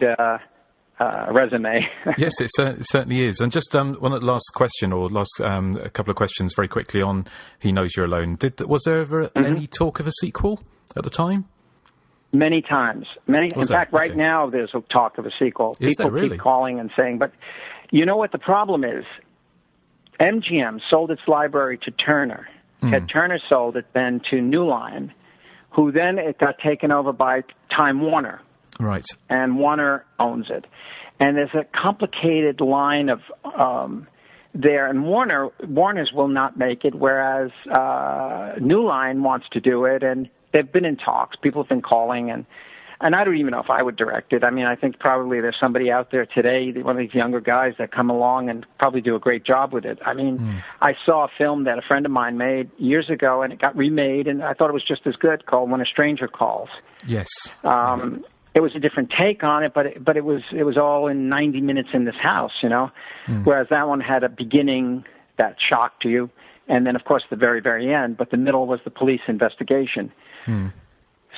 resume. Yes, it certainly is. And just one last question, or a couple of questions very quickly on He Knows You're Alone. Was there ever any talk of a sequel at the time? Many times. In fact, right now there's a talk of a sequel. People keep calling and saying, but you know what the problem is? MGM sold its library to Turner. Had Turner sold it then to New Line, who then it got taken over by Time Warner. Right. And Warner owns it. And there's a complicated line of there, and Warner's will not make it, whereas New Line wants to do it, and they've been in talks. People have been calling, and I don't even know if I would direct it. I mean, I think probably there's somebody out there today, one of these younger guys that come along and probably do a great job with it. I mean, I saw a film that a friend of mine made years ago, and it got remade, and I thought it was just as good, called When a Stranger Calls. Yes. It was a different take on it, but it was all in 90 minutes in this house, whereas that one had a beginning that shocked you, and then, of course, the very, very end, but the middle was the police investigation.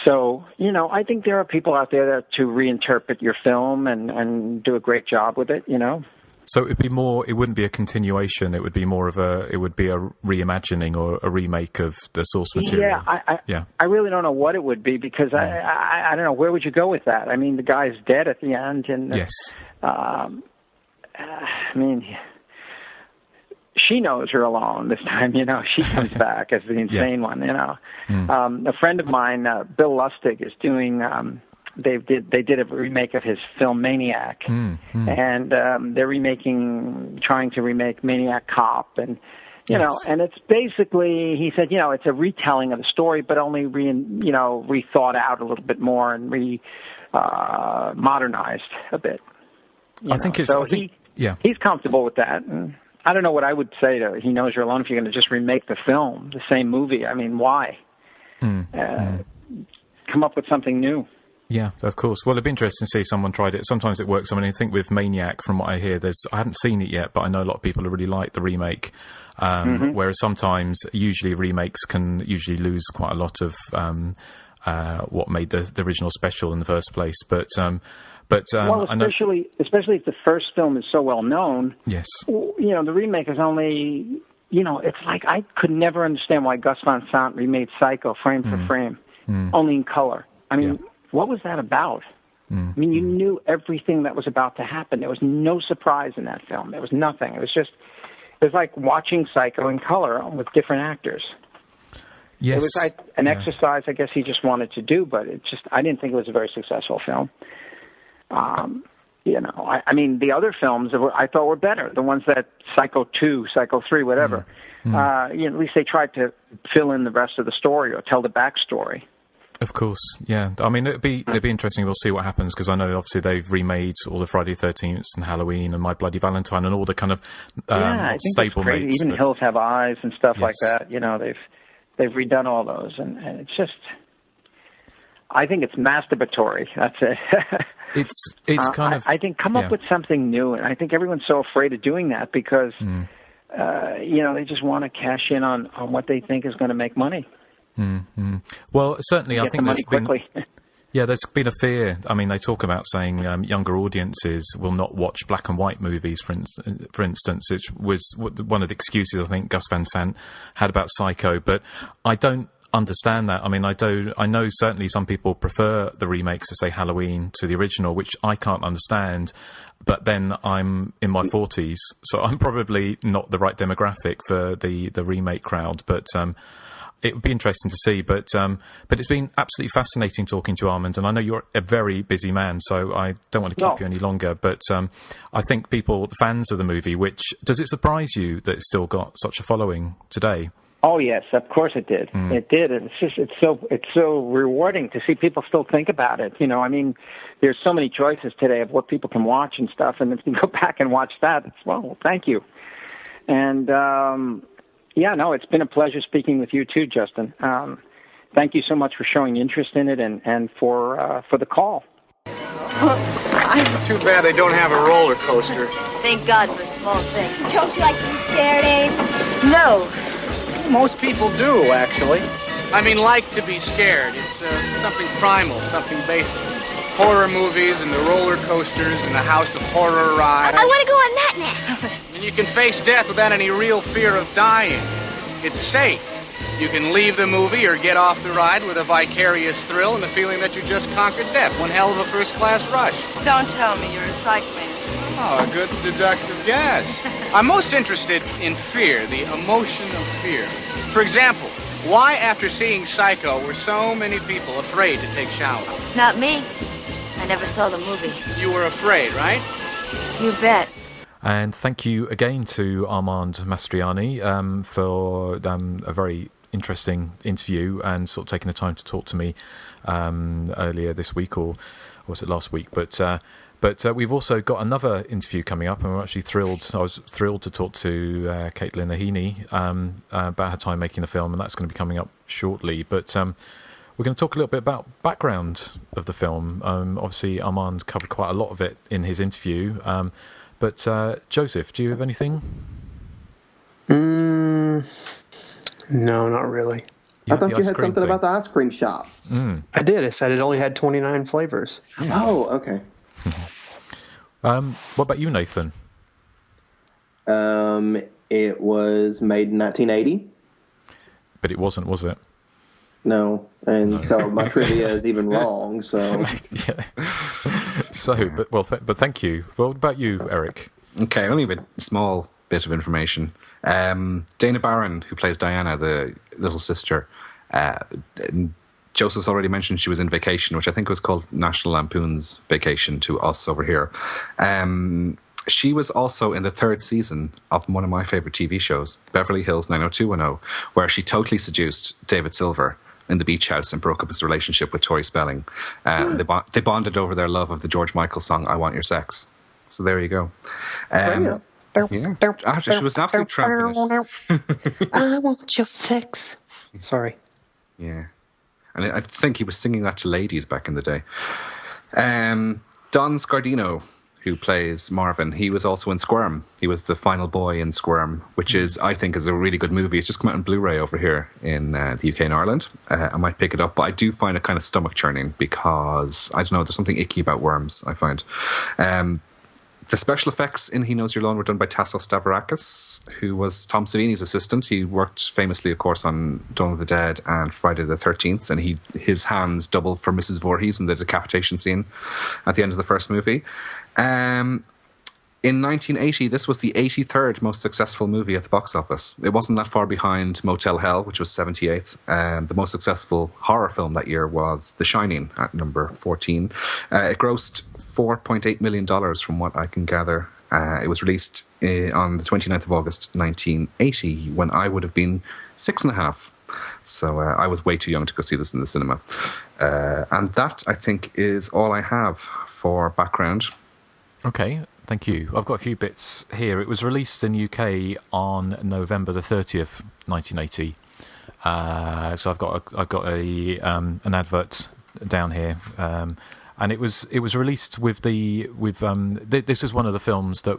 So, I think there are people out there that to reinterpret your film and do a great job with it, So it wouldn't be a continuation, it would be more of a reimagining or a remake of the source material. I really don't know what it would be, because I don't know, where would you go with that? I mean, the guy's dead at the end, and yes. I mean, she knows you're alone this time, she comes back as the insane one, A friend of mine, Bill Lustig, is doing, they did a remake of his film Maniac, and they're trying to remake Maniac Cop, and, and it's basically, he said, it's a retelling of the story, but only rethought out a little bit more and modernized a bit. He's comfortable with that, and I don't know what I would say to He Knows You're Alone if you're going to just remake the film, the same movie. I mean, why? Come up with something new. Yeah, of course. Well, it'd be interesting to see if someone tried it. Sometimes it works. I mean, I think with Maniac, from what I hear, I haven't seen it yet, but I know a lot of people have really liked the remake. Whereas sometimes, usually remakes can usually lose quite a lot of what made the original special in the first place. Especially if the first film is so well known. Yes. The remake is only, it's like I could never understand why Gus Van Sant remade Psycho frame for frame, only in color. I mean, what was that about? I mean, you knew everything that was about to happen. There was no surprise in that film. There was nothing. It was like watching Psycho in color with different actors. Yes. It was like an exercise I guess he just wanted to do, but I didn't think it was a very successful film. I mean, the other films I thought were better. The ones that Psycho 2, Psycho 3, whatever. At least they tried to fill in the rest of the story or tell the backstory. Of course, yeah. I mean, it'd be interesting. We'll see what happens, because I know obviously they've remade all the Friday the 13th and Halloween and My Bloody Valentine and all the kind of I think staple mates. Even Hills Have Eyes and stuff like that. They've redone all those, and it's just. I think it's masturbatory. That's it. It's kind of. I think come up with something new, and I think everyone's so afraid of doing that because they just want to cash in on what they think is going to make money. Well, certainly, I think there's been. There's been a fear. I mean, they talk about saying younger audiences will not watch black and white movies, for instance, which was one of the excuses I think Gus Van Sant had about Psycho. But I don't understand that. I mean, I know certainly some people prefer the remakes to, say, Halloween to the original, which I can't understand. But then I'm in my 40s, so I'm probably not the right demographic for the remake crowd. But it would be interesting to see, but it's been absolutely fascinating talking to Armand, and I know you're a very busy man, so I don't want to keep you any longer, but I think fans of the movie, does it surprise you that it's still got such a following today? Oh yes, of course it did. It did. It's so rewarding to see people still think about it. You know, I mean, there's so many choices today of what people can watch and stuff, and if you go back and watch that, well, thank you. And it's been a pleasure speaking with you too, Justin. Thank you so much for showing interest in it and for the call. Too bad they don't have a roller coaster. Thank God for small things. Don't you like to be scared, Abe? No. Most people do, actually. I mean, like to be scared. It's something primal, something basic. Horror movies and the roller coasters and the House of Horror ride. I want to go on that next. And you can face death without any real fear of dying. It's safe. You can leave the movie or get off the ride with a vicarious thrill and the feeling that you just conquered death. One hell of a first-class rush. Don't tell me you're a psych major. Oh, a good deductive guess. I'm most interested in fear, the emotion of fear. For example, why after seeing Psycho were so many people afraid to take showers? Not me. I never saw the movie. You were afraid, right? You bet. And thank you again to Armand Mastriani for a very interesting interview and sort of taking the time to talk to me earlier this week, or was it last week? But we've also got another interview coming up, and we're actually thrilled. I was thrilled to talk to Caitlin Ahini about her time making the film, and that's going to be coming up shortly. But we're going to talk a little bit about background of the film. Obviously, Armand covered quite a lot of it in his interview. But Joseph, do you have anything? No, not really. I thought you had something about the ice cream shop. I did. I said it only had 29 flavors. Oh, okay. What about you, Nathan? It was made in 1980. But it wasn't, was it? No, and so my trivia is even wrong. So, but thank you. Well, what about you, Erik? Okay, only a small bit of information. Dana Barron, who plays Diana, the little sister. Joseph's already mentioned she was in Vacation, which I think was called National Lampoon's Vacation to us over here. She was also in the third season of one of my favorite TV shows, Beverly Hills 90210, where she totally seduced David Silver in the beach house and broke up his relationship with Tori Spelling. They bonded over their love of the George Michael song, I Want Your Sex. So there you go. Yeah. Actually, she was an absolute tramp in it. I want your sex. Sorry. Yeah. And I think he was singing that to ladies back in the day. Don Scardino, who plays Marvin, he was also in Squirm. He was the final boy in Squirm, which I think is a really good movie. It's just come out on Blu-ray over here in the UK and Ireland. I might pick it up, but I do find it kind of stomach churning because, I don't know, there's something icky about worms, I find. The special effects in He Knows Your Lawn were done by Tasso Stavrakis, who was Tom Savini's assistant. He worked famously, of course, on Dawn of the Dead and Friday the 13th, and his hands doubled for Mrs. Voorhees in the decapitation scene at the end of the first movie. In 1980, this was the 83rd most successful movie at the box office. It wasn't that far behind Motel Hell, which was 78th. The most successful horror film that year was The Shining at number 14. It grossed $4.8 million from what I can gather. It was released on the 29th of August, 1980, when I would have been 6.5. So I was way too young to go see this in the cinema. And that, I think, is all I have for background. Okay, thank you. I've got a few bits here. It was released in UK on November the 30th, 1980. So I've got an advert down here, and it was released with this is one of the films that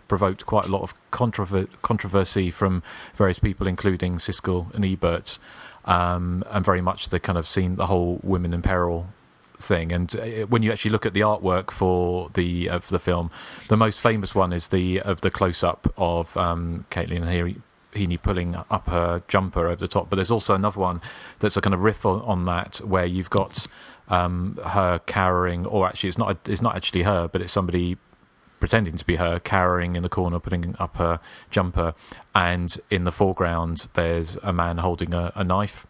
provoked quite a lot of controversy from various people, including Siskel and Ebert, and very much the kind of seen the whole women in peril thing. And when you actually look at the artwork for the film, the most famous one is the close up of Caitlin Heaney pulling up her jumper over the top. But there's also another one that's a kind of riff on that, where you've got her cowering, or actually it's not actually her, but it's somebody pretending to be her cowering in the corner, putting up her jumper, and in the foreground there's a man holding a knife.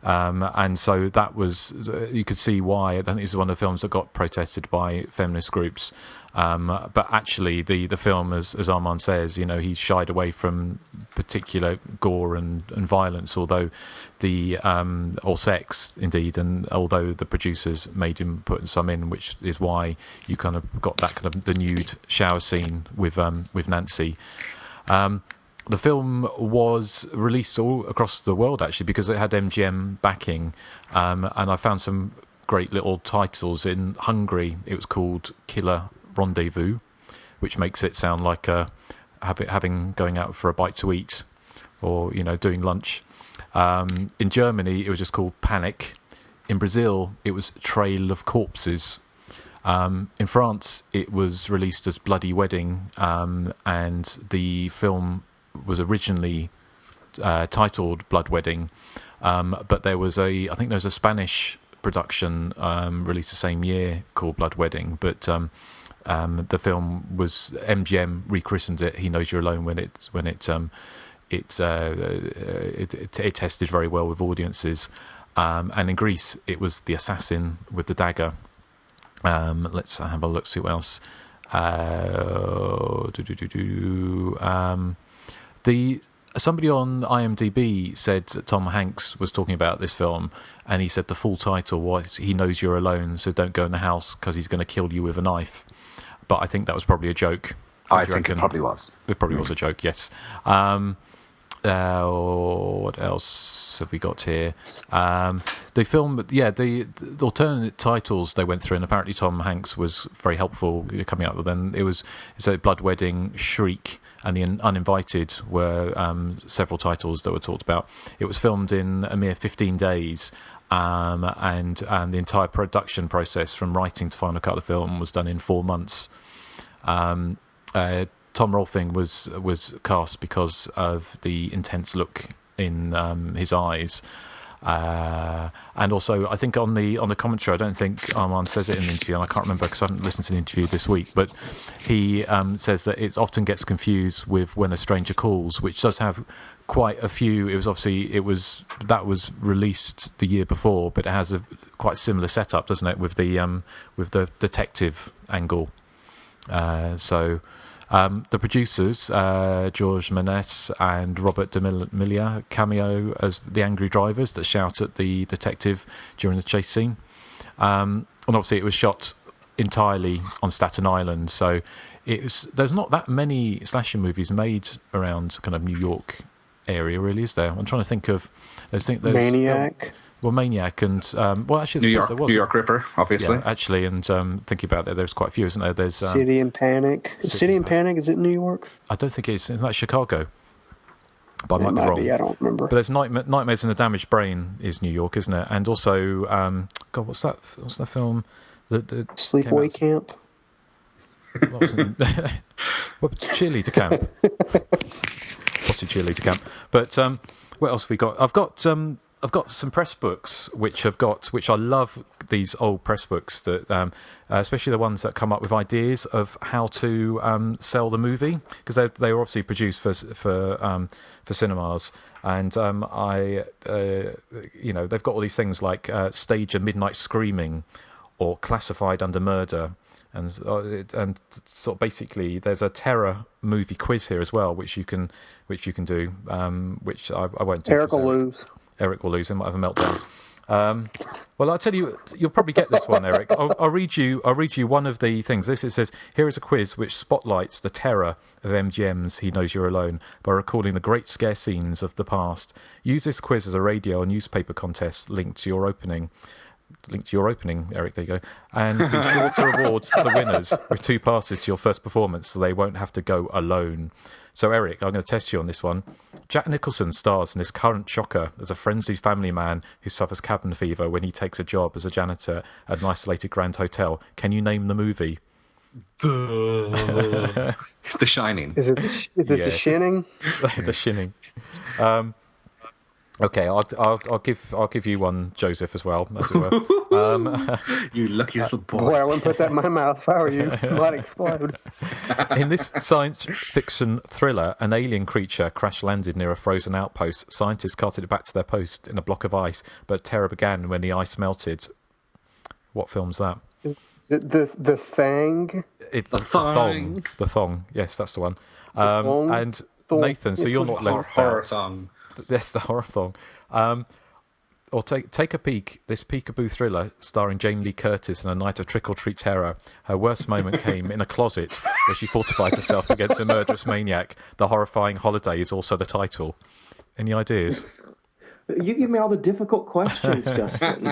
And so that was, you could see why. I think this is one of the films that got protested by feminist groups. But actually, the film, as Armand says, he shied away from particular gore and violence, although or sex indeed, and although the producers made him put some in, which is why you kind of got that kind of the nude shower scene with Nancy. The film was released all across the world, actually, because it had MGM backing, and I found some great little titles. In Hungary, it was called Killer Rendezvous, which makes it sound like going out for a bite to eat, or doing lunch. In Germany, it was just called Panic. In Brazil, it was Trail of Corpses. In France, it was released as Bloody Wedding, and the film was originally titled Blood Wedding, but there was I think there was a Spanish production released the same year called Blood Wedding, but the film was MGM rechristened it He Knows You're Alone when it tested very well with audiences, and in Greece it was The Assassin with the Dagger. Let's have a look, see what else. Somebody on IMDb said that Tom Hanks was talking about this film, and he said the full title was He Knows You're Alone, so don't go in the house because he's going to kill you with a knife. But I think that was probably a joke. I think it probably was. It probably was a joke, yes. What else have we got here? The film, the alternate titles they went through, and apparently Tom Hanks was very helpful coming up with them. It was Blood Wedding, Shriek, and The Uninvited were several titles that were talked about. It was filmed in a mere 15 days, and the entire production process from writing to final cut of the film was done in 4 months. Tom Rolfing was cast because of the intense look in his eyes, and also I think on the commentary, I don't think Armand says it in the interview, and I can't remember because I haven't listened to the interview this week, but he says that it often gets confused with When a Stranger Calls, which does have quite a few. That was released the year before, but it has a quite similar setup, doesn't it, with the detective angle. The producers, George Maness and Robert de Milla, cameo as the angry drivers that shout at the detective during the chase scene. And obviously it was shot entirely on Staten Island, so there's not that many slasher movies made around kind of New York area, really, is there? I'm trying to think of... Maniac. Maniac and actually, New York Ripper, obviously. Yeah, actually, and thinking about it, there's quite a few, isn't there? There's City and Panic. City and Panic, is it New York? I don't think it's like Chicago. But I might be wrong. I don't remember. But there's Nightmares in a Damaged Brain is New York, isn't it? And also, what's that film? Sleepaway Camp. Cheerleader Camp. Possibly Cheerleader Camp. But what else have we got? I've got some press books which I love, these old press books that especially the ones that come up with ideas of how to sell the movie, because they were obviously produced for cinemas, and they've got all these things like Stage a Midnight Screaming or Classified Under Murder, and sort of basically there's a terror movie quiz here as well, which you can do, which I won't do. Erik will lose. Erik will lose. He might have a meltdown. Well, I'll tell you, you'll probably get this one, Erik. I'll read you one of the things. It says, here is a quiz which spotlights the terror of MGM's He Knows You're Alone by recalling the great scare scenes of the past. Use this quiz as a radio or newspaper contest linked to your opening, Erik, there you go. And be sure to reward the winners with 2 passes to your first performance so they won't have to go alone. So, Erik, I'm going to test you on this one. Jack Nicholson stars in this current shocker as a frenzied family man who suffers cabin fever when he takes a job as a janitor at an isolated grand hotel. Can you name the movie? The Shining. Is it The Shining? The Shining. Okay, I'll give you one, Joseph, as well, as it were. You lucky little boy. Boy, I wouldn't put that in my mouth if I were you. It might explode. In this science fiction thriller, an alien creature crash-landed near a frozen outpost. Scientists carted it back to their post in a block of ice, but terror began when the ice melted. What film's that? Is it the Thing? It's the Thong. The Thong. Yes, that's the one. And Nathan, so you're not left horror out. thong. Yes, the horror thong. Or take a peek. This peekaboo thriller starring Jamie Lee Curtis in a night of trick-or-treat terror. Her worst moment came in a closet where she fortified herself against a murderous maniac. The horrifying holiday is also the title. Any ideas? You give me all the difficult questions, Justin.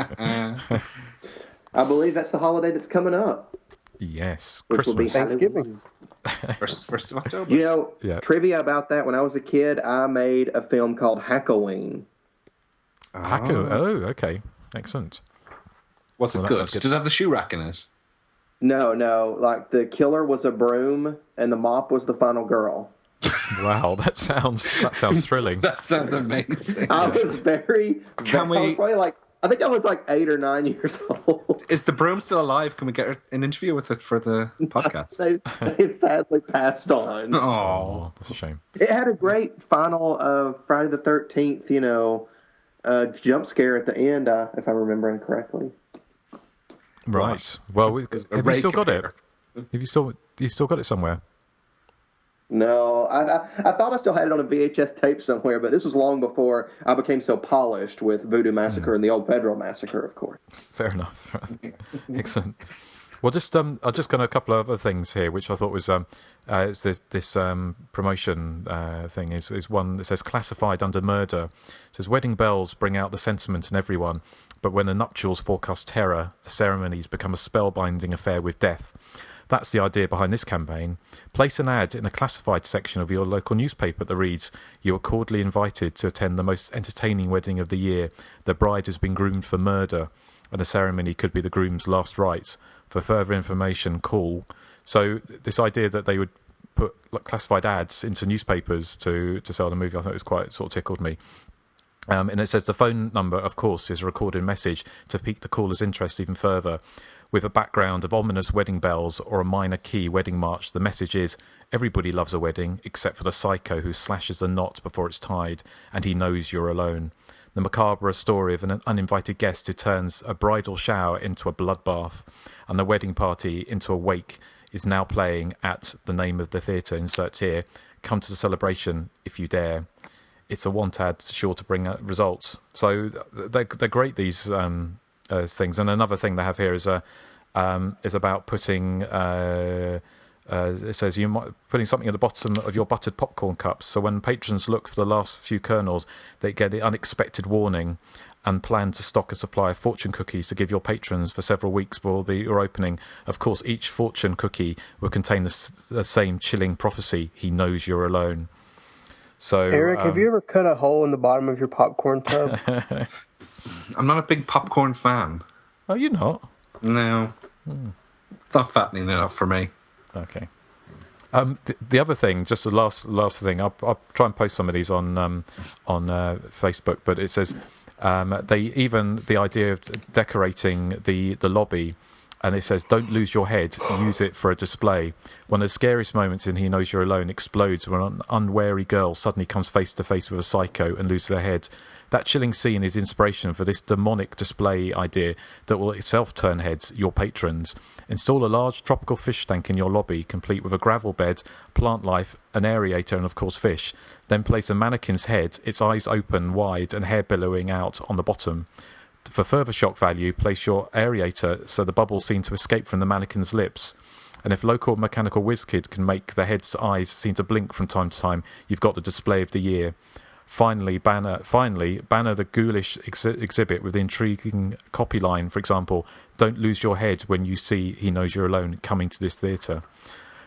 I believe that's the holiday that's coming up. Yes, which will be Christmas. Thanksgiving. First of October. You know, trivia about that, when I was a kid, I made a film called Hackoween. Oh, okay. Excellent. Was it good? Did it have the shoe rack in it? No. Like, the killer was a broom, and the mop was the final girl. Wow, that sounds thrilling. That sounds amazing. I was I think I was like 8 or 9 years old. Is the broom still alive? Can we get an interview with it for the podcast? They've sadly passed on. Oh, that's a shame. It had a great final Friday the 13th, jump scare at the end, if I'm remembering correctly. Right. Well, have you still got it? Have you still got it somewhere? No, I thought I still had it on a VHS tape somewhere, but this was long before I became so polished with Voodoo Massacre and the Old Federal Massacre, of course. Fair enough. Excellent. Well, I'll just go on a couple of other things here, which I thought was this promotion thing is one that says classified under murder. It says wedding bells bring out the sentiment in everyone, but when the nuptials forecast terror, the ceremonies become a spellbinding affair with death. That's the idea behind this campaign. Place an ad in the classified section of your local newspaper that reads, "You are cordially invited to attend the most entertaining wedding of the year. The bride has been groomed for murder, and the ceremony could be the groom's last rites. For further information, call." So this idea that they would put classified ads into newspapers to sell the movie, I thought it was quite sort of tickled me. And it says the phone number, of course, is a recorded message to pique the caller's interest even further. With a background of ominous wedding bells or a minor key wedding march, the message is, everybody loves a wedding except for the psycho who slashes the knot before it's tied, and he knows you're alone. The macabre story of an uninvited guest who turns a bridal shower into a bloodbath and the wedding party into a wake is now playing at the name of the theatre, insert here. Come to the celebration if you dare. It's a want ad sure to bring results. So they're great, these things. And another thing they have here is about putting it says you might putting something at the bottom of your buttered popcorn cups, so when patrons look for the last few kernels they get the unexpected warning and plan to stock a supply of fortune cookies to give your patrons for several weeks before your opening. Of course, each fortune cookie will contain the same chilling prophecy: he knows you're alone. So Eric, have you ever cut a hole in the bottom of your popcorn tub? I'm not a big popcorn fan. Oh, you're not? No. It's not fattening enough for me. Okay. The other thing, just the last thing, I'll try and post some of these on Facebook, but it says the idea of decorating the lobby, and it says, don't lose your head, use it for a display. One of the scariest moments in He Knows You're Alone explodes when an unwary girl suddenly comes face to face with a psycho and loses her head. That chilling scene is inspiration for this demonic display idea that will itself turn heads, your patrons. Install a large tropical fish tank in your lobby, complete with a gravel bed, plant life, an aerator, and of course fish. Then place a mannequin's head, its eyes open wide and hair billowing out on the bottom. For further shock value, place your aerator so the bubbles seem to escape from the mannequin's lips. And if local mechanical whiz kid can make the head's eyes seem to blink from time to time, you've got the display of the year. Finally, banner the ghoulish exhibit with the intriguing copy line, for example, don't lose your head when you see He Knows You're Alone coming to this theatre.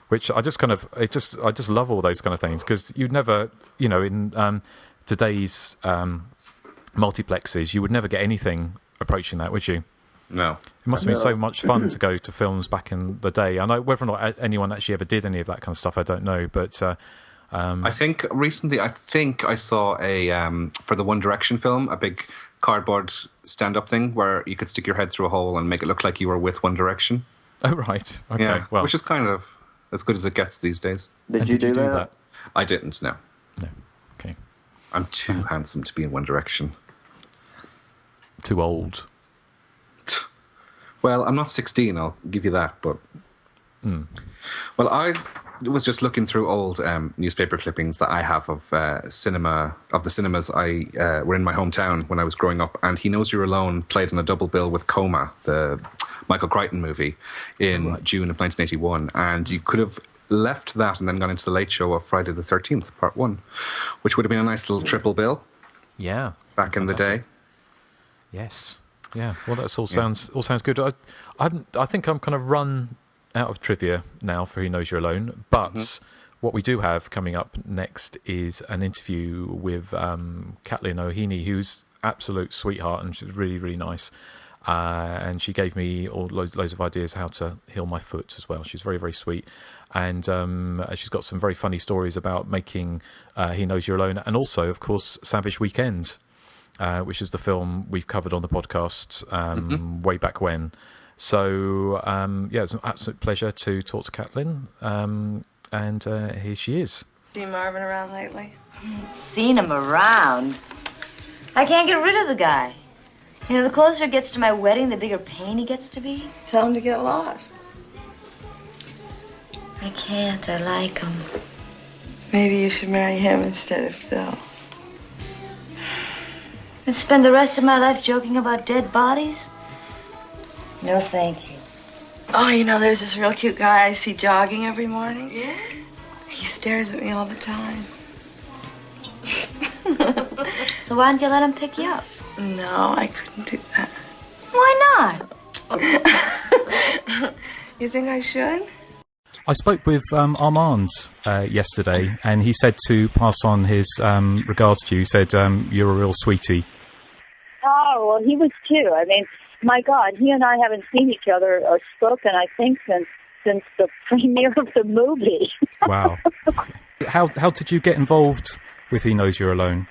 Which I just love all those kind of things, because you'd never, in today's multiplexes, you would never get anything approaching that, would you? No. It must have been so much fun to go to films back in the day. I know whether or not anyone actually ever did any of that kind of stuff, I don't know, but I think recently, I saw a for the One Direction film, a big cardboard stand-up thing where you could stick your head through a hole and make it look like you were with One Direction. Oh, right. Okay. Yeah, well, which is kind of as good as it gets these days. Did you do that? I didn't, no. No. Okay. I'm too handsome to be in One Direction. Too old. Well, I'm not 16, I'll give you that, but... Well, I was just looking through old newspaper clippings that I have of the cinemas I were in my hometown when I was growing up, and He Knows You're Alone played on a double bill with Coma, the Michael Crichton movie, in June of 1981, and you could have left that and then gone into the late show of Friday the 13th, Part 1, which would have been a nice little triple bill. Yeah. Back in the day. Yes. Yeah. Well, that sounds good. I think I'm kind of run out of trivia now for He Knows You're Alone, but what we do have coming up next is an interview with Kathleen O'Heaney, who's absolute sweetheart, and she's really, really nice. And she gave me loads of ideas how to heal my foot as well. She's very, very sweet. And she's got some very funny stories about making He Knows You're Alone, and also, of course, Savage Weekend, which is the film we've covered on the podcast way back when. So, it's an absolute pleasure to talk to Kathleen. And here she is. Seen Marvin around lately? Seen him around? I can't get rid of the guy. You know, the closer it gets to my wedding, the bigger pain he gets to be. Tell him to get lost. I can't. I like him. Maybe you should marry him instead of Phil. And spend the rest of my life joking about dead bodies? No, thank you. Oh, you know, there's this real cute guy I see jogging every morning. Yeah? He stares at me all the time. So why don't you let him pick you up? No, I couldn't do that. Why not? You think I should? I spoke with Armand yesterday, and he said to pass on his regards to you. He said, you're a real sweetie. Oh, well, he was too. I mean, my God, he and I haven't seen each other or spoken, I think, since the premiere of the movie. Wow. How did you get involved with He Knows You're Alone?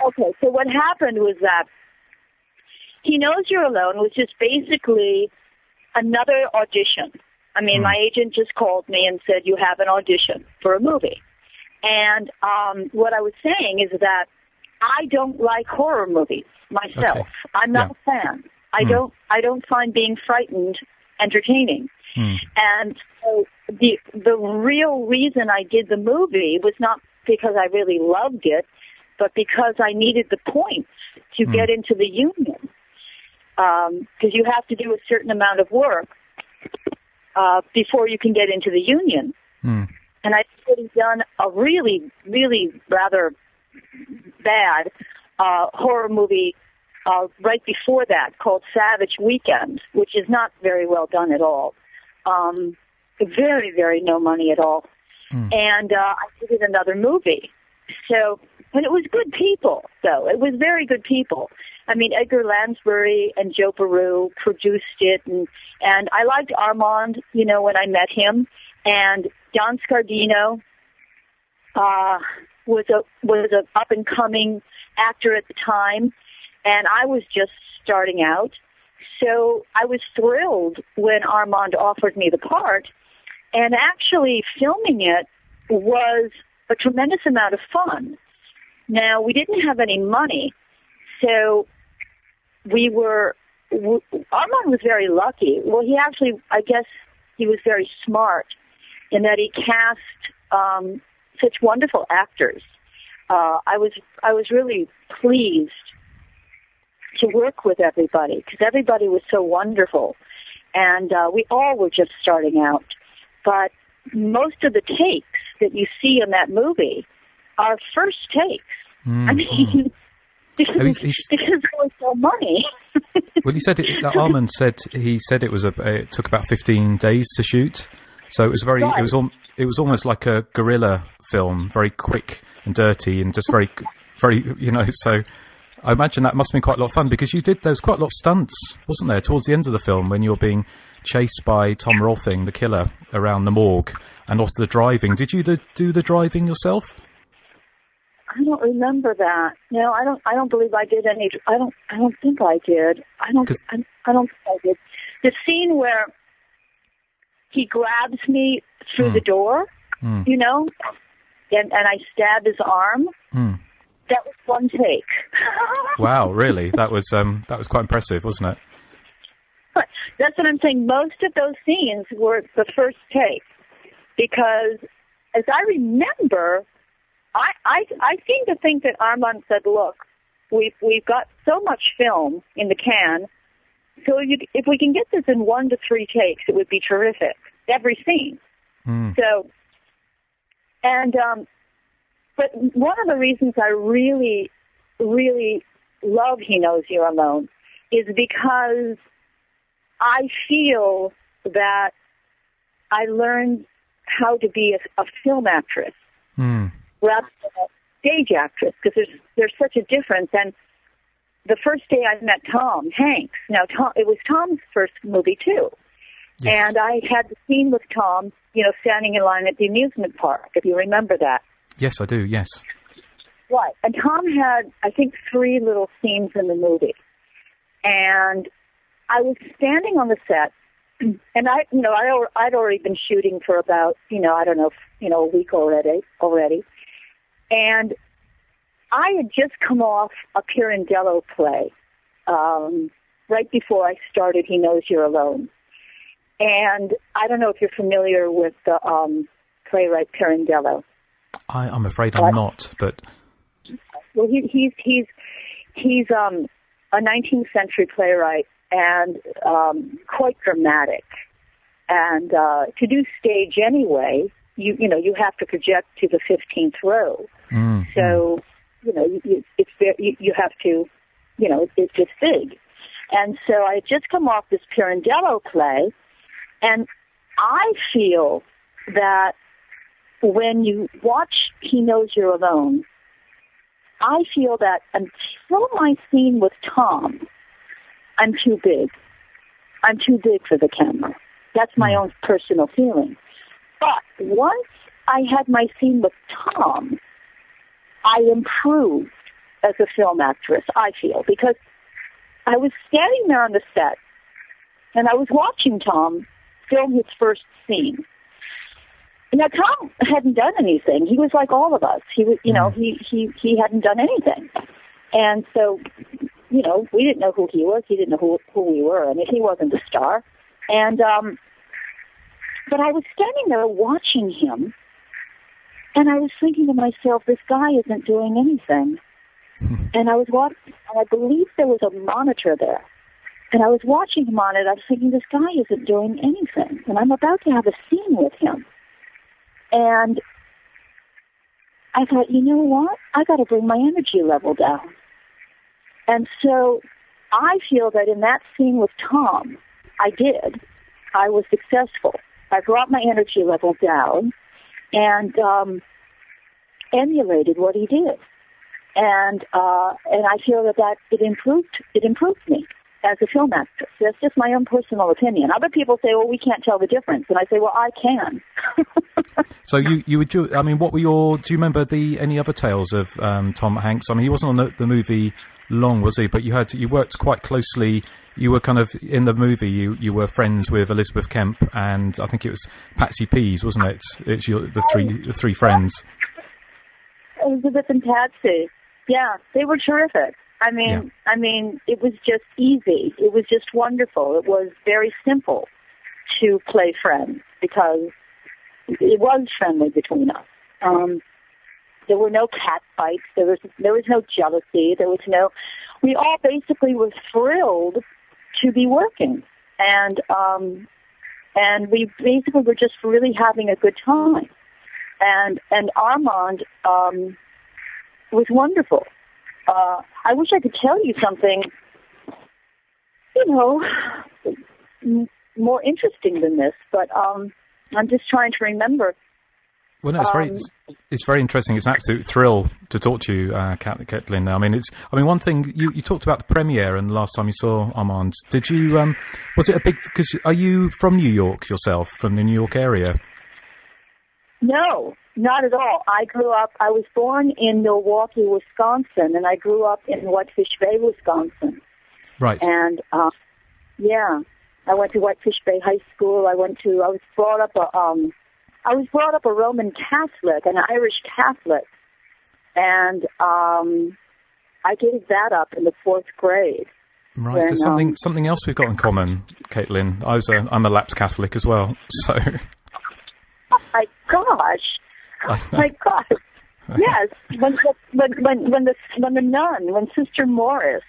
Okay, so what happened was that He Knows You're Alone was just basically another audition. I mean, my agent just called me and said, you have an audition for a movie. And what I was saying is that I don't like horror movies myself. Okay. I'm not a fan. I don't find being frightened entertaining. And so the real reason I did the movie was not because I really loved it, but because I needed the points to get into the union. Because you have to do a certain amount of work before you can get into the union. And I had done a really, really rather bad horror movie right before that called Savage Weekend, which is not very well done at all. Very, very no money at all. And I did another movie. So, and it was good people, though. It was very good people. I mean, Edgar Lansbury and Joe Beru produced it, and I liked Armand, you know, when I met him, and Don Scardino was a up and coming actor at the time, and I was just starting out. So I was thrilled when Armand offered me the part, and actually filming it was a tremendous amount of fun. Now, we didn't have any money, so Armand was very lucky. Well, he actually, I guess he was very smart in that he cast such wonderful actors. I was really pleased to work with everybody because everybody was so wonderful, and we all were just starting out. But most of the takes that you see in that movie are first takes. I mean, because there was no money. Well, he said Armand said it took about 15 days to shoot, so it was very it was almost like a guerrilla film, very quick and dirty, and just very, very, you know. So I imagine that must have been quite a lot of fun because there was quite a lot of stunts, wasn't there, towards the end of the film when you're being chase by Tom Rolfing, the killer, around the morgue, and also the driving. Did you do the driving yourself? I don't remember that. No, I don't believe I did any. I don't think I did. I don't think I did. The scene where he grabs me through the door, you know, and I stab his arm. That was one take. Wow, really? That was quite impressive, wasn't it? But that's what I'm saying. Most of those scenes were the first take, because as I remember, I seem to think that Armand said, "Look, we've got so much film in the can, so if we can get this in 1 to 3 takes, it would be terrific. Every scene." So, and but one of the reasons I really, really love He Knows You're Alone is because I feel that I learned how to be a film actress rather than a stage actress, because there's such a difference. And the first day I met Tom Hanks, it was Tom's first movie too. Yes. And I had the scene with Tom, you know, standing in line at the amusement park, if you remember that. Yes, I do, yes. Right. And Tom had, I think, 3 little scenes in the movie. And I was standing on the set, and I'd already been shooting for about, a week already. And I had just come off a Pirandello play right before I started He Knows You're Alone. And I don't know if you're familiar with the playwright Pirandello. I'm afraid I'm not, but... Well, he's a 19th century playwright and quite dramatic. And to do stage anyway, you have to project to the 15th row. So, you have to, it's just big. And so I had just come off this Pirandello play, and I feel that when you watch He Knows You're Alone, I feel that until my scene with Tom, I'm too big. I'm too big for the camera. That's my own personal feeling. But once I had my scene with Tom, I improved as a film actress, I feel, because I was standing there on the set, and I was watching Tom film his first scene. Now, Tom hadn't done anything. He was like all of us. He was, he hadn't done anything. And so, we didn't know who he was. He didn't know who we were. I mean, he wasn't a star. And, but I was standing there watching him, and I was thinking to myself, this guy isn't doing anything. And I was watching, and I believe there was a monitor there. And I was watching him on it. I was thinking, this guy isn't doing anything. And I'm about to have a scene with him. And I thought, you know what? I got to bring my energy level down. And so I feel that in that scene with Tom, I did. I was successful. I brought my energy level down and emulated what he did. And I feel that it improved me as a film actress. That's just my own personal opinion. Other people say, well, we can't tell the difference. And I say, well, I can. So you would do, I mean, what were do you remember any other tales of Tom Hanks? I mean, he wasn't on the movie long, was he? But you worked quite closely. You were kind of, in the movie, you were friends with Elizabeth Kemp, and I think it was Patsy Pease, wasn't it? It's the three friends. Elizabeth and Patsy. Yeah, they were terrific. I mean, it was just easy. It was just wonderful. It was very simple to play friends because it was friendly between us. There were no cat fights. There was no jealousy. We all basically were thrilled to be working, and we basically were just really having a good time. And Armand was wonderful. I wish I could tell you something, more interesting than this, but I'm just trying to remember. Well, no, it's very interesting. It's an absolute thrill to talk to you, Caitlin. I mean, one thing you talked about the premiere, and the last time you saw Armand, did you? Was it a big? Because are you from New York yourself, from the New York area? No, not at all. I was born in Milwaukee, Wisconsin, and I grew up in Whitefish Bay, Wisconsin. Right. And I went to Whitefish Bay High School. I was brought up a Roman Catholic, an Irish Catholic, and I gave that up in the 4th grade. Right, there's something else we've got in common, Caitlin. I'm a lapsed Catholic as well, so. Oh my gosh! Yes, when Sister Morris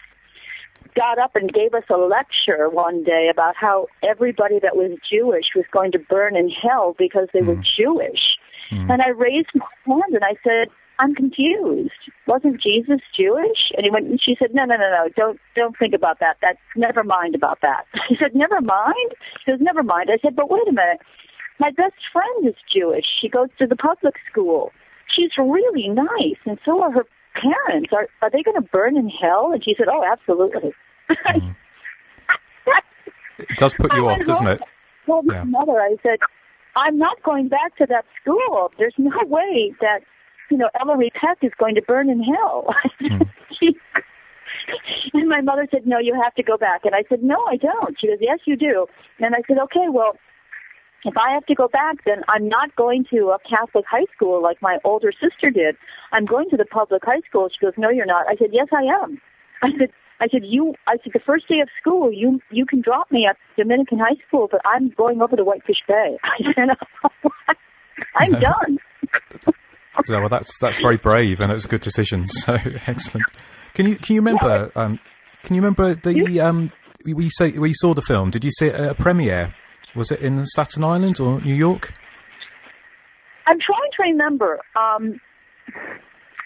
got up and gave us a lecture one day about how everybody that was Jewish was going to burn in hell because they were Jewish. And I raised my hand and I said, I'm confused. Wasn't Jesus Jewish? And she said, no, don't think about that. Never mind about that. He said, never mind? She goes, never mind. I said, but wait a minute. My best friend is Jewish. She goes to the public school. She's really nice, and so are her parents. Are they going to burn in hell? And she said, oh, absolutely. It does put you off, doesn't it? Well, my mother, I said, I'm not going back to that school. There's no way that, Ellery Peck is going to burn in hell. And my mother said, no, you have to go back. And I said, no, I don't. She goes, yes, you do. And I said, okay, well, if I have to go back, then I'm not going to a Catholic high school like my older sister did. I'm going to the public high school. She goes, no, you're not. I said, yes, I am. I said, the first day of school, you can drop me at Dominican high school, but I'm going over to Whitefish Bay. I said, I'm done. Yeah, well, that's very brave, and it was a good decision. So excellent. Can you remember? Can you remember the we saw the film? Did you see it at a premiere? Was it in Staten Island or New York? I'm trying to remember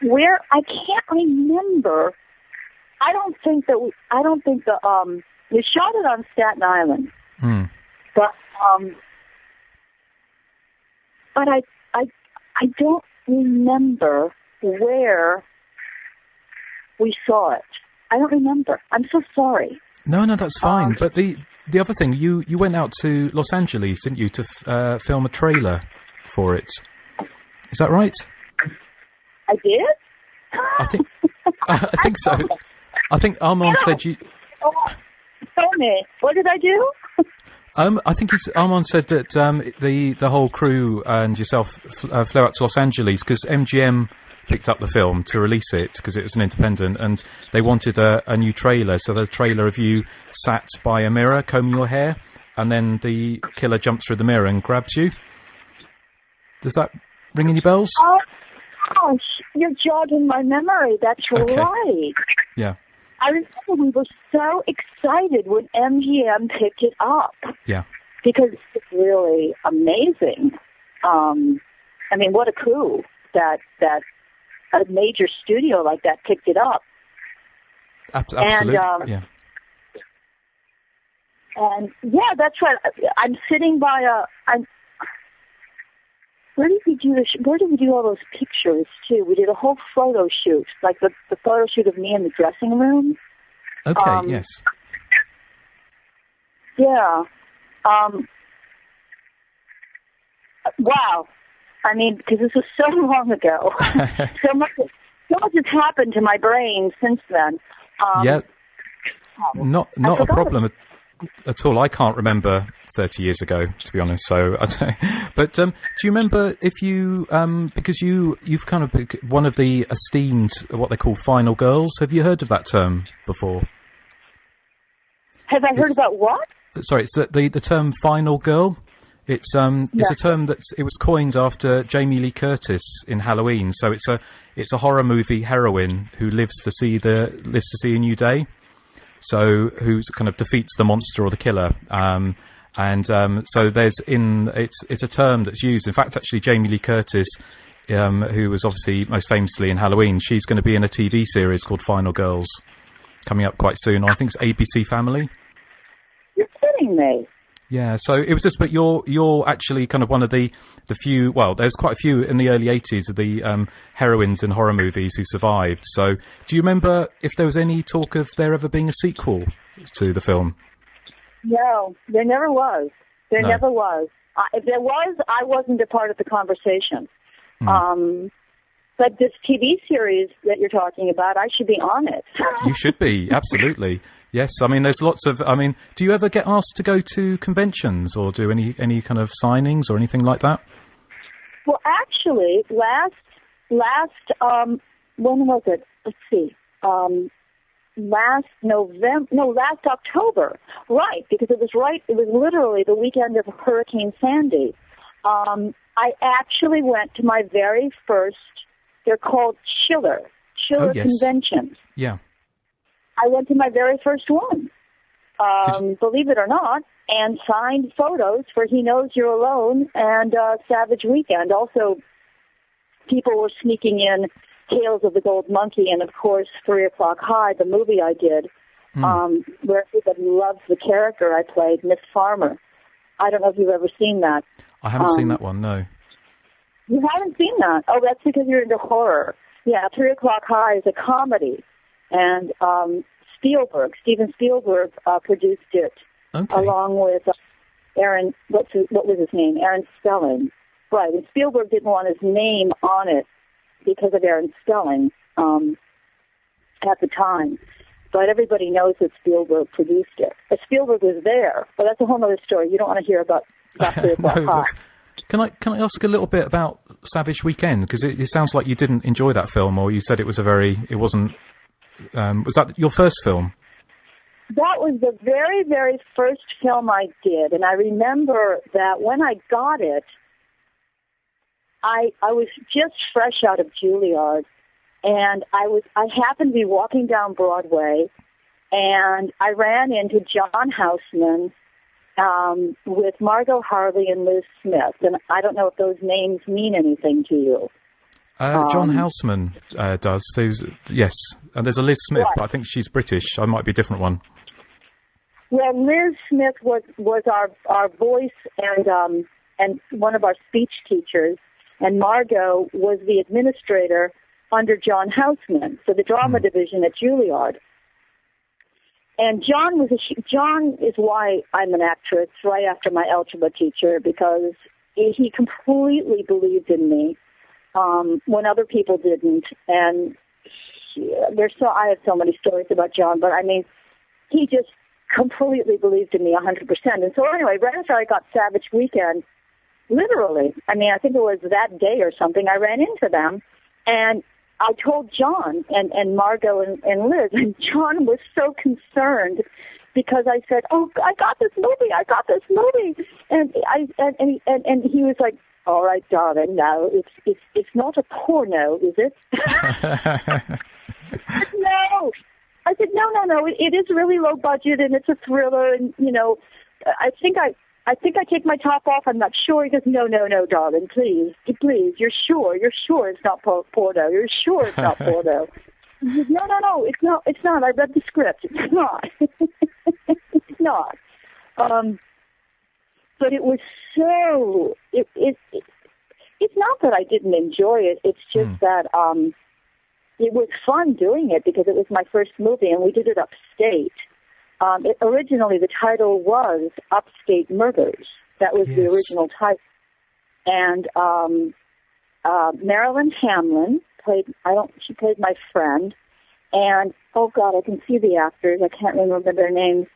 where. I can't remember. I don't think we shot it on Staten Island, but I don't remember where we saw it. I don't remember. I'm so sorry. No, that's fine. But the other thing, you went out to Los Angeles, didn't you, to film a trailer for it? Is that right? I did? I think so. I think Armand said you... Tell me, what did I do? I think Armand said that the whole crew and yourself flew out to Los Angeles because MGM picked up the film to release it because it was an independent, and they wanted a new trailer. So the trailer of you sat by a mirror, combing your hair, and then the killer jumps through the mirror and grabs you. Does that ring any bells? Oh, gosh, you're jogging my memory. That's okay. Right. Yeah. I remember we were so excited when MGM picked it up. Yeah. Because it's really amazing. I mean, what a coup that a major studio like that picked it up. Absolutely. And yeah, that's right. I'm sitting by where did we do all those pictures too? We did a whole photo shoot, like the photo shoot of me in the dressing room. Okay. Yes. Yeah. Wow. I mean, because this was so long ago. so much has happened to my brain since then. Not a problem at all. I can't remember 30 years ago, to be honest. So, but do you remember if you because you've kind of been one of the esteemed what they call final girls? Have you heard of that term before? Have I heard about what? Sorry, it's the term final girl. It's a term it was coined after Jamie Lee Curtis in Halloween. So it's a horror movie heroine who lives to see a new day. So who kind of defeats the monster or the killer. So it's a term that's used. In fact, actually, Jamie Lee Curtis, who was obviously most famously in Halloween, she's going to be in a TV series called Final Girls coming up quite soon. I think it's ABC Family. You're kidding me. Yeah, so it was just, but you're actually kind of one of the few. Well, there's quite a few in the early '80s of the heroines in horror movies who survived. So, do you remember if there was any talk of there ever being a sequel to the film? No, there never was. There No. never was. If there was, I wasn't a part of the conversation. But this TV series that you're talking about, I should be on it. You should be, absolutely. Yes, I mean, there's lots of. I mean, do you ever get asked to go to conventions or do any kind of signings or anything like that? Well, actually, last when was it? Let's see. Last October. Right, because it was literally the weekend of Hurricane Sandy. I actually went to my very first. They're called Chiller conventions. Yeah. I went to my very first one, believe it or not, and signed photos for He Knows You're Alone and Savage Weekend. Also, people were sneaking in Tales of the Gold Monkey and, of course, 3 O'Clock High, the movie I did, where everybody loves the character I played, Miss Farmer. I don't know if you've ever seen that. I haven't seen that one, no. You haven't seen that? Oh, that's because you're into horror. Yeah, 3 O'Clock High is a comedy. And Steven Spielberg produced it along with Aaron, what was his name? Aaron Spelling. Right, and Spielberg didn't want his name on it because of Aaron Spelling at the time. But everybody knows that Spielberg produced it. But Spielberg was there. But that's a whole other story. You don't want to hear about 3 O'Clock High. Can I ask a little bit about Savage Weekend? Because it sounds like you didn't enjoy that film, or you said it wasn't. Was that your first film? That was the very, very first film I did, and I remember that when I got it, I was just fresh out of Juilliard, and I happened to be walking down Broadway, and I ran into John Houseman with Margot Harley and Liz Smith, and I don't know if those names mean anything to you. John Houseman does. Yes, and there's a Liz Smith, right. But I think she's British. I might be a different one. Well, Liz Smith was our voice and one of our speech teachers, and Margot was the administrator under John Houseman, so the drama division at Juilliard. And John is why I'm an actress right after my algebra teacher, because he completely believed in me. When other people didn't, and I have so many stories about John, but I mean, he just completely believed in me 100%. And so anyway, right after I got Savage Weekend, literally, I mean, I think it was that day or something, I ran into them, and I told John and Margot and Liz, and John was so concerned because I said, "Oh, I got this movie," and he was like, "All right, darling, now it's not a porno, is it?" No. I said, no. It is really low budget and it's a thriller, and I think I take my top off. I'm not sure. He goes, no, darling, please, you're sure it's not porno. You're sure it's not porno. He said, no, it's not. I read the script. It's not. It's not. But it was so. It's not that I didn't enjoy it. It's just that it was fun doing it because it was my first movie, and we did it upstate. Originally, the title was Upstate Murders. That was the original title. And Marilyn Hamlin she played my friend. And, oh, God, I can see the actors. I can't remember their names.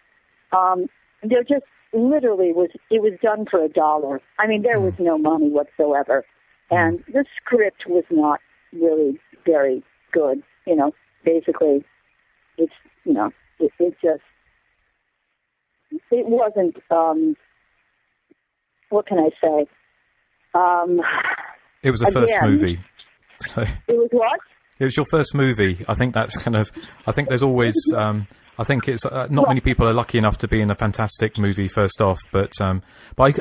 They're just literally it was done for $1. I mean, there was no money whatsoever. And the script was not really very good. Basically, it's, it wasn't, what can I say? It was the first movie. So it was what? It was your first movie. I think that's I think there's always, I think it's, not many people are lucky enough to be in a fantastic movie first off, but I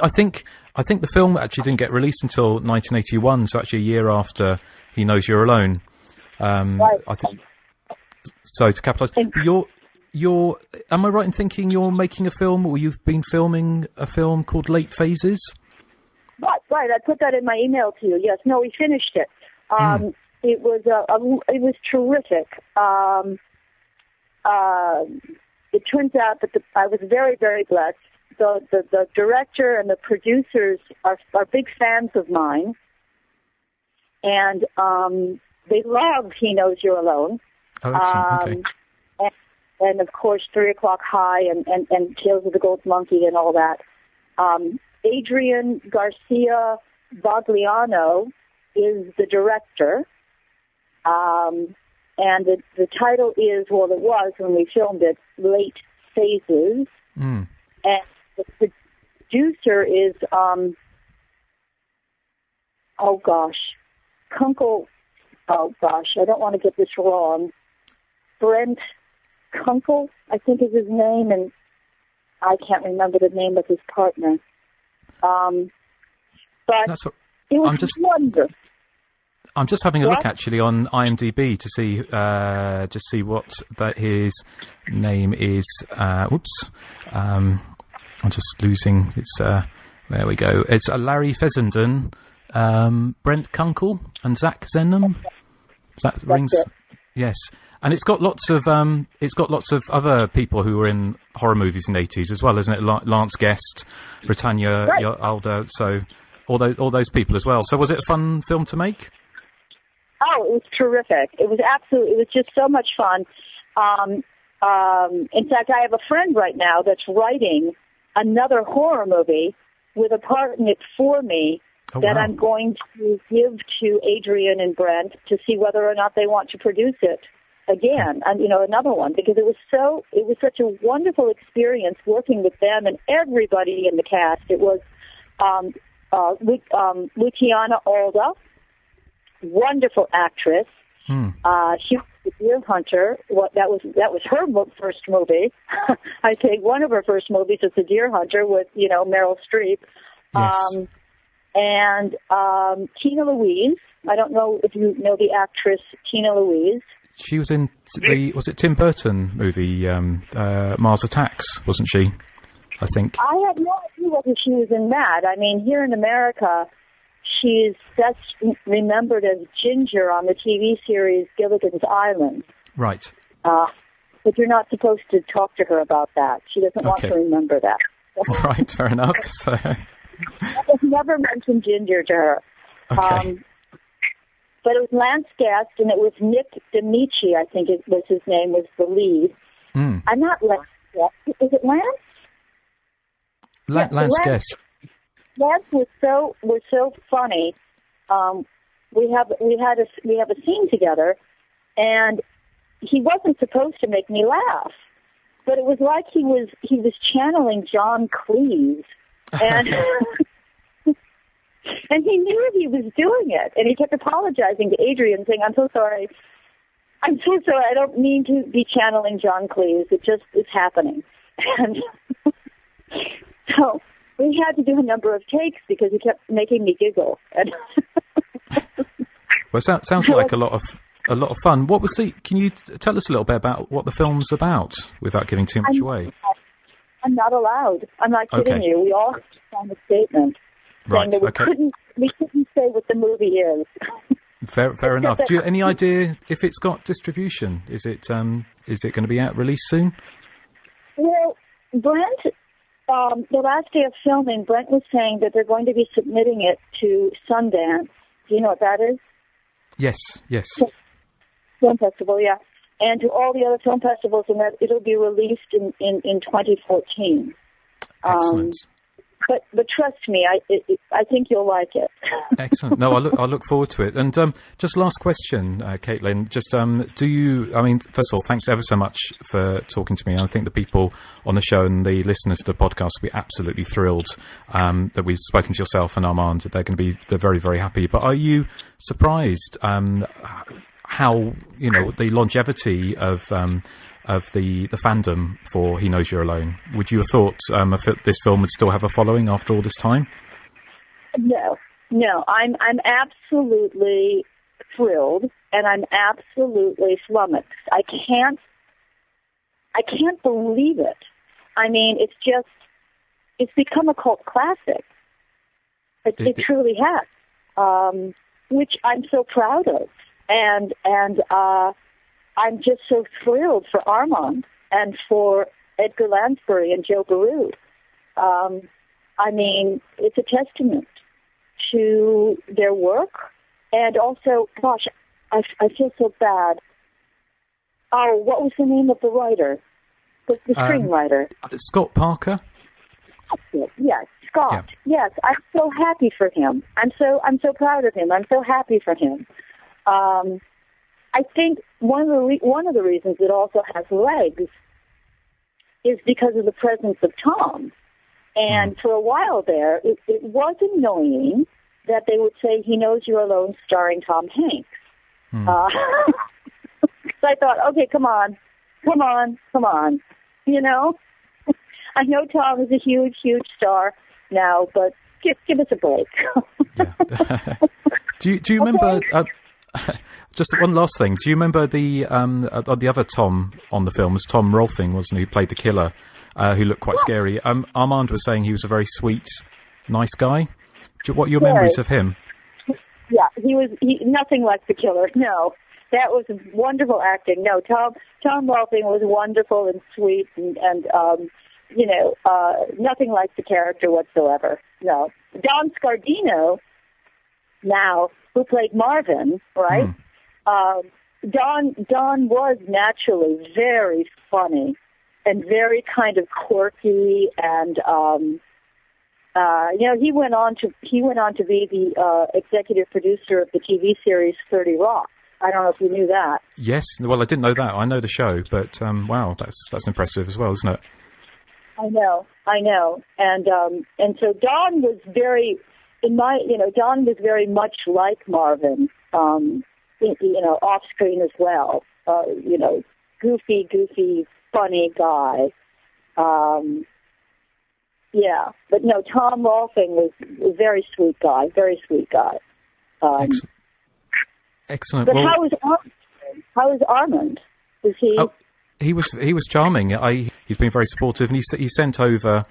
think the film actually didn't get released until 1981, so actually a year after He Knows You're Alone. Right. I think, so to capitalise, am I right in thinking you're making a film, or you've been filming a film called Late Phases? Right. I put that in my email to you. Yes. No, we finished it. It was terrific. It turns out that I was very, very blessed. The director and the producers are big fans of mine, and they loved He Knows You're Alone. Oh, excellent. Okay. And of course, 3 O'Clock High and Tales of the Gold Monkey and all that. Adrian Garcia Bagliano is the director. And the title is, well, it was when we filmed it, Late Phases. And the producer is, I don't want to get this wrong. Brent Kunkel, I think is his name, and I can't remember the name of his partner. But it was wonderful. I'm just having a look actually on IMDb to see what his name is. I'm just losing. It's there we go. It's Larry Fessenden, Brent Kunkel, and Zach Zenham. That rings. Yes, and it's got lots of other people who were in horror movies in the 80s as well, isn't it? Lance Guest, Britannia Alder, so all those people as well. So was it a fun film to make? Oh, it was terrific. It was just so much fun. In fact, I have a friend right now that's writing another horror movie with a part in it for me I'm going to give to Adrian and Brent to see whether or not they want to produce it again, and another one, because it was such a wonderful experience working with them and everybody in the cast. It was Luciana Alda, wonderful actress. She was the Deer Hunter. That was her first movie. I think one of her first movies was The Deer Hunter with Meryl Streep. Yes. And Tina Louise. I don't know if you know the actress Tina Louise. She was in was it Tim Burton movie Mars Attacks, wasn't she? I think. I have no idea whether she was in that. I mean, here in America, she's best remembered as Ginger on the TV series Gilligan's Island. Right. But you're not supposed to talk to her about that. She doesn't want to remember that. All right, fair enough. So. I've never mentioned Ginger to her. Okay. But it was Lance Guest, and it was Nick D'Amici, I think it was his name, was the lead. I'm not Lance Guest. Is it Lance? Lance Guest. Lance was so funny. We have a scene together, and he wasn't supposed to make me laugh, but it was like he was channeling John Cleese, and and he knew he was doing it, and he kept apologizing to Adrian, saying, "I'm so sorry. I don't mean to be channeling John Cleese. It just is happening." And so we had to do a number of takes because he kept making me giggle. Well, sounds like a lot of fun. What was can you tell us a little bit about what the film's about without giving too much away? I'm not allowed. I'm not kidding you. We all signed a statement saying that we couldn't say what the movie is. Fair enough. Do you have any idea if it's got distribution? Is it going to be out released soon? Well, Brent, the last day of filming, Brent was saying that they're going to be submitting it to Sundance. Do you know what that is? Yes. Film festival, yeah. And to all the other film festivals, and that it'll be released in 2014. Excellent. But trust me, I think you'll like it. Excellent. No, I look forward to it. And just last question, Caitlin. Just first of all, thanks ever so much for talking to me. I think the people on the show and the listeners to the podcast will be absolutely thrilled that we've spoken to yourself and Armand. They're very, very happy. But are you surprised how the longevity of the fandom for He Knows You're Alone? Would you have thought this film would still have a following after all this time? No. I'm absolutely thrilled, and I'm absolutely flummoxed. I I can't believe it. I mean, it's become a cult classic. It truly has, which I'm so proud of. And I'm just so thrilled for Armand and for Edgar Lansbury and Joe Beru. I mean, it's a testament to their work. And also, gosh, I feel so bad. Oh, what was the name of the writer? The screenwriter? Scott Parker? Yes, Scott. Yeah. Yes, I'm so happy for him. I'm so proud of him. I'm so happy for him. I think one of the reasons it also has legs is because of the presence of Tom. And for a while there, it was annoying that they would say He Knows You're Alone starring Tom Hanks. So I thought, okay, come on. You know? I know Tom is a huge, huge star now, but give us a break. Do you remember... just one last thing. Do you remember the other Tom on the film was Tom Rolfing, wasn't he, who played the killer, who looked quite scary? Armand was saying he was a very sweet, nice guy. What are your memories of him? Yeah, he was nothing like the killer. No, that was wonderful acting. No, Tom Rolfing was wonderful and sweet, and nothing like the character whatsoever. No, Don Scardino, now who played Marvin, right? Don was naturally very funny and very kind of quirky, and he went on to be the executive producer of the TV series 30 Rock. I don't know if you knew that. Yes, well, I didn't know that. I know the show, but wow, that's impressive as well, isn't it? I know, and so Don was very, Don was very much like Marvin, off screen as well. Goofy, funny guy. Yeah, but no, Tom Rolfing was a very sweet guy. Excellent. But well, how is Armand? Was he? Oh, he was charming. He's been very supportive, and he sent over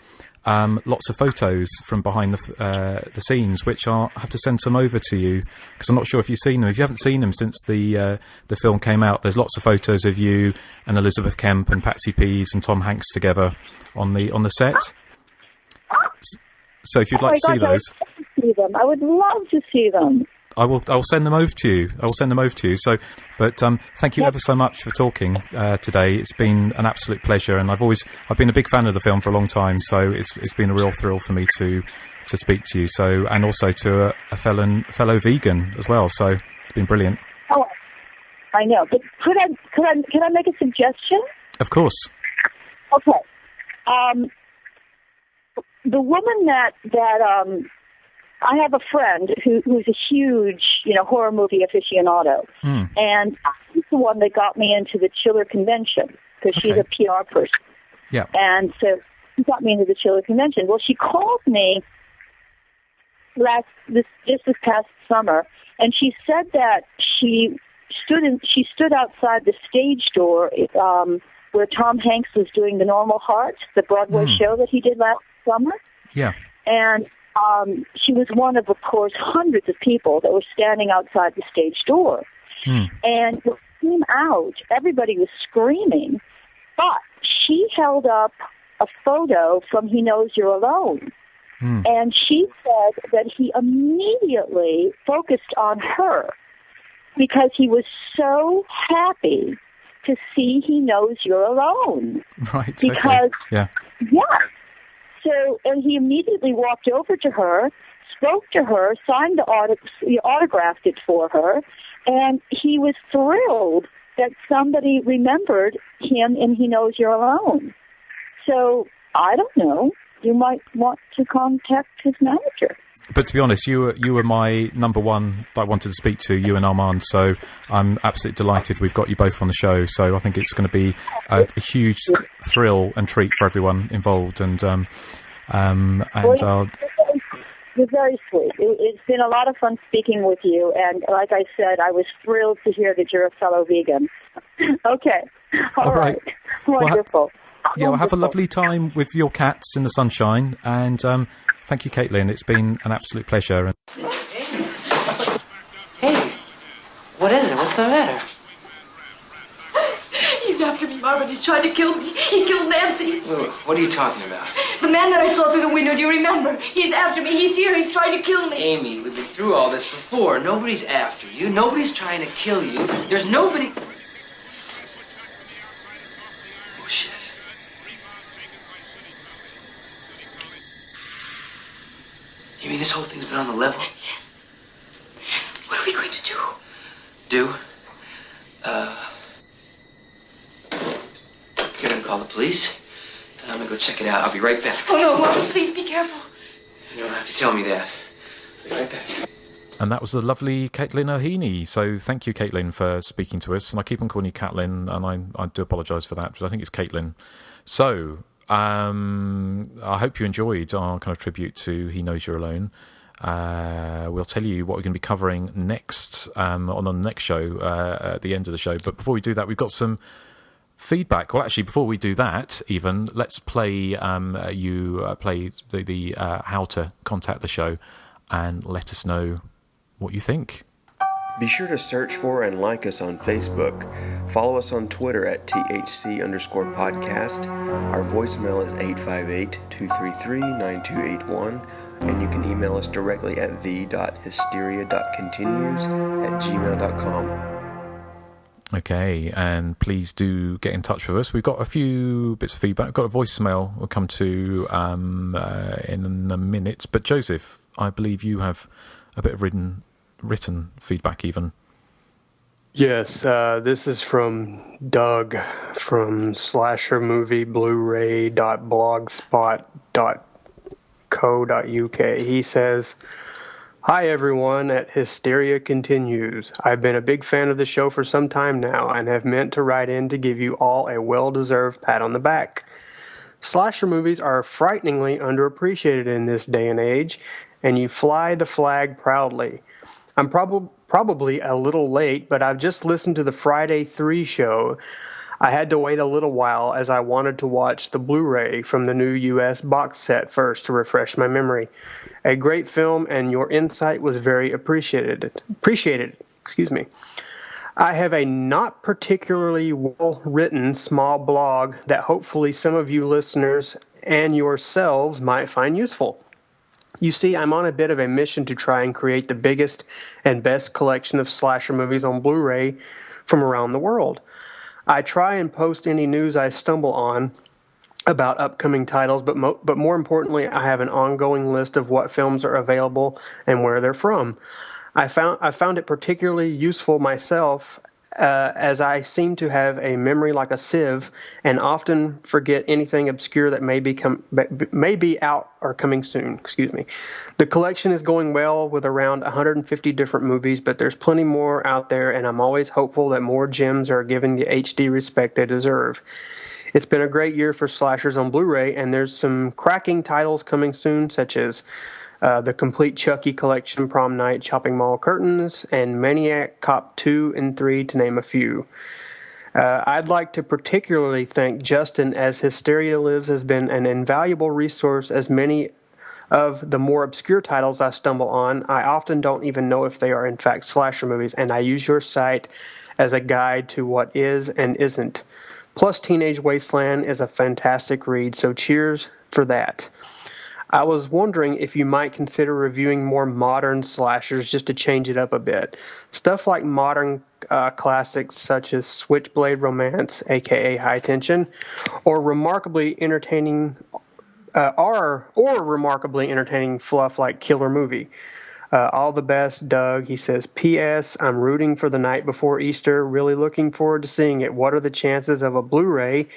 lots of photos from behind the scenes, which I have to send some over to you because I'm not sure if you've seen them. If you haven't seen them since the film came out, there's lots of photos of you and Elizabeth Kemp and Patsy Pease and Tom Hanks together on the set. So if you'd like to see those, I would love to see them. I'll send them over to you. So, but thank you ever so much for talking today. It's been an absolute pleasure, and I've been a big fan of the film for a long time. So it's been a real thrill for me to speak to you. So, and also to a fellow vegan as well. So it's been brilliant. Oh, I know. But can I make a suggestion? Of course. Okay. The woman that I have a friend who's a huge, horror movie aficionado, and she's the one that got me into the Chiller Convention because she's a PR person. Yeah. And so she got me into the Chiller Convention. Well, she called me this past summer, and she said that she stood outside the stage door where Tom Hanks was doing The Normal Heart, the Broadway show that he did last summer. Yeah. And she was one of course, hundreds of people that were standing outside the stage door. And when she came out, everybody was screaming, but she held up a photo from He Knows You're Alone. And she said that he immediately focused on her because he was so happy to see He Knows You're Alone. Right. Because, yeah. So, and he immediately walked over to her, spoke to her, signed he autographed it for her, and he was thrilled that somebody remembered him and He Knows You're Alone. So, I don't know. You might want to contact his manager. But to be honest, you were my number one that I wanted to speak to, you and Armand. So I'm absolutely delighted we've got you both on the show. So I think it's going to be a huge thrill and treat for everyone involved. And you're very sweet. It's been a lot of fun speaking with you. And like I said, I was thrilled to hear that you're a fellow vegan. Okay. All right. Wonderful. Well, have a lovely time with your cats in the sunshine, and thank you, Caitlin. It's been an absolute pleasure. Hey, what is it? What's the matter? He's after me, Marvin. He's trying to kill me. He killed Nancy. Wait, what are you talking about? The man that I saw through the window, do you remember? He's after me. He's here. He's trying to kill me. Amy, we've been through all this before. Nobody's after you. Nobody's trying to kill you. There's nobody... Oh, shit. You mean this whole thing's been on the level? Yes. What are we going to do? Do? You're gonna call the police, and I'm gonna go check it out. I'll be right back. Oh, no, Marvin, please be careful. You don't have to tell me that. I'll be right back. And that was the lovely Caitlin O'Heaney. So thank you, Caitlin, for speaking to us. And I keep on calling you Caitlin, and I do apologise for that, but I think it's Caitlin. So I hope you enjoyed our kind of tribute to He Knows You're Alone. We'll tell you what we're going to be covering next on the next show at the end of the show. But before we do that, we've got some feedback. Well, actually, before we do that, even let's play. Play the how to contact the show, and let us know what you think. Be sure to search for and like us on Facebook. Follow us on Twitter at THC_podcast. Our voicemail is 858-233-9281. And you can email us directly at the.hysteria.continues@gmail.com. Okay, and please do get in touch with us. We've got a few bits of feedback. We've got a voicemail we'll come to in a minute. But Joseph, I believe you have a bit of written feedback even. Yes, this is from Doug from slashermovie.blogspot.co.uk. He says, "Hi everyone at Hysteria Continues. I've been a big fan of the show for some time now and have meant to write in to give you all a well-deserved pat on the back. Slasher movies are frighteningly underappreciated in this day and age, and you fly the flag proudly. I'm probably a little late, but I've just listened to the Friday 3 show. I had to wait a little while as I wanted to watch the Blu-ray from the new US box set first to refresh my memory. A great film, and your insight was very appreciated. Excuse me. I have a not particularly well-written small blog that hopefully some of you listeners and yourselves might find useful. You see, I'm on a bit of a mission to try and create the biggest and best collection of slasher movies on Blu-ray from around the world. I try and post any news I stumble on about upcoming titles, but more importantly, I have an ongoing list of what films are available and where they're from. I found it particularly useful myself, as I seem to have a memory like a sieve and often forget anything obscure that may be out or coming soon. Excuse me. The collection is going well with around 150 different movies, but there's plenty more out there, and I'm always hopeful that more gems are given the HD respect they deserve. It's been a great year for slashers on Blu-ray, and there's some cracking titles coming soon, such as the complete Chucky collection, Prom Night, Chopping Mall Curtains, and Maniac Cop 2 and 3, to name a few. I'd like to particularly thank Justin, as Hysteria Lives has been an invaluable resource, as many of the more obscure titles I stumble on, I often don't even know if they are in fact slasher movies, and I use your site as a guide to what is and isn't. Plus, Teenage Wasteland is a fantastic read, so cheers for that. I was wondering if you might consider reviewing more modern slashers just to change it up a bit. Stuff like modern classics such as Switchblade Romance, aka High Tension, or remarkably entertaining fluff like Killer Movie. All the best, Doug. He says, P.S. I'm rooting for The Night Before Easter. Really looking forward to seeing it. What are the chances of a Blu-ray?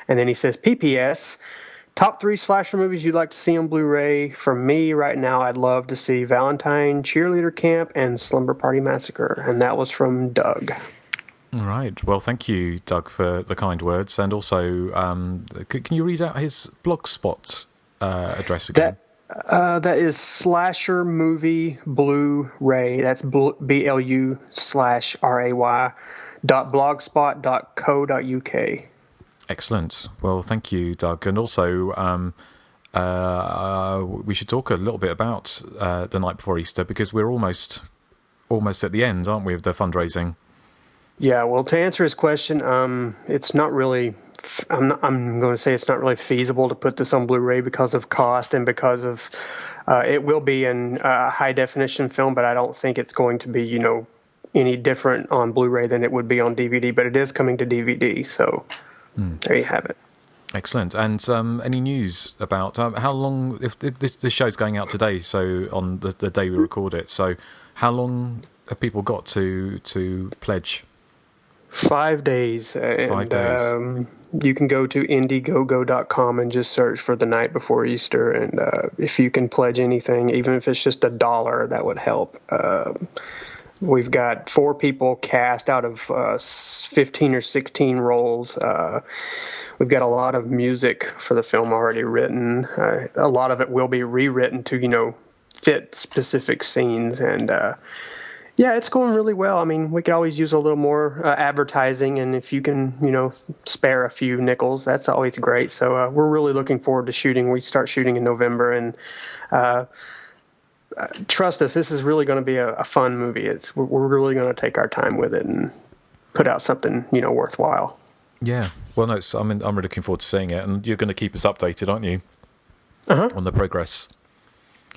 And then he says, P.P.S. Top 3 slasher movies you'd like to see on Blu-ray. For me, right now, I'd love to see Valentine, Cheerleader Camp, and Slumber Party Massacre. And that was from Doug. All right. Well, thank you, Doug, for the kind words. And also, can you read out his Blogspot address again? That is Slasher Movie Blu-ray. That's BLU/RAY.blogspot.co.uk. Excellent. Well, thank you, Doug. And also, we should talk a little bit about The Night Before Easter, because we're almost at the end, aren't we, of the fundraising? Yeah, well, to answer his question, it's not really. I'm going to say it's not really feasible to put this on Blu-ray because of cost and because of it will be in high definition film, but I don't think it's going to be any different on Blu-ray than it would be on DVD. But it is coming to DVD, so there you have it. Excellent. And any news about how long? If this show's going out today, so on the day we record it, so how long have people got to pledge? 5 days. 5 days. You can go to Indiegogo.com and just search for The Night Before Easter. And if you can pledge anything, even if it's just $1, that would help. We've got 4 people cast out of 15 or 16 roles. We've got a lot of music for the film already written. A lot of it will be rewritten to, fit specific scenes. And yeah, it's going really well. I mean, we could always use a little more advertising, and if you can, spare a few nickels, that's always great. So we're really looking forward to shooting. We start shooting in November, and trust us, this is really going to be a fun movie. We're really going to take our time with it and put out something, worthwhile. Yeah. Well, no, I'm really looking forward to seeing it, and you're going to keep us updated, aren't you? On the progress.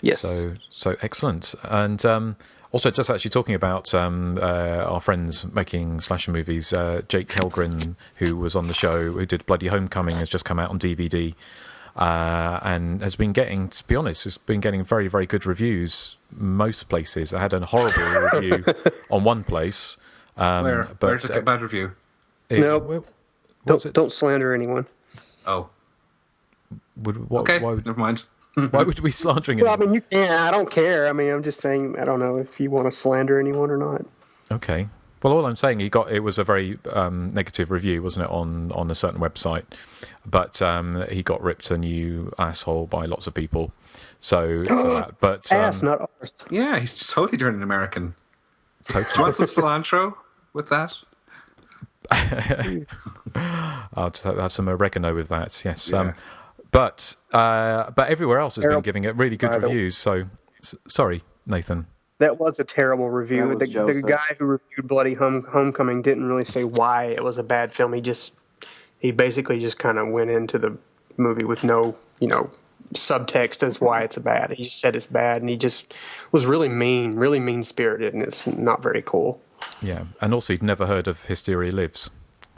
Yes. So excellent. And also, just actually talking about our friends making slasher movies, Jake Helgren, who was on the show, who did Bloody Homecoming, has just come out on DVD, and has been getting, to be honest, has been getting very, very good reviews most places. I had a horrible review on one place. Where did it get bad review? No, don't slander anyone. Oh. Okay, never mind. Why would we be slandering anyone? Well, I mean, you can. I don't care. I mean, I'm just saying, I don't know if you want to slander anyone or not. Okay. Well, all I'm saying, it was a very negative review, wasn't it, on a certain website? But he got ripped a new asshole by lots of people. So, but ass, not ours. Yeah, he's totally turned an American. Totally. Do you want some cilantro with that? I'll just have some oregano with that. Yes. Yeah. But everywhere else has been giving it really good reviews. So, sorry, Nathan. That was a terrible review. The guy who reviewed Bloody Homecoming didn't really say why it was a bad film. He basically just kind of went into the movie with no, subtext as why it's bad. He just said it's bad, and he just was really mean-spirited, and it's not very cool. Yeah, and also he'd never heard of Hysteria Lives.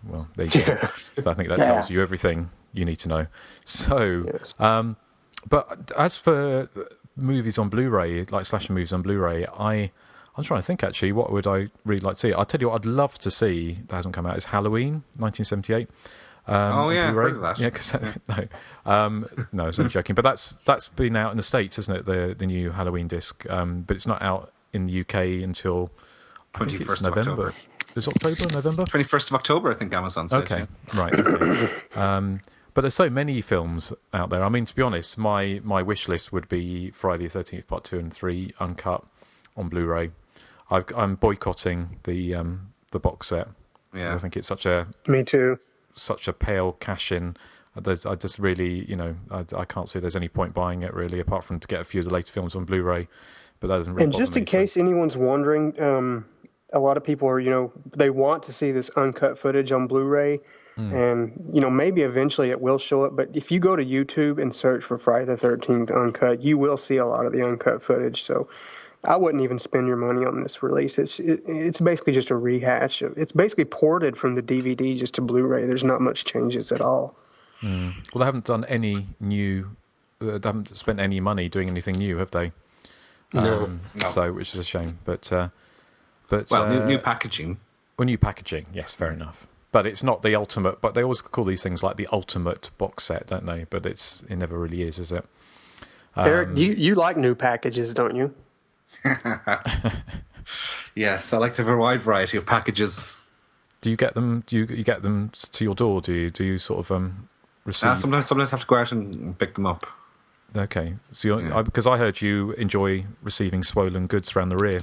Well, there you go. So I think that tells you everything you need to know. So, yes. But as for movies on Blu-ray, like slasher movies on Blu-ray, I'm trying to think actually, what would I really like to see? I'll tell you what I'd love to see that hasn't come out is Halloween, 1978. Oh yeah, I've heard of that. Yeah, because no, I was only joking. But that's been out in the States, isn't it? The new Halloween disc, but it's not out in the UK until 21st November. October. Is October, November? 21st of October, I think Amazon said. Okay, right. Okay. But there's so many films out there. I mean, to be honest, my wish list would be Friday the 13th Part 2 and 3 uncut on Blu-ray. I'm boycotting the box set. Yeah, I think it's Me too. Such a pale cash-in. I just really, I can't see there's any point buying it really, apart from to get a few of the later films on Blu-ray. But that doesn't really. And just in case anyone's wondering, a lot of people are, they want to see this uncut footage on Blu-ray. And, maybe eventually it will show up. But if you go to YouTube and search for Friday the 13th Uncut, you will see a lot of the uncut footage. So I wouldn't even spend your money on this release. It's basically just a rehash. It's basically ported from the DVD just to Blu-ray. There's not much changes at all. Well, they haven't done any new... they haven't spent any money doing anything new, have they? No. So, which is a shame. But new packaging. Well, new packaging, yes, fair enough. But it's not the ultimate. But they always call these things like the ultimate box set, don't they? But it never really is it? Eric, you like new packages, don't you? Yes, I like to have a wide variety of packages. Do you get them? Do you get them to your door? Do you sort of receive? Sometimes I have to go out and pick them up. Okay. So because I heard you enjoy receiving swollen goods around the rear.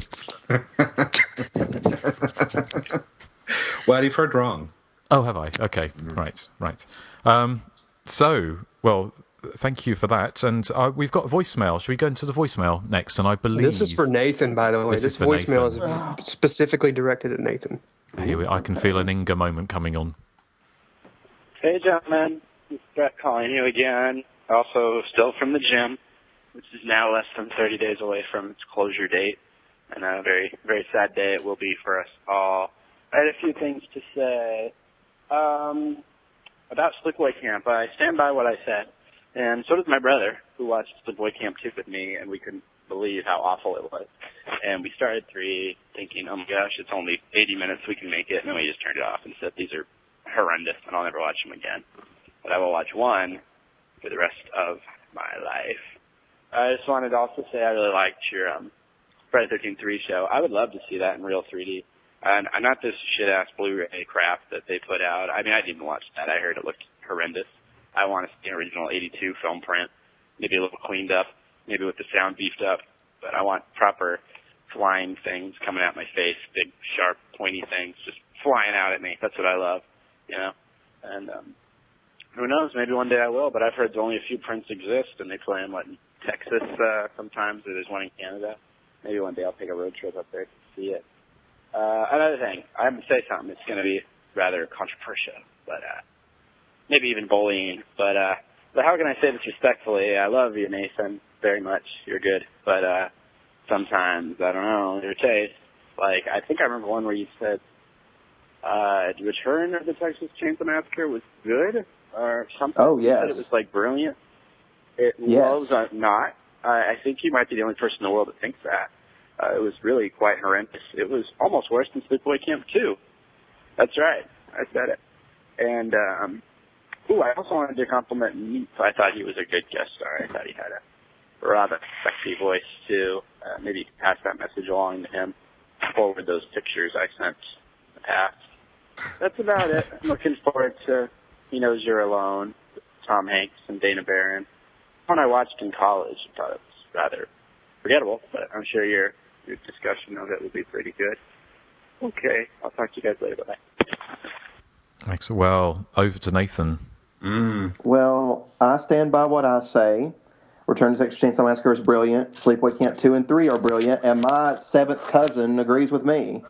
Well, you've heard wrong. Oh, have I? Okay. Right. Thank you for that. And we've got a voicemail. Should we go into the voicemail next? And I believe... This is for Nathan, by the way. This voicemail Nathan. is specifically directed at Nathan. I can feel an Inga moment coming on. Hey, gentlemen. It's Brett calling you again. Also, still from the gym, which is now less than 30 days away from its closure date. And a very, very sad day it will be for us all. I had a few things to say. About Sleepaway Camp, I stand by what I said. And so does my brother, who watched Sleepaway Camp 2 with me, and we couldn't believe how awful it was. And we started 3 thinking, oh my gosh, it's only 80 minutes, we can make it. And then we just turned it off and said, these are horrendous, and I'll never watch them again. But I will watch 1 for the rest of my life. I just wanted to also say I really liked your Friday the 13th 3 show. I would love to see that in real 3D. And not this shit-ass Blu-ray crap that they put out. I mean, I didn't watch that. I heard it looked horrendous. I want to see an original 82 film print, maybe a little cleaned up, maybe with the sound beefed up. But I want proper flying things coming at my face, big, sharp, pointy things just flying out at me. That's what I love, you know. And who knows, maybe one day I will, but I've heard only a few prints exist, and they play in, in Texas sometimes, or there's one in Canada. Maybe one day I'll take a road trip up there to see it. Another thing, I'm going to say something that's going to be rather controversial, but maybe even bullying. But how can I say this respectfully? I love you, Nathan, very much. You're good. But sometimes, I don't know, your taste. Like, I think I remember one where you said Return of the Texas Chainsaw Massacre was good or something. Oh, yes. You said it was, brilliant. It Yes. was not. I think you might be the only person in the world that thinks that. It was really quite horrendous. It was almost worse than Sleepaway Camp 2. That's right. I said it. And, I also wanted to compliment Meat. I thought he was a good guest star. I thought he had a rather sexy voice, too. Maybe you could pass that message along to him. Forward those pictures I sent in the past. That's about it. I'm looking forward to He Knows You're Alone, with Tom Hanks and Dana Barron. One I watched in college. I thought it was rather forgettable, but I'm sure your discussion of it will be pretty good. Okay, I'll talk to you guys later. Bye-bye. Thanks. Well, over to Nathan. Well, I stand by what I say. Return to Texas Chainsaw Massacre is brilliant. Sleepaway Camp 2 and 3 are brilliant, and my 7th cousin agrees with me.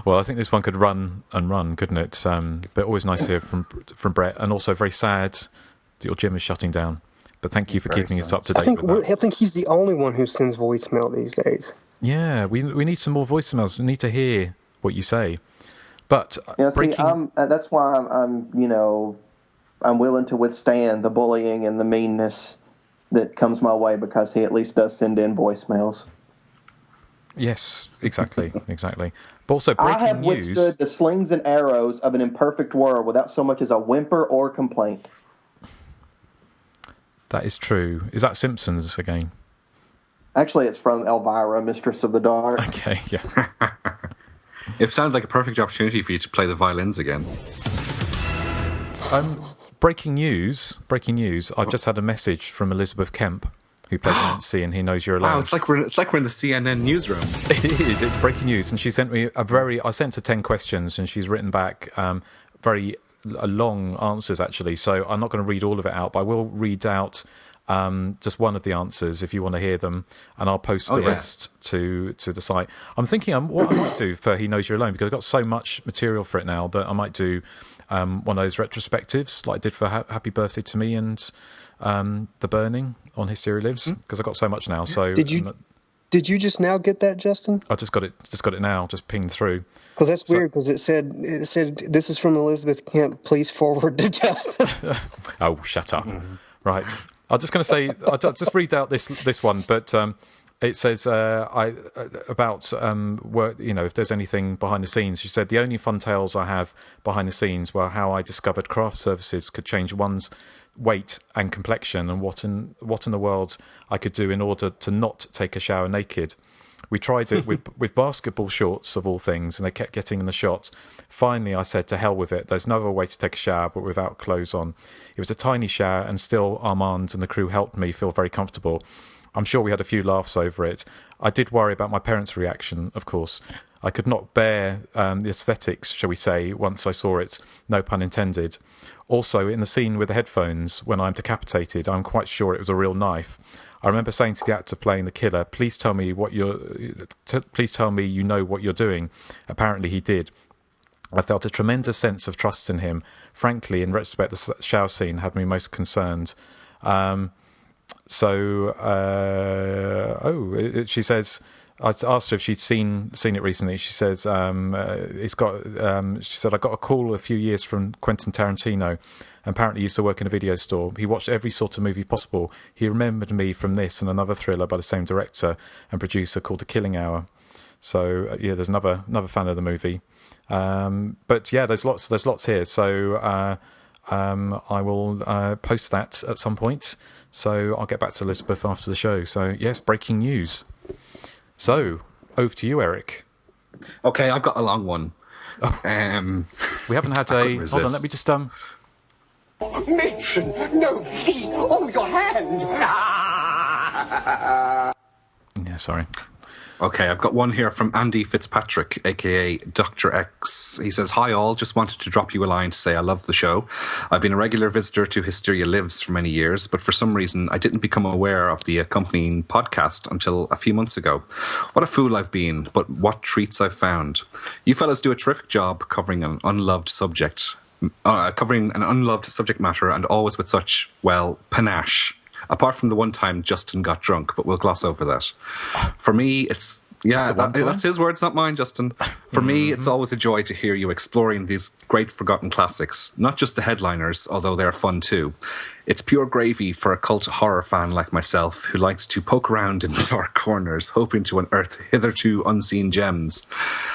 Well, I think this one could run and run, couldn't it? But always nice to hear from Brett, and also very sad that your gym is shutting down. But thank you for keeping us up to date. I think he's the only one who sends voicemail these days. Yeah, we need some more voicemails. We need to hear what you say. But that's why I'm willing to withstand the bullying and the meanness that comes my way, because he at least does send in voicemails. Yes, exactly. But also, breaking I have news. withstood the slings and arrows of an imperfect world without so much as a whimper or complaint. That is true. Is that Simpsons again? Actually, it's from Elvira, Mistress of the Dark. Okay, yeah. It sounded like a perfect opportunity for you to play the violins again. Breaking news. I've just had a message from Elizabeth Kemp, who played Nancy in He Knows You're Alone. Wow, it's like we're in the CNN newsroom. It is. It's breaking news, and she sent me I sent her 10 questions, and she's written back very long answers, actually. So I'm not going to read all of it out, but I will read out just one of the answers if you want to hear them, and I'll post the rest to the site. I'm thinking what I might do for He Knows You're Alone, because I've got so much material for it now that I might do one of those retrospectives like I did for Happy Birthday to Me and The Burning on Hysteria Lives, because I've got so much now. So Did you just now get that, Justin? I just got it now, just pinged through. Because that's weird, because it said this is from Elizabeth Kemp. Please forward to Justin. Oh, shut up! Right, I'm just going to say I'll just read out this one, but it says about work. If there's anything behind the scenes. She said the only fun tales I have behind the scenes were how I discovered craft services could change one's weight and complexion, and what in the world I could do in order to not take a shower naked. We tried it with basketball shorts, of all things, and they kept getting in the shot. Finally, I said, to hell with it. There's no other way to take a shower but without clothes on. It was a tiny shower, and still Armand and the crew helped me feel very comfortable. I'm sure we had a few laughs over it. I did worry about my parents' reaction, of course. I could not bear the aesthetics, shall we say, once I saw it, no pun intended. Also, in the scene with the headphones, when I'm decapitated, I'm quite sure it was a real knife. I remember saying to the actor playing the killer, please tell me you know what you're doing. Apparently he did. I felt a tremendous sense of trust in him. Frankly, in retrospect, the shower scene had me most concerned. She says, I asked her if she'd seen it recently. She says, she said, I got a call a few years from Quentin Tarantino. Apparently used to work in a video store. He watched every sort of movie possible. He remembered me from this and another thriller by the same director and producer called The Killing Hour. So there's another fan of the movie. But yeah, there's lots here. So I will post that at some point. So I'll get back to Elizabeth after the show. So yes, breaking news. So over to you, Erik. Okay, I've got a long one. We haven't had a. Hold on, let me just Nation, no, please, your hand. Yeah, sorry. Okay, I've got one here from Andy Fitzpatrick, aka Dr. X. He says, hi all, just wanted to drop you a line to say I love the show. I've been a regular visitor to Hysteria Lives for many years, but for some reason I didn't become aware of the accompanying podcast until a few months ago. What a fool I've been, but what treats I've found. You fellas do a terrific job covering an unloved subject matter, and always with such, well, panache. Apart from the one time Justin got drunk, but we'll gloss over that. For me, it's... Yeah, that's his words, not mine, Justin. For me, it's always a joy to hear you exploring these great forgotten classics. Not just the headliners, although they're fun too. It's pure gravy for a cult horror fan like myself, who likes to poke around in dark corners, hoping to unearth hitherto unseen gems.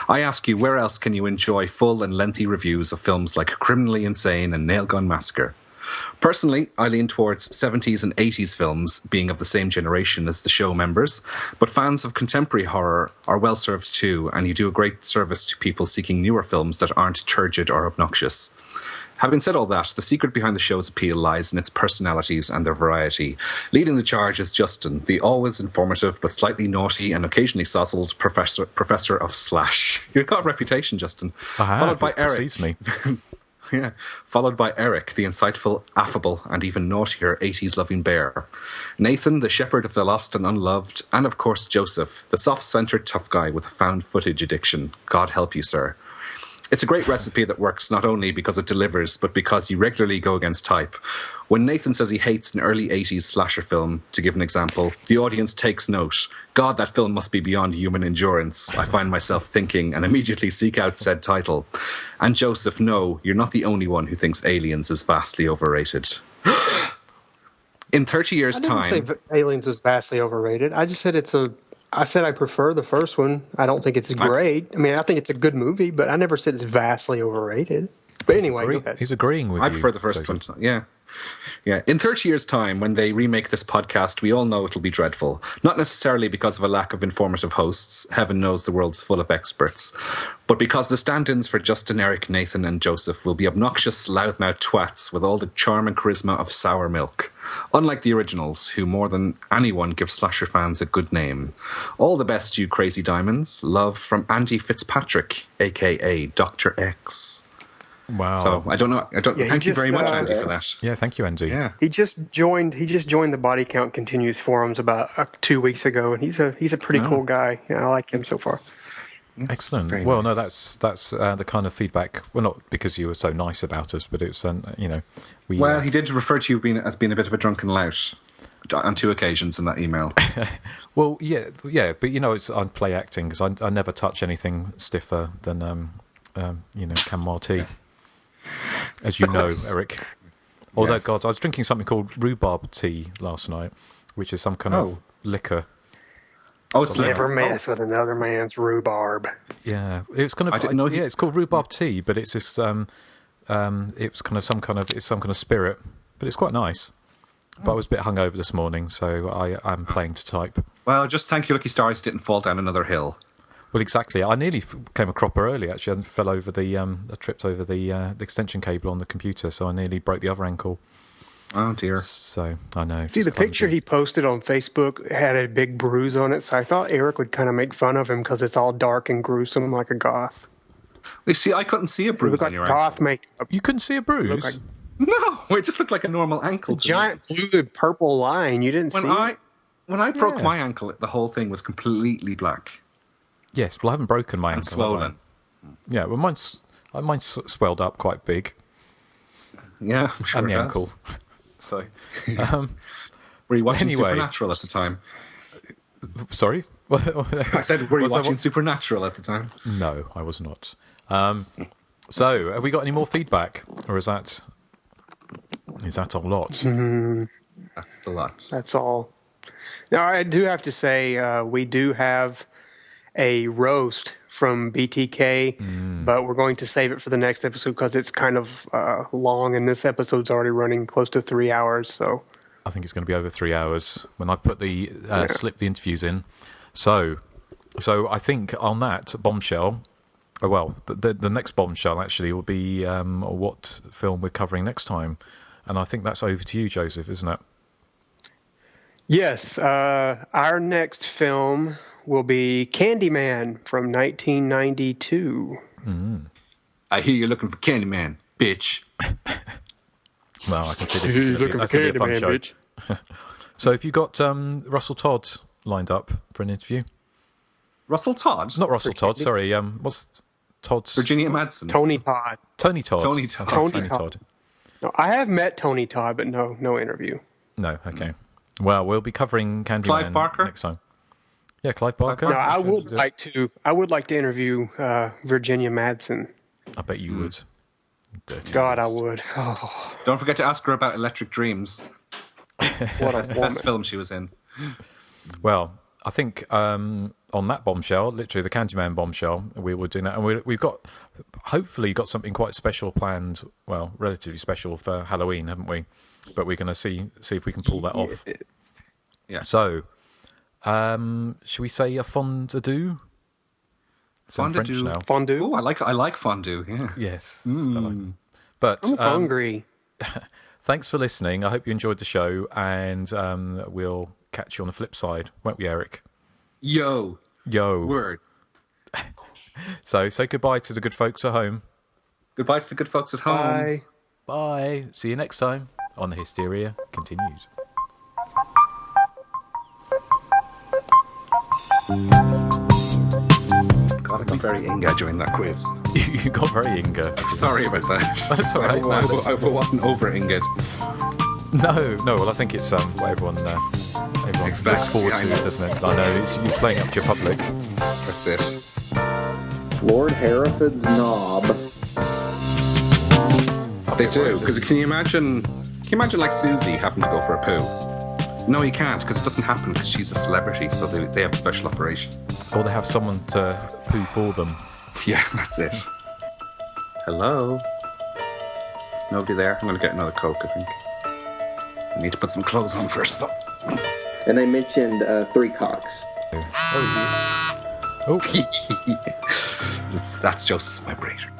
I ask you, where else can you enjoy full and lengthy reviews of films like Criminally Insane and Nail Gun Massacre? Personally, I lean towards 70s and 80s films, being of the same generation as the show members, but fans of contemporary horror are well served too, and you do a great service to people seeking newer films that aren't turgid or obnoxious. Having said all that, the secret behind the show's appeal lies in its personalities and their variety. Leading the charge is Justin, the always informative but slightly naughty and occasionally sozzled professor of Slash. You've got a reputation, Justin. Followed by Erik. Me. Yeah, followed by Erik, the insightful, affable, and even naughtier 80s-loving bear. Nathan, the shepherd of the lost and unloved. And, of course, Joseph, the soft-centered tough guy with a found footage addiction. God help you, sir. It's a great recipe that works not only because it delivers, but because you regularly go against type. When Nathan says he hates an early 80s slasher film, to give an example, the audience takes note. God, that film must be beyond human endurance, I find myself thinking, and immediately seek out said title. And Joseph, no, you're not the only one who thinks Aliens is vastly overrated. In 30 years' time... I didn't say Aliens was vastly overrated. I just said I said I prefer the first one. I don't think it's great. I mean, I think it's a good movie, but I never said it's vastly overrated. But anyway, go ahead. He's agreeing with you. I prefer the first one. Yeah. Yeah. In 30 years' time, when they remake this podcast, we all know it'll be dreadful. Not necessarily because of a lack of informative hosts. Heaven knows the world's full of experts. But because the stand-ins for Justin, Erik, Nathan and Joseph will be obnoxious, loudmouth twats with all the charm and charisma of sour milk. Unlike the originals, who more than anyone give slasher fans a good name. All the best, you crazy diamonds. Love from Andy Fitzpatrick, a.k.a. Dr. X. Wow. So I don't know. Thank you very much, Andy, for that. Yeah, thank you, Andy. Yeah. He just joined the Body Count Continues forums about 2 weeks ago, and he's a pretty cool guy. Yeah, I like him so far. Excellent. Well, nice. No, that's the kind of feedback. Well, not because you were so nice about us, but it's we. Well, he did refer to you as being a bit of a drunken lout on 2 occasions in that email. Well, yeah, but I play acting because I never touch anything stiffer than Camomile, as you know, Erik. Although, yes. God, I was drinking something called rhubarb tea last night, which is some kind of liquor. Oh, it's never mess with another man's rhubarb. Yeah, it's kind of. I didn't know. Yeah, it's called rhubarb tea, but it's this. It's some kind of spirit, but it's quite nice. But I was a bit hungover this morning, so I'm playing to type. Well, just thank you, lucky stars, didn't fall down another hill. Well, exactly. I nearly came a cropper early, actually. I fell over I tripped over the extension cable on the computer, so I nearly broke the other ankle. Oh, dear. So, I know. See, the picture he posted on Facebook had a big bruise on it, so I thought Erik would kind of make fun of him because it's all dark and gruesome like a goth. You see, I couldn't see a bruise on your ankle. Goth makeup. You couldn't see a bruise? No, it just looked like a normal ankle. It's a giant blue and purple line. You didn't see it? When I broke my ankle, the whole thing was completely black. Yes, well, I haven't broken my ankle. And swollen. Yeah, well, mine's swelled up quite big. Yeah, I'm sure and the it has. ankle. So, were you watching anyway, Supernatural at the time? Sorry? I said, were you watching Supernatural at the time? No, I was not. So, have we got any more feedback? Or is that a lot? That's the lot. That's all. Now, I do have to say, we do have a roast from BTK, but we're going to save it for the next episode because it's kind of long, and this episode's already running close to 3 hours. So I think it's going to be over 3 hours when I put the slip the interviews in. So I think on that bombshell, the next bombshell actually will be what film we're covering next time, and I think that's over to you, Joseph, isn't it? Yes, our next film will be Candyman from 1992. I hear you're looking for Candyman, bitch. Well, I can see this is going to be a fun show. Bitch. So have you got Russell Todd lined up for an interview? Russell Todd? Not Russell Todd, sorry. What's Todd's? Virginia Madsen. Tony Todd. Tony Todd. Tony Todd. No, I have met Tony Todd, but no interview. No, okay. Well, we'll be covering Candyman Clive Barker? next time. Yeah, Clive Barker. No, I would like to interview Virginia Madsen. I bet you would. Dirty God, I would. Oh. Don't forget to ask her about Electric Dreams. That's the best film she was in. Well, I think on that bombshell, literally the Candyman bombshell, we were doing that, and we've got hopefully got something quite special planned. Well, relatively special for Halloween, haven't we? But we're going to see if we can pull that off. Yeah. So, should we say a fond adieu? Fondue. Now. Fondue. Oh, I like fondue. Yeah. Yes. But I'm hungry. Thanks for listening. I hope you enjoyed the show, and we'll catch you on the flip side, won't we, Erik? Yo. Word. So say goodbye to the good folks at home. Goodbye to the good folks at home. Bye. Bye. See you next time on The Hysteria Continues. God, I got very Inga during that quiz. You got very Inga. Sorry about that. That's all right. I wasn't over Inged. No. Well, I think it's what everyone expects, looks forward to, doesn't it? I know it's you playing up to your public. That's it. Lord Hereford's knob. They do, because can you imagine like Susie having to go for a poo? No, you can't, because it doesn't happen because she's a celebrity, so they have a special operation. Or they have someone to poo for them. Yeah, that's it. Hello? Nobody there? I'm going to get another Coke, I think. I need to put some clothes on first, though. And they mentioned 3 cocks. Oh. That's Joseph's vibrator.